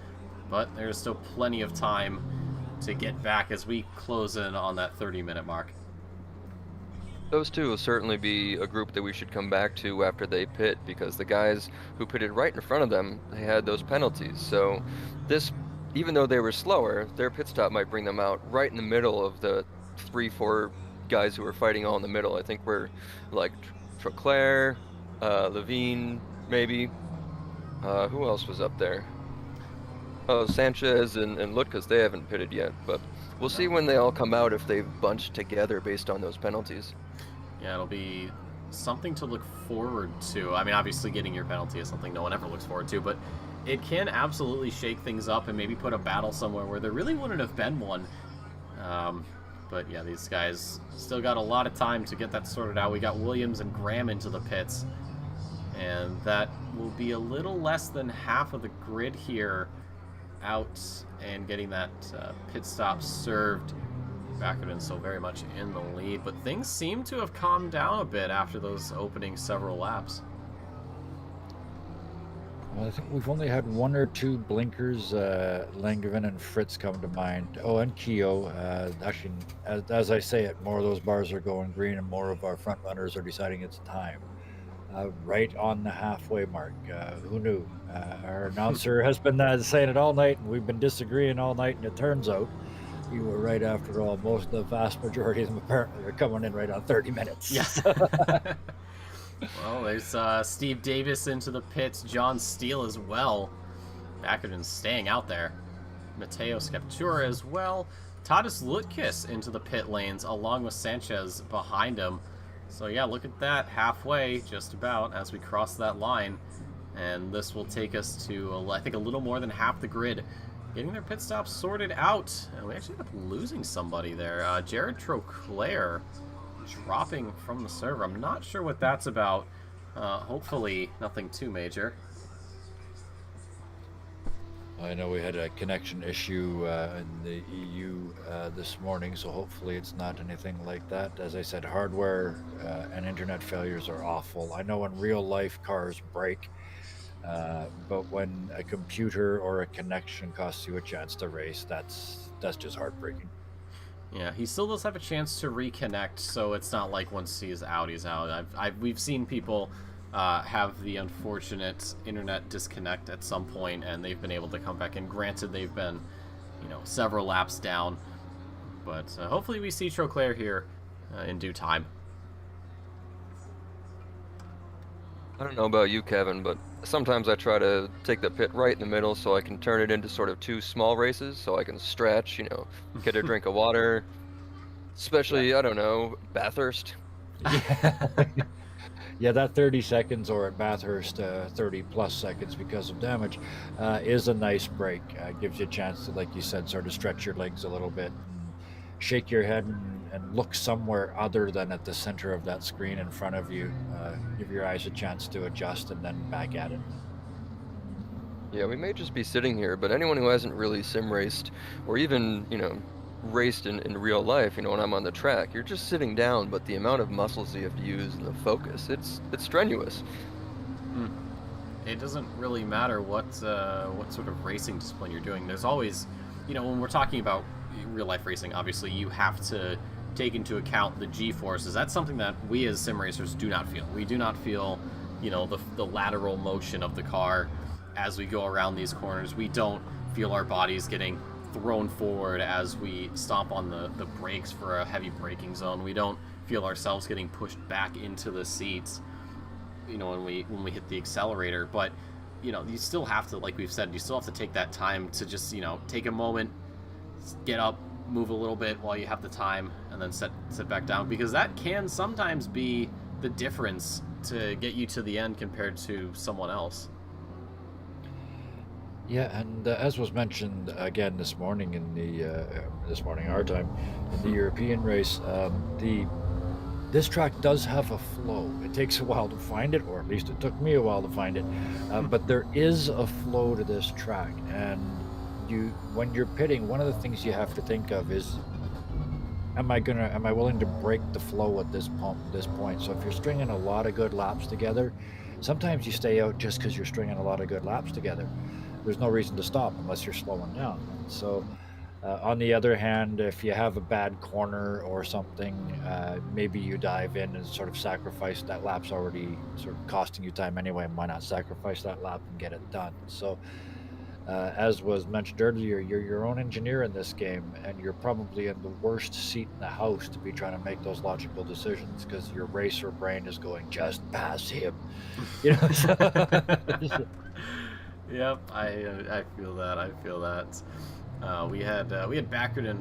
but there's still plenty of time to get back as we close in on that 30-minute mark. Those two will certainly be a group that we should come back to after they pit, because the guys who pitted right in front of them, they had those penalties. So this, even though they were slower, their pit stop might bring them out right in the middle of the 3-4 guys who were fighting all in the middle. I think we're like Troclair, Levine, maybe. Who else was up there? Oh, Sanchez and Lutkas, they haven't pitted yet, but we'll see when they all come out if they've bunched together based on those penalties. Yeah, it'll be something to look forward to. I mean, obviously getting your penalty is something no one ever looks forward to, but it can absolutely shake things up and maybe put a battle somewhere where there really wouldn't have been one. But yeah, these guys still got a lot of time to get that sorted out. We got Williams and Graham into the pits, and that will be a little less than half of the grid here out and getting that pit stop served. Backerton still very much in the lead, but things seem to have calmed down a bit after those opening several laps. Well, I think we've only had 1 or 2 blinkers. Langevin and Fritz come to mind. Oh, and Keogh. Actually, as I say it, more of those bars are going green and more of our front runners are deciding it's time. Right on the halfway mark. Who knew? Our announcer has been saying it all night, and we've been disagreeing all night, and it turns out you were right after all. The vast majority of them apparently are coming in right on 30 minutes. Yeah. Well, there's Steve Davis into the pits, John Steele as well. Backerton's staying out there. Matteo Sceptura as well. Tadas Lutkis into the pit lanes along with Sanchez behind him. So yeah, look at that, halfway just about as we cross that line. And this will take us to, I think, a little more than half the grid getting their pit stops sorted out. And we actually end up losing somebody there. Jared Troclair dropping from the server. I'm not sure what that's about. Hopefully nothing too major. I know we had a connection issue in the EU this morning, so hopefully it's not anything like that. As I said, hardware and internet failures are awful. I know in real life cars break, but when a computer or a connection costs you a chance to race, that's just heartbreaking. Yeah, he still does have a chance to reconnect, so it's not like once he's out, he's out. We've seen people have the unfortunate internet disconnect at some point, and they've been able to come back in. Granted, they've been, several laps down, but hopefully we see Troclair here in due time. I don't know about you, Kevin, but sometimes I try to take the pit right in the middle so I can turn it into sort of 2 small races, so I can stretch, get a drink of water, especially, I don't know, Bathurst. Yeah, that 30 seconds, or at Bathurst 30 plus seconds because of damage, is a nice break. Gives you a chance to, like you said, sort of stretch your legs a little bit, and shake your head and look somewhere other than at the center of that screen in front of you. Give your eyes a chance to adjust and then back at it. Yeah, we may just be sitting here, but anyone who hasn't really sim raced or even, raced in real life, when I'm on the track, you're just sitting down, but the amount of muscles you have to use and the focus, it's strenuous. It doesn't really matter what sort of racing discipline you're doing. There's always, when we're talking about real life racing, obviously you have to take into account the G-forces. That's something that we as sim racers do not feel. We do not feel, the lateral motion of the car as we go around these corners. We don't feel our bodies getting thrown forward as we stomp on the brakes for a heavy braking zone. We don't feel ourselves getting pushed back into the seats, when we hit the accelerator. But you still have to, like we've said, you still have to take that time to just take a moment, get up, move a little bit while you have the time, and then sit back down, because that can sometimes be the difference to get you to the end compared to someone else. Yeah, and as was mentioned again this morning this morning our time, in the European race, this track does have a flow. It takes a while to find it, or at least it took me a while to find it, but there is a flow to this track. And when you're pitting, one of the things you have to think of is, am I willing to break the flow at this point? So if you're stringing a lot of good laps together, sometimes you stay out just because you're stringing a lot of good laps together. There's no reason to stop unless you're slowing down. So on the other hand, if you have a bad corner or something, maybe you dive in and sort of sacrifice that lap's already sort of costing you time anyway. Why not sacrifice that lap and get it done? So as was mentioned earlier, you're your own engineer in this game, and you're probably in the worst seat in the house to be trying to make those logical decisions, because your racer brain is going, just pass him. Yep, I feel that. I feel that. We had Backerton,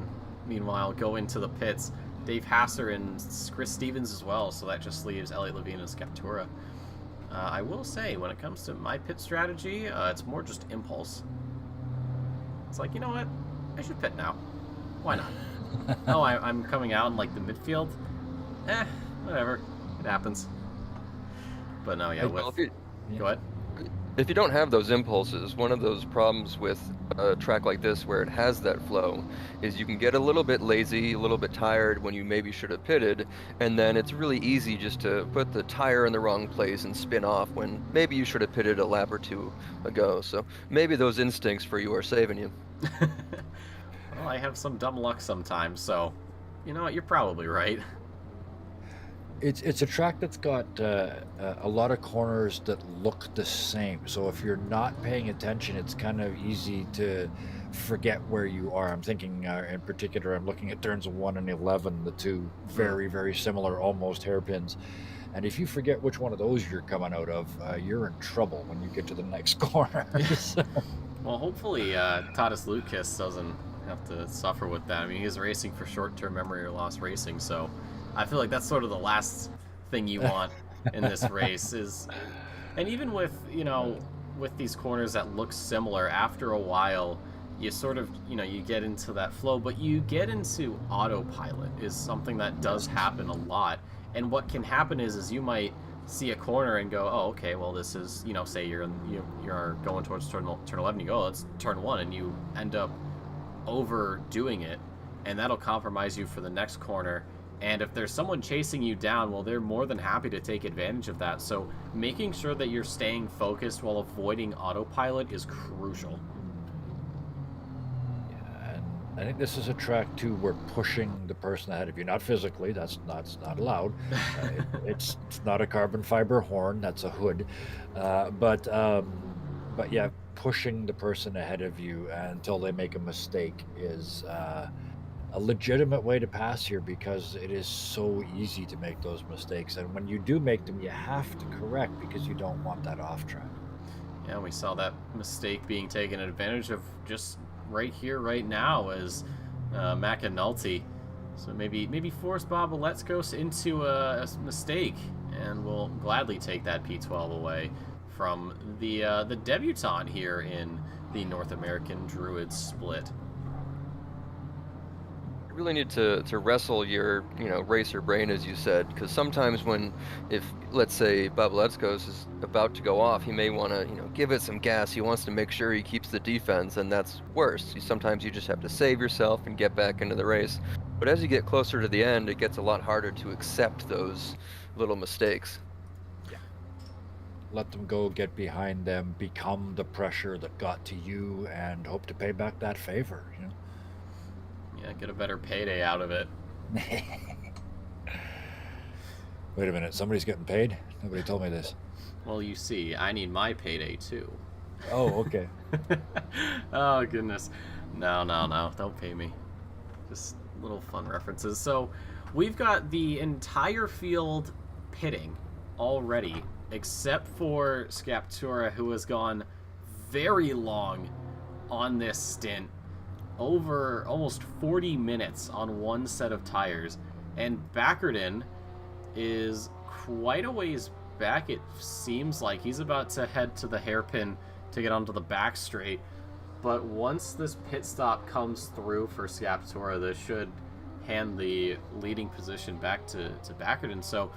meanwhile, go into the pits. Dave Hasser and Chris Stevens as well, so that just leaves Elliot Levine and Skeptura. I will say, when it comes to my pit strategy, it's more just impulse. It's like, you know what? I should pit now. Why not? Oh, I'm coming out in like the midfield. Whatever. It happens. But no, yeah. Go ahead. If you don't have those impulses, one of those problems with a track like this where it has that flow is you can get a little bit lazy, a little bit tired when you maybe should have pitted, and then it's really easy just to put the tire in the wrong place and spin off when maybe you should have pitted a lap or two ago. So maybe those instincts for you are saving you. Well, I have some dumb luck sometimes, so you know what? You're probably right. It's a track that's got a lot of corners that look the same. So if you're not paying attention, it's kind of easy to forget where you are. I'm thinking in particular, I'm looking at turns 1 and 11, the two very, very similar, almost hairpins. And if you forget which one of those you're coming out of, you're in trouble when you get to the next corner. Well, hopefully Tadas Lucas doesn't have to suffer with that. I mean, he's racing for short-term memory or loss racing, so I feel like that's sort of the last thing you want in this race is, and even with, with these corners that look similar, after a while, you sort of, you get into that flow, but you get into autopilot is something that does happen a lot. And what can happen is you might see a corner and go, oh, okay, well, this is, say you're going towards turn 11, you go, oh, it's turn 1, and you end up overdoing it, and that'll compromise you for the next corner. And if there's someone chasing you down, well, they're more than happy to take advantage of that. So making sure that you're staying focused while avoiding autopilot is crucial. Yeah, and I think this is a track too where pushing the person ahead of you, not physically, that's not allowed. It's not a carbon fiber horn, that's a hood. But yeah, pushing the person ahead of you until they make a mistake is a legitimate way to pass here, because it is so easy to make those mistakes, and when you do make them, you have to correct because you don't want that off track. Yeah, we saw that mistake being taken advantage of just right here, right now, as McAnulty. So maybe force Bob Let's into a mistake, and we'll gladly take that P12 away from the debutant here in the North American Druids split. You really need to wrestle your racer brain, as you said, because sometimes if let's say Bob Let's is about to go off, he may want to give it some gas. He wants to make sure he keeps the defense, and that's worse. Sometimes you just have to save yourself and get back into the race. But as you get closer to the end, it gets a lot harder to accept those little mistakes. Yeah. Let them go, get behind them, become the pressure that got to you, and hope to pay back that favor. Yeah, get a better payday out of it. Wait a minute, somebody's getting paid? Nobody told me this. Well, you see, I need my payday too. Oh, okay. Oh, goodness. No, don't pay me. Just little fun references. So, we've got the entire field pitting already, except for Scaptura, who has gone very long on this stint, over almost 40 minutes on one set of tires, and Backerton is quite a ways back. It seems like he's about to head to the hairpin to get onto the back straight, but once this pit stop comes through for Scaptura, this should hand the leading position back to Backerton. So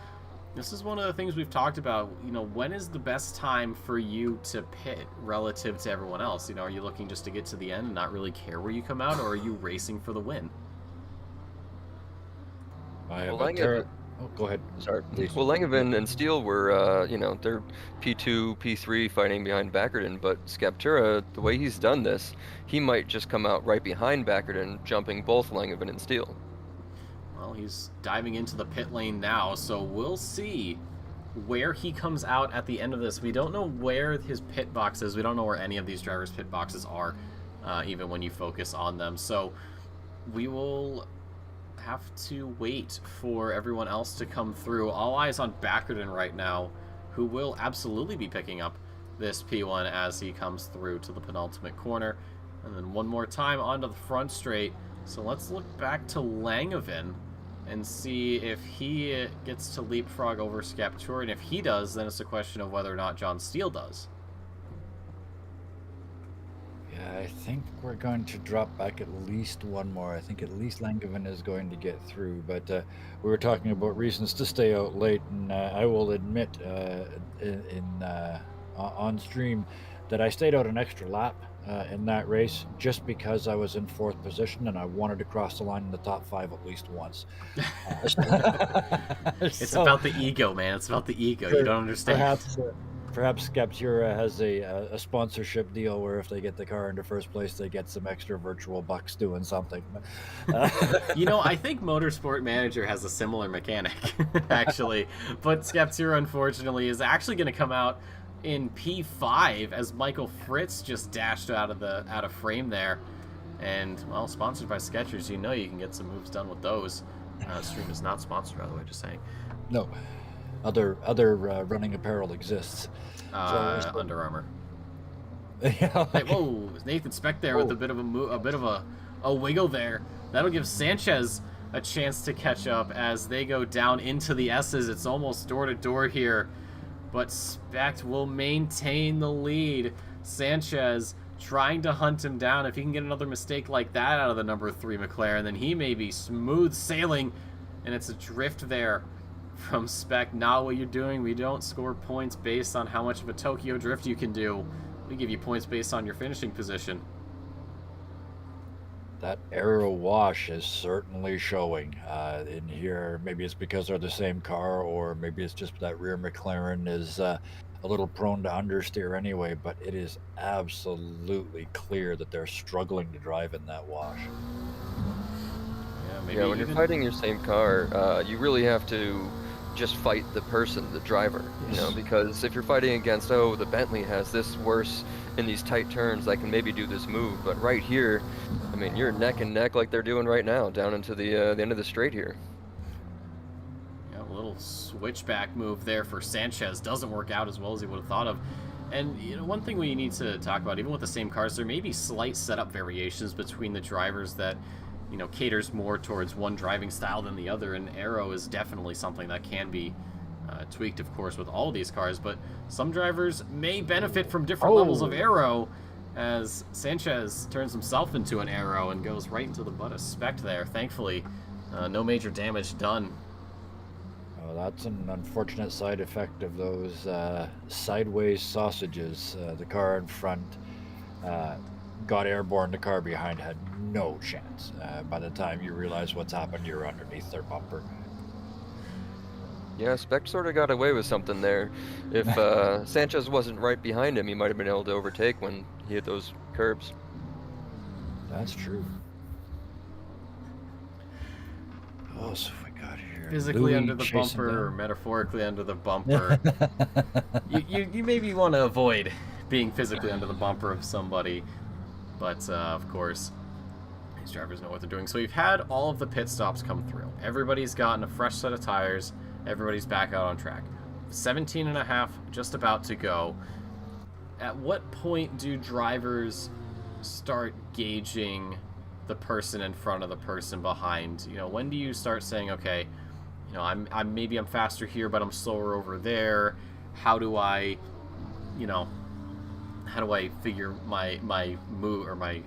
this is one of the things we've talked about. You know, when is the best time for you to pit relative to everyone else? You know, are you looking just to get to the end and not really care where you come out, or are you racing for the win? Oh, go ahead. Sorry. Well, Langevin and Steele were, you know, they're P2, P3 fighting behind Backerton, but Scaptura, the way he's done this, he might just come out right behind Backerton, jumping both Langevin and Steele. Well, he's diving into the pit lane now, so we'll see where he comes out at the end of this. We don't know where his pit box is. We don't know where any of these drivers' pit boxes are, even when you focus on them. So we will have to wait for everyone else to come through. All eyes on Backerton right now, who will absolutely be picking up this P1 as he comes through to the penultimate corner. And then one more time onto the front straight. So let's look back to Langevin and see if he gets to leapfrog over Scaptura. And if he does, then it's a question of whether or not John Steele does. Yeah, I think we're going to drop back at least one more. I think at least Langevin is going to get through. But we were talking about reasons to stay out late, and I will admit on stream that I stayed out an extra lap in that race just because I was in 4th position and I wanted to cross the line in the top 5 at least once. It's about the ego, man. It's about the ego. You don't understand. Perhaps Scaptura has a sponsorship deal where if they get the car into first place, they get some extra virtual bucks doing something. You know, I think Motorsport Manager has a similar mechanic, actually. But Scaptura, unfortunately, is actually going to come out in P5 as Michael Fritz just dashed out of frame there. And, well, sponsored by Skechers, you know you can get some moves done with those. Stream is not sponsored, by the way, just saying. No. Other running apparel exists. Under Armour. Yeah. Hey, whoa, Nathan Speck there with a bit of a wiggle there. That'll give Sanchez a chance to catch up as they go down into the S's. It's almost door to door here, but Speck will maintain the lead. Sanchez trying to hunt him down. If he can get another mistake like that out of the number 3 McLaren, then he may be smooth sailing, and it's a drift there from Speck. Not what you're doing. We don't score points based on how much of a Tokyo drift you can do. We give you points based on your finishing position. That aero wash is certainly showing in here. Maybe it's because they're the same car, or maybe it's just that rear McLaren is a little prone to understeer anyway, but it is absolutely clear that they're struggling to drive in that wash. Yeah, when you're fighting your same car, you really have to just fight the person, the driver, you know, because if you're fighting against, oh, the Bentley has this worse in these tight turns, I can maybe do this move, but right here, I mean, you're neck and neck like they're doing right now, down into the end of the straight here. Yeah, a little switchback move there for Sanchez doesn't work out as well as he would have thought of. And, you know, one thing we need to talk about, even with the same cars, there may be slight setup variations between the drivers that, you know, caters more towards one driving style than the other, and aero is definitely something that can be tweaked, of course, with all of these cars, but some drivers may benefit from different levels of aero, as Sanchez turns himself into an aero and goes right into the butt of Speck there. Thankfully, no major damage done. Oh, that's an unfortunate side effect of those sideways sausages. The car in front got airborne, the car behind had no chance. By the time you realize what's happened, you're underneath their bumper. Yeah, Speck sort of got away with something there. If Sanchez wasn't right behind him, he might have been able to overtake when he hit those curbs. That's true. Oh, else have we got here? Physically Louis under the chasing bumper or down. metaphorically under the bumper. you maybe want to avoid being physically under the bumper of somebody, but of course these drivers know what they're doing. So we've had all of the pit stops come through. Everybody's gotten a fresh set of tires. Everybody's back out on track. 17 and a half just about to go. At what point do drivers start gauging the person in front of the person behind? You know, when do you start saying, okay, you know, I'm maybe I'm faster here, but I'm slower over there. How do I, you know, how do I figure my move or my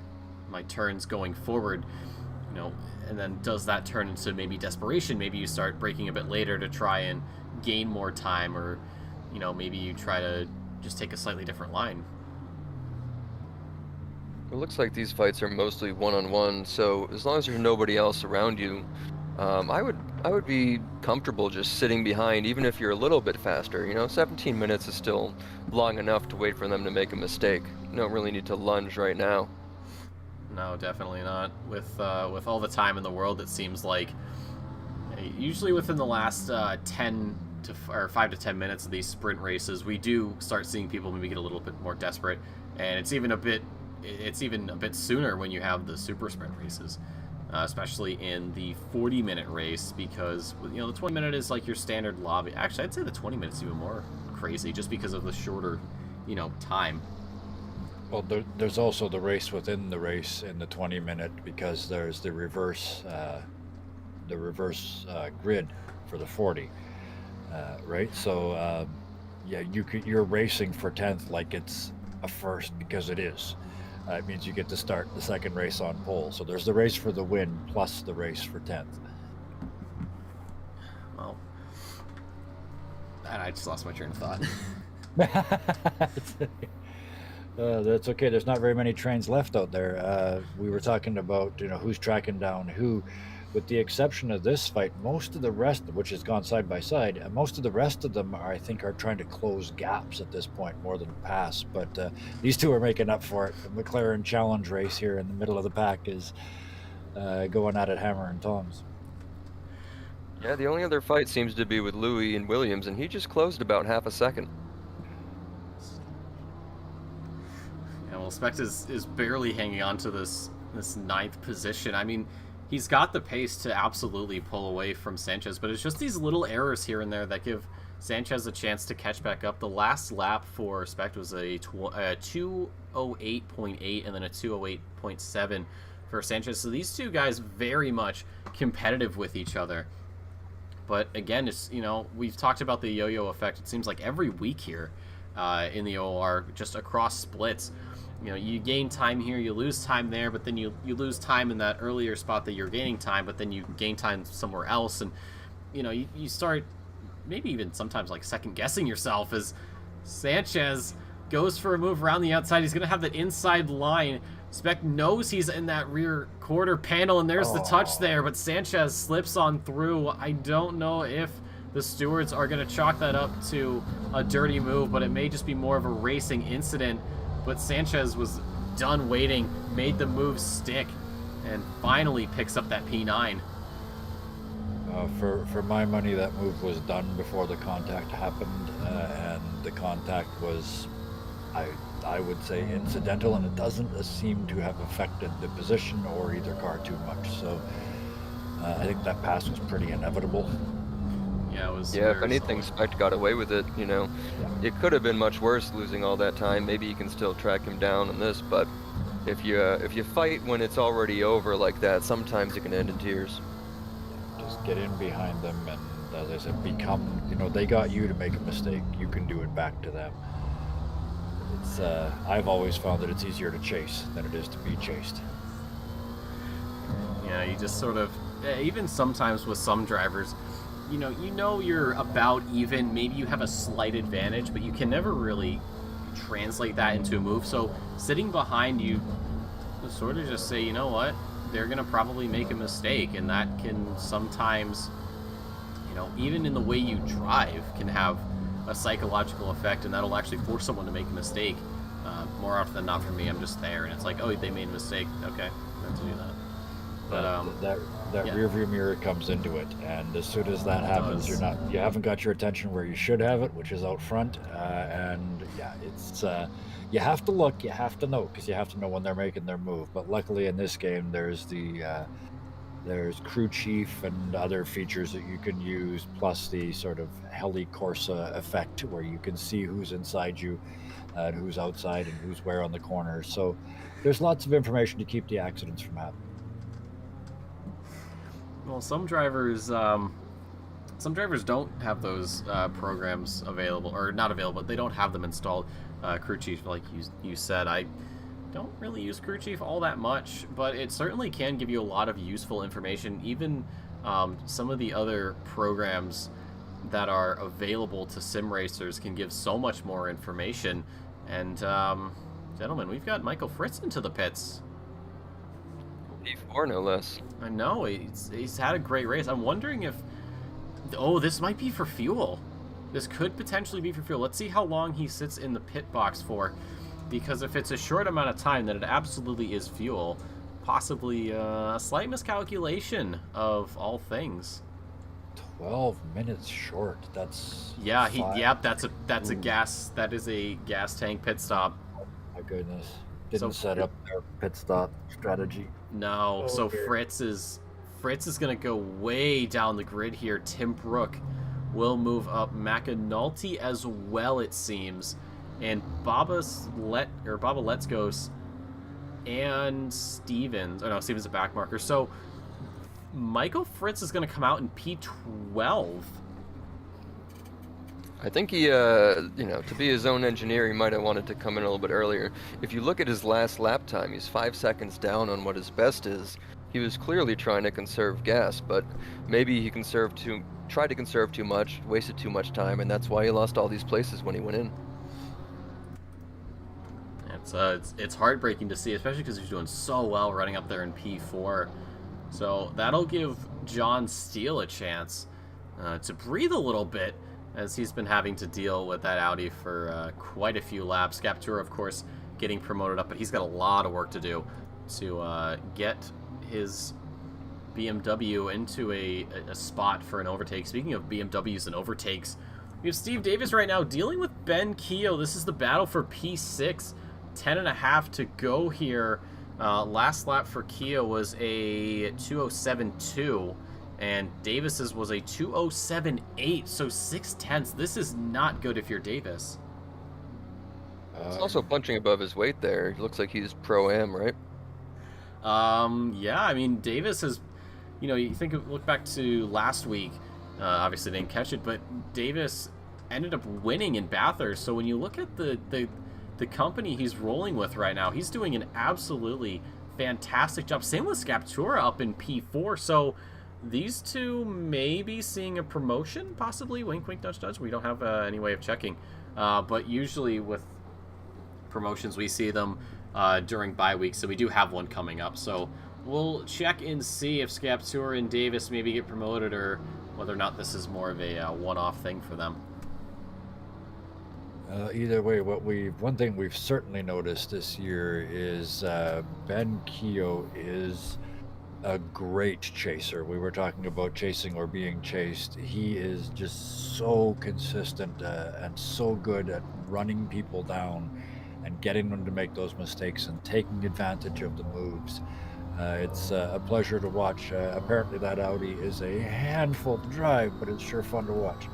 turns going forward? You know, and then does that turn into maybe desperation? Maybe you start braking a bit later to try and gain more time, or, you know, maybe you try to just take a slightly different line. It looks like these fights are mostly one-on-one, so as long as there's nobody else around you, I would be comfortable just sitting behind, even if you're a little bit faster. You know, 17 minutes is still long enough to wait for them to make a mistake. You don't really need to lunge right now. No, definitely not. With all the time in the world, it seems like usually within the last 5 to 10 minutes of these sprint races, we do start seeing people maybe get a little bit more desperate, and it's even a bit sooner when you have the super sprint races, especially in the 40-minute race, because, you know, the 20-minute is like your standard lobby. Actually, I'd say the 20 minutes even more crazy, just because of the shorter, you know, time. Well, there's also the race within the race in the 20-minute, because there's the reverse grid for the 40, right? So yeah, you're racing for 10th like it's a first, because it is. It means you get to start the second race on pole. So there's the race for the win plus the race for 10th. Well, and I just lost my train of thought. That's okay. There's not very many trains left out there. We were talking about, you know, who's tracking down who. With the exception of this fight, most of the rest, which has gone side by side, most of the rest of them are trying to close gaps at this point more than pass. But these two are making up for it. The McLaren Challenge race here in the middle of the pack is going at it hammer and tongs. Yeah, the only other fight seems to be with Louis and Williams, and he just closed about half a second. Yeah, well, Specht is barely hanging on to this 9th position. I mean, he's got the pace to absolutely pull away from Sanchez, but it's just these little errors here and there that give Sanchez a chance to catch back up. The last lap for Specht was a 2:08.8 and then a 2:08.7 for Sanchez. So these two guys very much competitive with each other. But again, it's, you know, we've talked about the yo-yo effect. It seems like every week here in the OR, just across splits. You know, you gain time here, you lose time there, but then you lose time in that earlier spot that you're gaining time, but then you gain time somewhere else, and, you know, you start maybe even sometimes like second guessing yourself as Sanchez goes for a move around the outside. He's going to have that inside line. Specht knows he's in that rear quarter panel, and there's the touch there, but Sanchez slips on through. I don't know if the stewards are going to chalk that up to a dirty move, but it may just be more of a racing incident. But Sanchez was done waiting, made the move stick, and finally picks up that P9. For my money, that move was done before the contact happened, and the contact was, I would say, incidental, and it doesn't seem to have affected the position or either car too much. So I think that pass was pretty inevitable. Yeah, it was. Yeah, if anything, Specht got away with it, you know. Yeah. It could have been much worse losing all that time. Maybe you can still track him down on this, but if you fight when it's already over like that, sometimes it can end in tears. Just get in behind them, and as I said, become, you know, they got you to make a mistake. You can do it back to them. It's I've always found that it's easier to chase than it is to be chased. Yeah, you just sort of, even sometimes with some drivers, you know you're about even, maybe you have a slight advantage, but you can never really translate that into a move. So sitting behind you sort of just say, you know what, they're going to probably make a mistake, and that can sometimes, you know, even in the way you drive, can have a psychological effect, and that'll actually force someone to make a mistake. More often than not for me, I'm just there, and it's like, oh, they made a mistake. Okay, I have to do that. But that Yeah. rear view mirror comes into it, and as soon as that It happens, does. you haven't got your attention where you should have it, which is out front. And yeah, it's you have to look, you have to know, because you have to know when they're making their move. But luckily in this game, there's crew chief and other features that you can use, plus the sort of heli Corsa effect, where you can see who's inside you, and who's outside, and who's where on the corner. So there's lots of information to keep the accidents from happening. Well, some drivers don't have those programs available, or not available. They don't have them installed. Crew Chief, like you said, I don't really use Crew Chief all that much, but it certainly can give you a lot of useful information. Even some of the other programs that are available to sim racers can give so much more information. And gentlemen, we've got Michael Fritz into the pits. P4 no less. I know, he's had a great race. I'm wondering if... Oh, this might be for fuel. This could potentially be for fuel. Let's see how long he sits in the pit box for. Because if it's a short amount of time, then it absolutely is fuel. Possibly a slight miscalculation of all things. 12 minutes short. That's Yeah, five. that's a gas. That is a gas tank pit stop. My goodness. Didn't So- set up their pit stop strategy. No, Oh, so dear. Fritz is going to go way down the grid here. Tim Brook will move up. McAnulty as well, it seems. And Baba Let's Goes and Stevens. Oh no, Stevens a back marker. So Michael Fritz is going to come out in P12. I think he, to be his own engineer, he might have wanted to come in a little bit earlier. If you look at his last lap time, he's 5 seconds down on what his best is. He was clearly trying to conserve gas, but maybe he tried to conserve too much, wasted too much time, and that's why he lost all these places when he went in. It's heartbreaking to see, especially because he's doing so well running up there in P4. So that'll give John Steele a chance to breathe a little bit, as he's been having to deal with that Audi for quite a few laps. Captura, of course, getting promoted up, but he's got a lot of work to do to get his BMW into a spot for an overtake. Speaking of BMWs and overtakes, we have Steve Davis right now dealing with Ben Keogh. This is the battle for P6. 10.5 to go here. Last lap for Keogh was a 2:07.2. And Davis's was a 2:07.8, so 0.6. This is not good if you're Davis. He's also punching above his weight there. He looks like he's Pro-Am, right? Yeah, I mean, Davis has, you look back to last week, obviously didn't catch it, but Davis ended up winning in Bathurst. So when you look at the company he's rolling with right now, he's doing an absolutely fantastic job. Same with Scaptura up in P4. So these two may be seeing a promotion, possibly. Wink, wink, nudge, nudge. We don't have any way of checking. But usually with promotions, we see them during bye weeks. So we do have one coming up. So we'll check and see if Scaptura and Davis maybe get promoted, or whether or not this is more of a one-off thing for them. Either way, one thing we've certainly noticed this year is Ben Keogh is a great chaser. We were talking about chasing or being chased. He is just so consistent and so good at running people down and getting them to make those mistakes and taking advantage of the moves. It's a pleasure to watch. Apparently that Audi is a handful to drive, but it's sure fun to watch.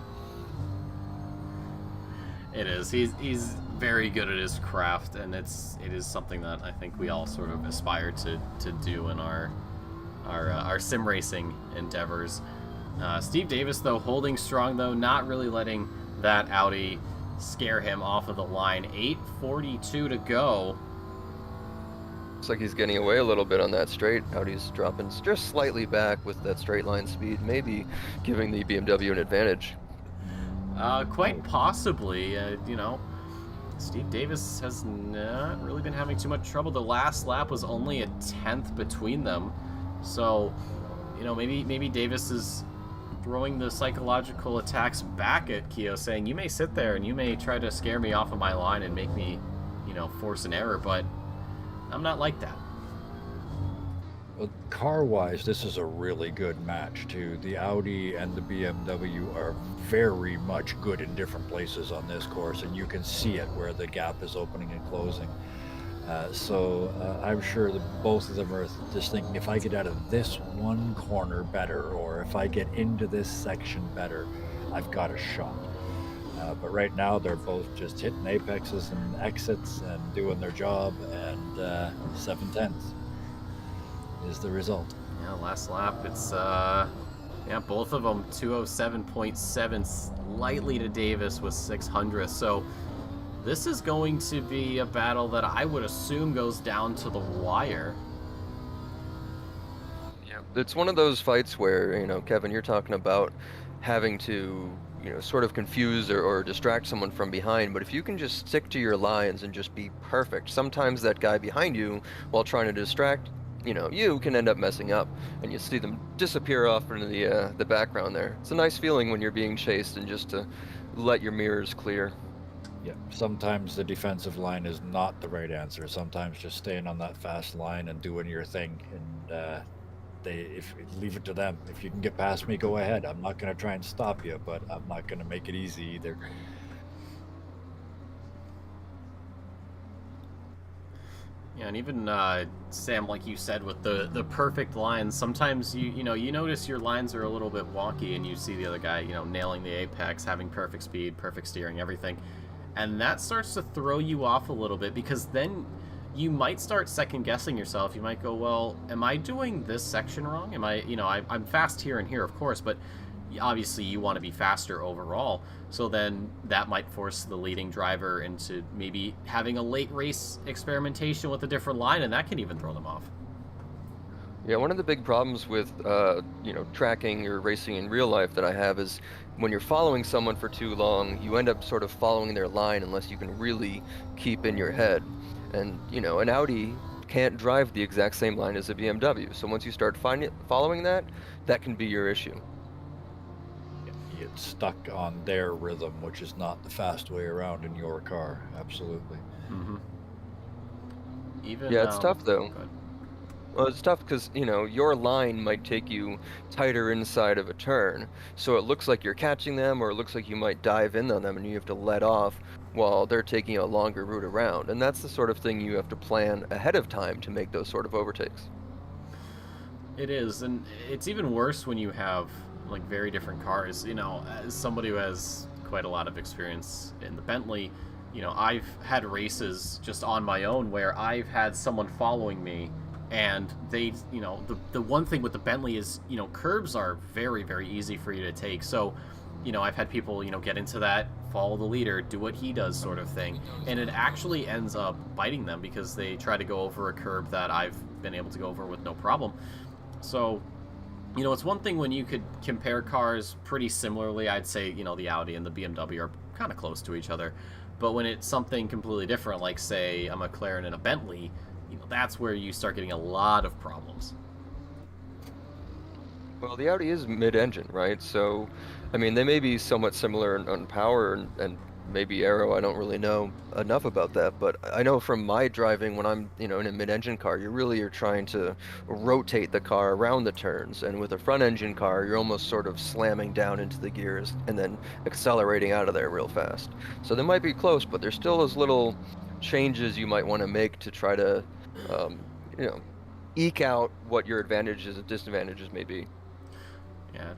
It is. He's very good at his craft, and it is something that I think we all sort of aspire to do in our sim racing endeavors. Steve Davis, though, holding strong, though, not really letting that Audi scare him off of the line. 8:42 to go. Looks like he's getting away a little bit on that straight. Audi's dropping just slightly back with that straight line speed, maybe giving the BMW an advantage. Quite possibly. Steve Davis has not really been having too much trouble. The last lap was only a 10th between them. So, maybe Davis is throwing the psychological attacks back at Keogh, saying, you may sit there and you may try to scare me off of my line and make me, force an error, but I'm not like that. Well, car-wise, this is a really good match too. The Audi and the BMW are very much good in different places on this course, and you can see it where the gap is opening and closing. I'm sure that both of them are just thinking, if I get out of this one corner better, or if I get into this section better, I've got a shot. But right now, they're both just hitting apexes and exits and doing their job, and 7/10 is the result. Yeah, last lap, it's, yeah, both of them 207.7, slightly to Davis with 600. So this is going to be a battle that I would assume goes down to the wire. Yeah, it's one of those fights where, you know, Kevin, you're talking about having to, you know, sort of confuse or distract someone from behind, but if you can just stick to your lines and just be perfect, sometimes that guy behind you, while trying to distract, you know, you can end up messing up, and you see them disappear off into the background there. It's a nice feeling when you're being chased and just to let your mirrors clear. Yeah, sometimes the defensive line is not the right answer. Sometimes just staying on that fast line and doing your thing, and if leave it to them. If you can get past me, go ahead. I'm not going to try and stop you, but I'm not going to make it easy either. Yeah, and even Sam, like you said, with the perfect lines, sometimes you notice your lines are a little bit wonky, and you see the other guy, you know, nailing the apex, having perfect speed, perfect steering, everything, and that starts to throw you off a little bit, because then you might start second guessing yourself. You might go, well, am I doing this section wrong? Am I, you know, I'm fast here and here, of course, but obviously you want to be faster overall. So then that might force the leading driver into maybe having a late race experimentation with a different line, and that can even throw them off. Yeah, one of the big problems with, you know, tracking or racing in real life that I have is when you're following someone for too long, you end up sort of following their line unless you can really keep in your head. And, you know, an Audi can't drive the exact same line as a BMW. So once you start following that, that can be your issue. You get stuck on their rhythm, which is not the fast way around in your car. Absolutely. Mm-hmm. Even, yeah, it's tough though. Good. Well, it's tough because, you know, your line might take you tighter inside of a turn, so it looks like you're catching them, or it looks like you might dive in on them and you have to let off while they're taking a longer route around. And that's the sort of thing you have to plan ahead of time to make those sort of overtakes. It is, and it's even worse when you have, like, very different cars. You know, as somebody who has quite a lot of experience in the Bentley, you know, I've had races just on my own where I've had someone following me, and they, you know, the one thing with the Bentley is, you know, curbs are very, very easy for you to take. So, you know, I've had people, you know, get into that, follow the leader, do what he does sort of thing, and it actually ends up biting them because they try to go over a curb that I've been able to go over with no problem. So, you know, it's one thing when you could compare cars pretty similarly. I'd say, you know, the Audi and the BMW are kind of close to each other. But when it's something completely different, like, say, a McLaren and a Bentley, you know, that's where you start getting a lot of problems. Well, the Audi is mid-engine, right? So, I mean, they may be somewhat similar on power and maybe aero. I don't really know enough about that, but I know from my driving, when I'm, you know, in a mid-engine car, you really are trying to rotate the car around the turns, and with a front-engine car, you're almost sort of slamming down into the gears and then accelerating out of there real fast. So they might be close, but there's still those little changes you might want to make to try to, you know, eke out what your advantages and disadvantages may be. Yeah,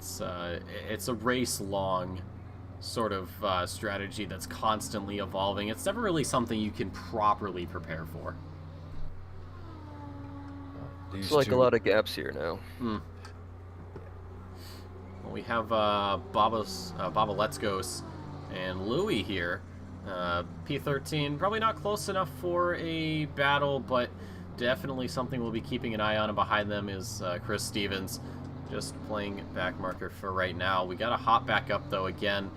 it's a race-long sort of strategy that's constantly evolving. It's never really something you can properly prepare for. It's like a lot of gaps here now. Well, we have Baba Let's Go's and Louis here. P13, probably not close enough for a battle, but definitely something we'll be keeping an eye on. And behind them is Chris Stevens, just playing back marker for right now. We got to hop back up, though, again.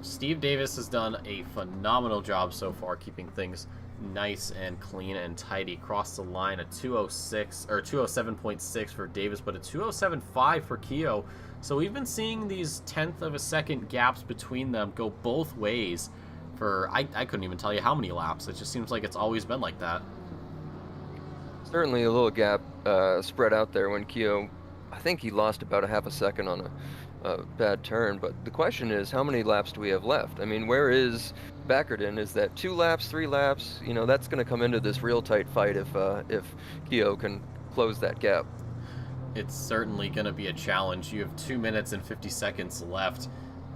Steve Davis has done a phenomenal job so far, keeping things nice and clean and tidy. Crossed the line at 206 or 207.6 for Davis, but a 207.5 for Keogh. So we've been seeing these 1/10 of a second gaps between them go both ways for I couldn't even tell you how many laps. It just seems like it's always been like that. certainly a little gap spread out there when Keo, I think he lost about a half a second on a bad turn. But the question is, how many laps do we have left? I mean, where is Backerton? Is that 2 laps, 3 laps? You know, that's going to come into this real tight fight if Keo can close that gap. It's certainly going to be a challenge. You have 2 minutes and 50 seconds left.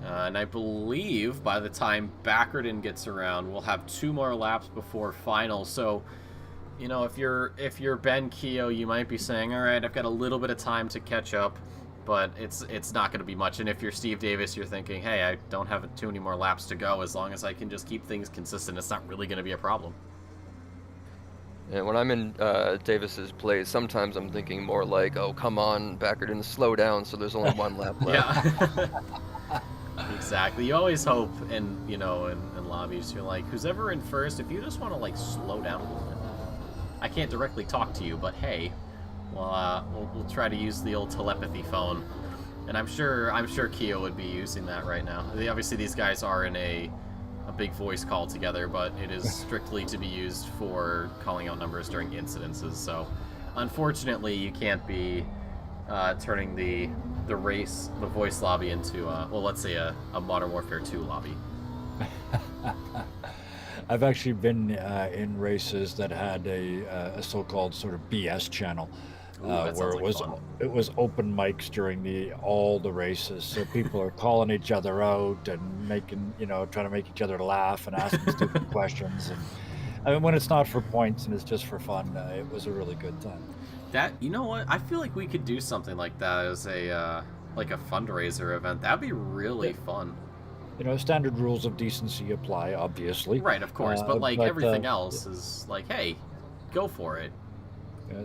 And I believe by the time Backerton gets around, we'll have 2 more laps before final. So, you know, if you're Ben Keo, you might be saying, all right, I've got a little bit of time to catch up, but it's not going to be much. And if you're Steve Davis, you're thinking, hey, I don't have too many more laps to go. As long as I can just keep things consistent, it's not really going to be a problem. And when I'm in Davis's plays, sometimes I'm thinking more like, oh, come on, Backerton, slow down, so there's only 1 lap left. Yeah. Exactly. You always hope, in lobbies, you're like, who's ever in first, if you just want to like slow down a little bit. I can't directly talk to you, but hey, we'll try to use the old telepathy phone, and I'm sure Keo would be using that right now. Obviously, these guys are in a big voice call together, but it is strictly to be used for calling out numbers during incidences. So, unfortunately, you can't be turning the voice lobby into well, let's say a Modern Warfare 2 lobby. I've actually been in races that had a so-called sort of BS channel, where it was open mics during all the races, so people are calling each other out and trying to make each other laugh and asking stupid questions. And I mean, when it's not for points and it's just for fun, it was a really good time. That, you know what? I feel like we could do something like that as a like a fundraiser event. That'd be really fun. You know, standard rules of decency apply, obviously. Right, of course, but everything else is like, hey, go for it.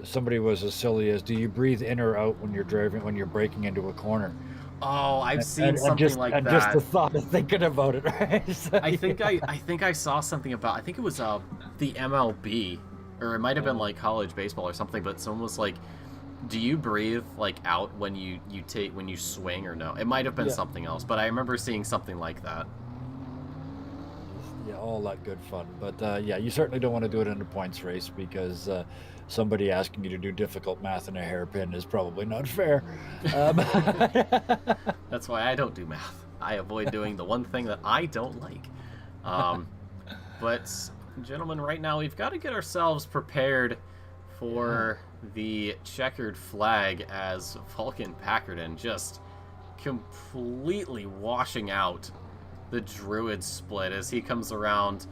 Somebody was as silly as, do you breathe in or out when you're braking into a corner? Oh, I've seen something like that. And just the thought of thinking about it, right? So, I think I saw something about, I think it was the MLB, or it might have been like college baseball or something, but someone was like, do you breathe like out when you swing or no? It might have been something else, but I remember seeing something like that. Yeah, all that good fun. But yeah, you certainly don't want to do it in a points race, because somebody asking you to do difficult math in a hairpin is probably not fair. That's why I don't do math. I avoid doing the one thing that I don't like. But gentlemen, right now we've got to get ourselves prepared for the checkered flag, as Vulcan Packerton just completely washing out the Druids split as he comes around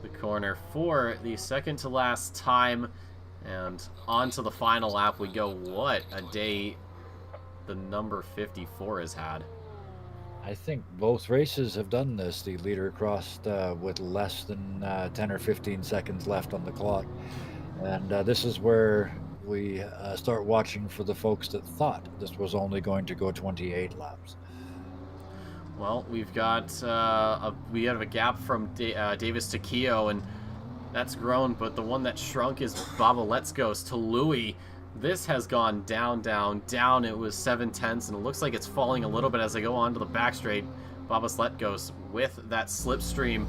the corner for the second to last time, and on to the final lap we go. What a day the number 54 has had. I think both races have done this. The leader crossed with less than 10 or 15 seconds left on the clock, and this is where we start watching for the folks that thought this was only going to go 28 laps. Well, we've got we have a gap from Davis to Keo, and that's grown, but the one that shrunk is Baba Let's Goes to Louis. This has gone down, down, down. It was 7/10, and it looks like it's falling a little bit as I go on to the back straight. Baba's Let Goes with that slipstream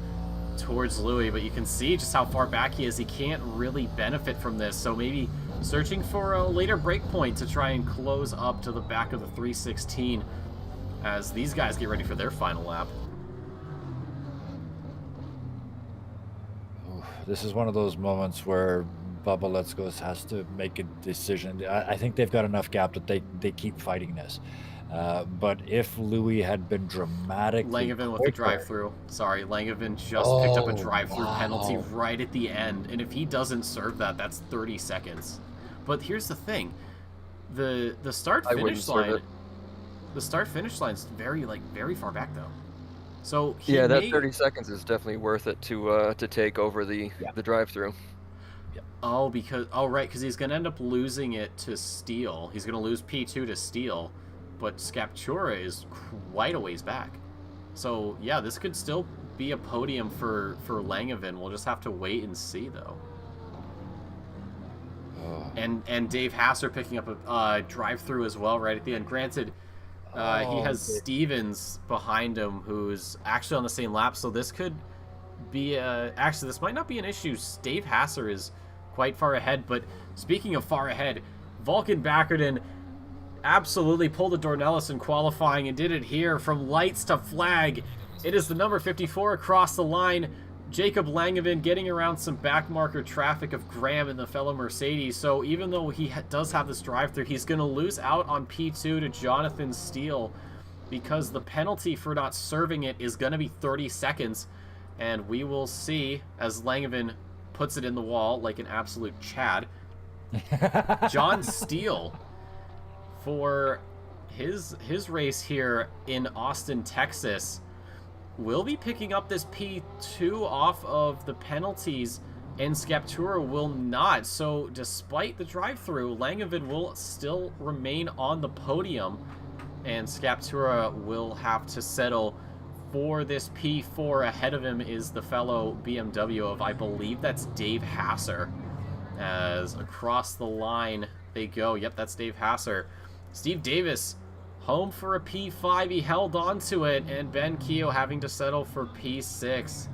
towards Louis, but you can see just how far back he is. He can't really benefit from this, so maybe searching for a later break point to try and close up to the back of the 316 as these guys get ready for their final lap. This is one of those moments where Bubba Let's Go has to make a decision. I think they've got enough gap that they keep fighting this. But if Louis had been dramatically Langevin with the drive-through. Sorry, Langevin just picked up a drive-through penalty right at the end, and if he doesn't serve that, that's 30 seconds. But here's the thing: the start-finish line. The start-finish line's very far back though. So yeah, that 30 seconds is definitely worth it to take over the drive-through. Oh, right, because he's gonna end up losing it to Steel. He's gonna lose P2 to Steel, but Scaptura is quite a ways back. So yeah, this could still be a podium for Langevin. We'll just have to wait and see though. And Dave Hasser picking up a drive-through as well right at the end. Granted, he has Stevens behind him, who's actually on the same lap, so this could be actually, this might not be an issue. Dave Hasser is quite far ahead. But speaking of far ahead, Vulcan Backerton absolutely pulled a Dornelis in qualifying and did it here from lights to flag. It is the number 54 across the line. Jacob Langevin getting around some backmarker traffic of Graham and the fellow Mercedes. So even though he does have this drive-through, he's going to lose out on P2 to Jonathan Steele because the penalty for not serving it is going to be 30 seconds. And we will see as Langevin puts it in the wall like an absolute Chad. John Steele for his race here in Austin, Texas, will be picking up this P2 off of the penalties, and Skaptura will not. So despite the drive-through, Langevin will still remain on the podium, and Skaptura will have to settle for this P4. Ahead of him is the fellow BMW of, I believe that's Dave Hasser, as across the line they go. Yep, that's Dave Hasser. Steve Davis home for a P5. He held on to it, and Ben Keogh having to settle for P6.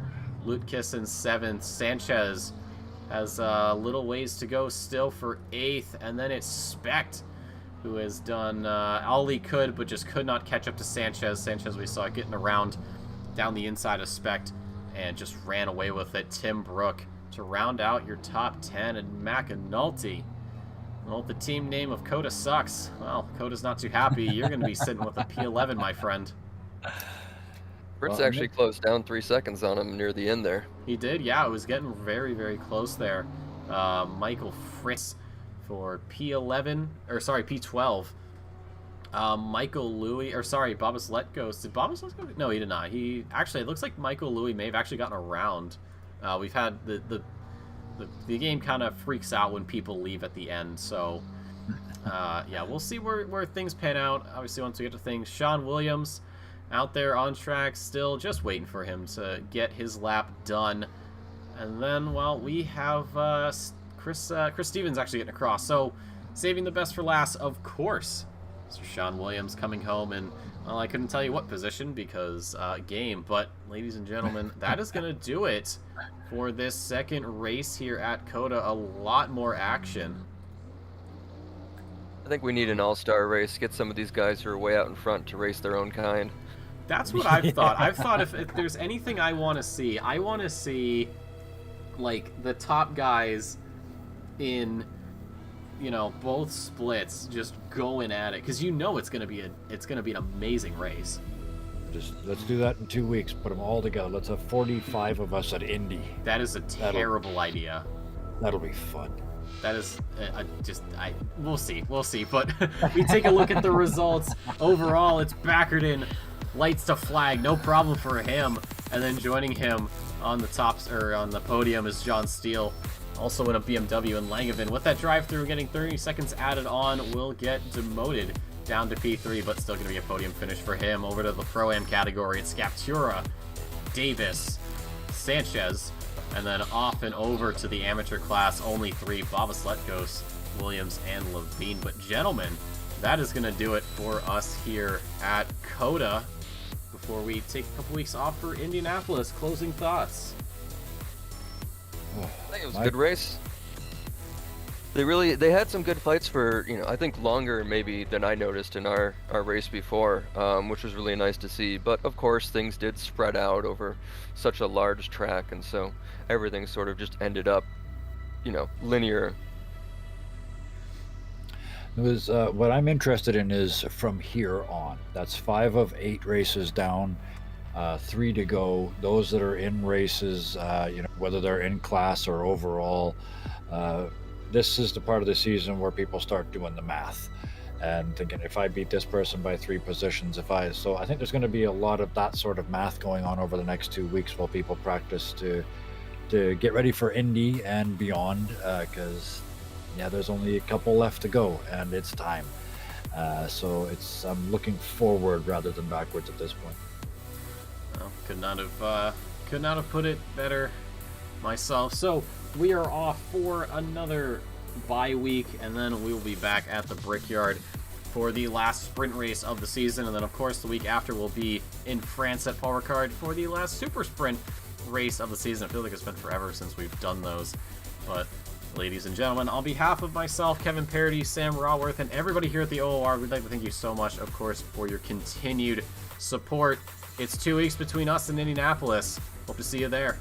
Lutkus in 7th. Sanchez has a little ways to go still for 8th, and then it's Specht, who has done all he could, but just could not catch up to Sanchez. Sanchez, we saw getting around down the inside of Specht and just ran away with it. Tim Brook to round out your top 10, and McAnulty. Well, the team name of COTA sucks. Well, COTA's not too happy. You're going to be sitting with a P11, my friend. Fritz actually closed down 3 seconds on him near the end there. He did, yeah. It was getting very, very close there. Michael Fritz for P11, or sorry, P12. Michael Louis, or sorry, Babas Letgos. Did Babas Letgos? No, he did not. He actually, it looks like Michael Louis may have actually gotten around. We've had the game kind of freaks out when people leave at the end, so yeah, we'll see where things pan out. Obviously, once we get to things, Sean Williams out there on track, still just waiting for him to get his lap done. And then, well, we have Chris Stevens actually getting across, so saving the best for last, of course. Mr. Sean Williams coming home, and well, I couldn't tell you what position because game, but ladies and gentlemen, that is going to do it for this second race here at COTA. A lot more action. I think we need an all-star race. Get some of these guys who are way out in front to race their own kind. That's what I've thought. I've thought if there's anything I want to see, like, the top guys in, you know, both splits just going at it, because you know it's gonna be an amazing race. Just let's do that in 2 weeks. Put them all together. Let's have 45 of us at Indy. That is a terrible idea. That'll be fun. That is we'll see. But we take a look at the results. Overall, it's Backerton, lights to flag, no problem for him. And then joining him on the tops or on the podium is John Steele, also in a BMW, and Langevin with that drive-through getting 30 seconds added on will get demoted down to P3, but still going to be a podium finish for him. Over to the Pro-Am category, it's Skaptura, Davis, Sanchez, and then off and over to the amateur class, only 3, Babas Letgos, Williams, and Levine. But gentlemen, that is going to do it for us here at COTA. Before we take a couple weeks off for Indianapolis, closing thoughts. I think it was a good race. They had some good fights for, you know, I think longer maybe than I noticed in our race before, which was really nice to see. But of course, things did spread out over such a large track, and so everything sort of just ended up, you know, linear. It was what I'm interested in is from here on. That's 5 of 8 races down, 3 to go. Those that are in races, you know, whether they're in class or overall, this is the part of the season where people start doing the math and thinking, if I beat this person by 3 positions, so I think there's going to be a lot of that sort of math going on over the next 2 weeks while people practice to get ready for Indy and beyond, because yeah, there's only a couple left to go and it's time. So I'm looking forward rather than backwards at this point. Well, could not have put it better myself. So we are off for another bye week, and then we will be back at the Brickyard for the last sprint race of the season. And then, of course, the week after we'll be in France at Paul Ricard for the last super sprint race of the season. I feel like it's been forever since we've done those, but Ladies and gentlemen, on behalf of myself, Kevin Parody, Sam Raworth, and everybody here at the OOR, we'd like to thank you so much, of course, for your continued support. It's 2 weeks between us and Indianapolis. Hope to see you there.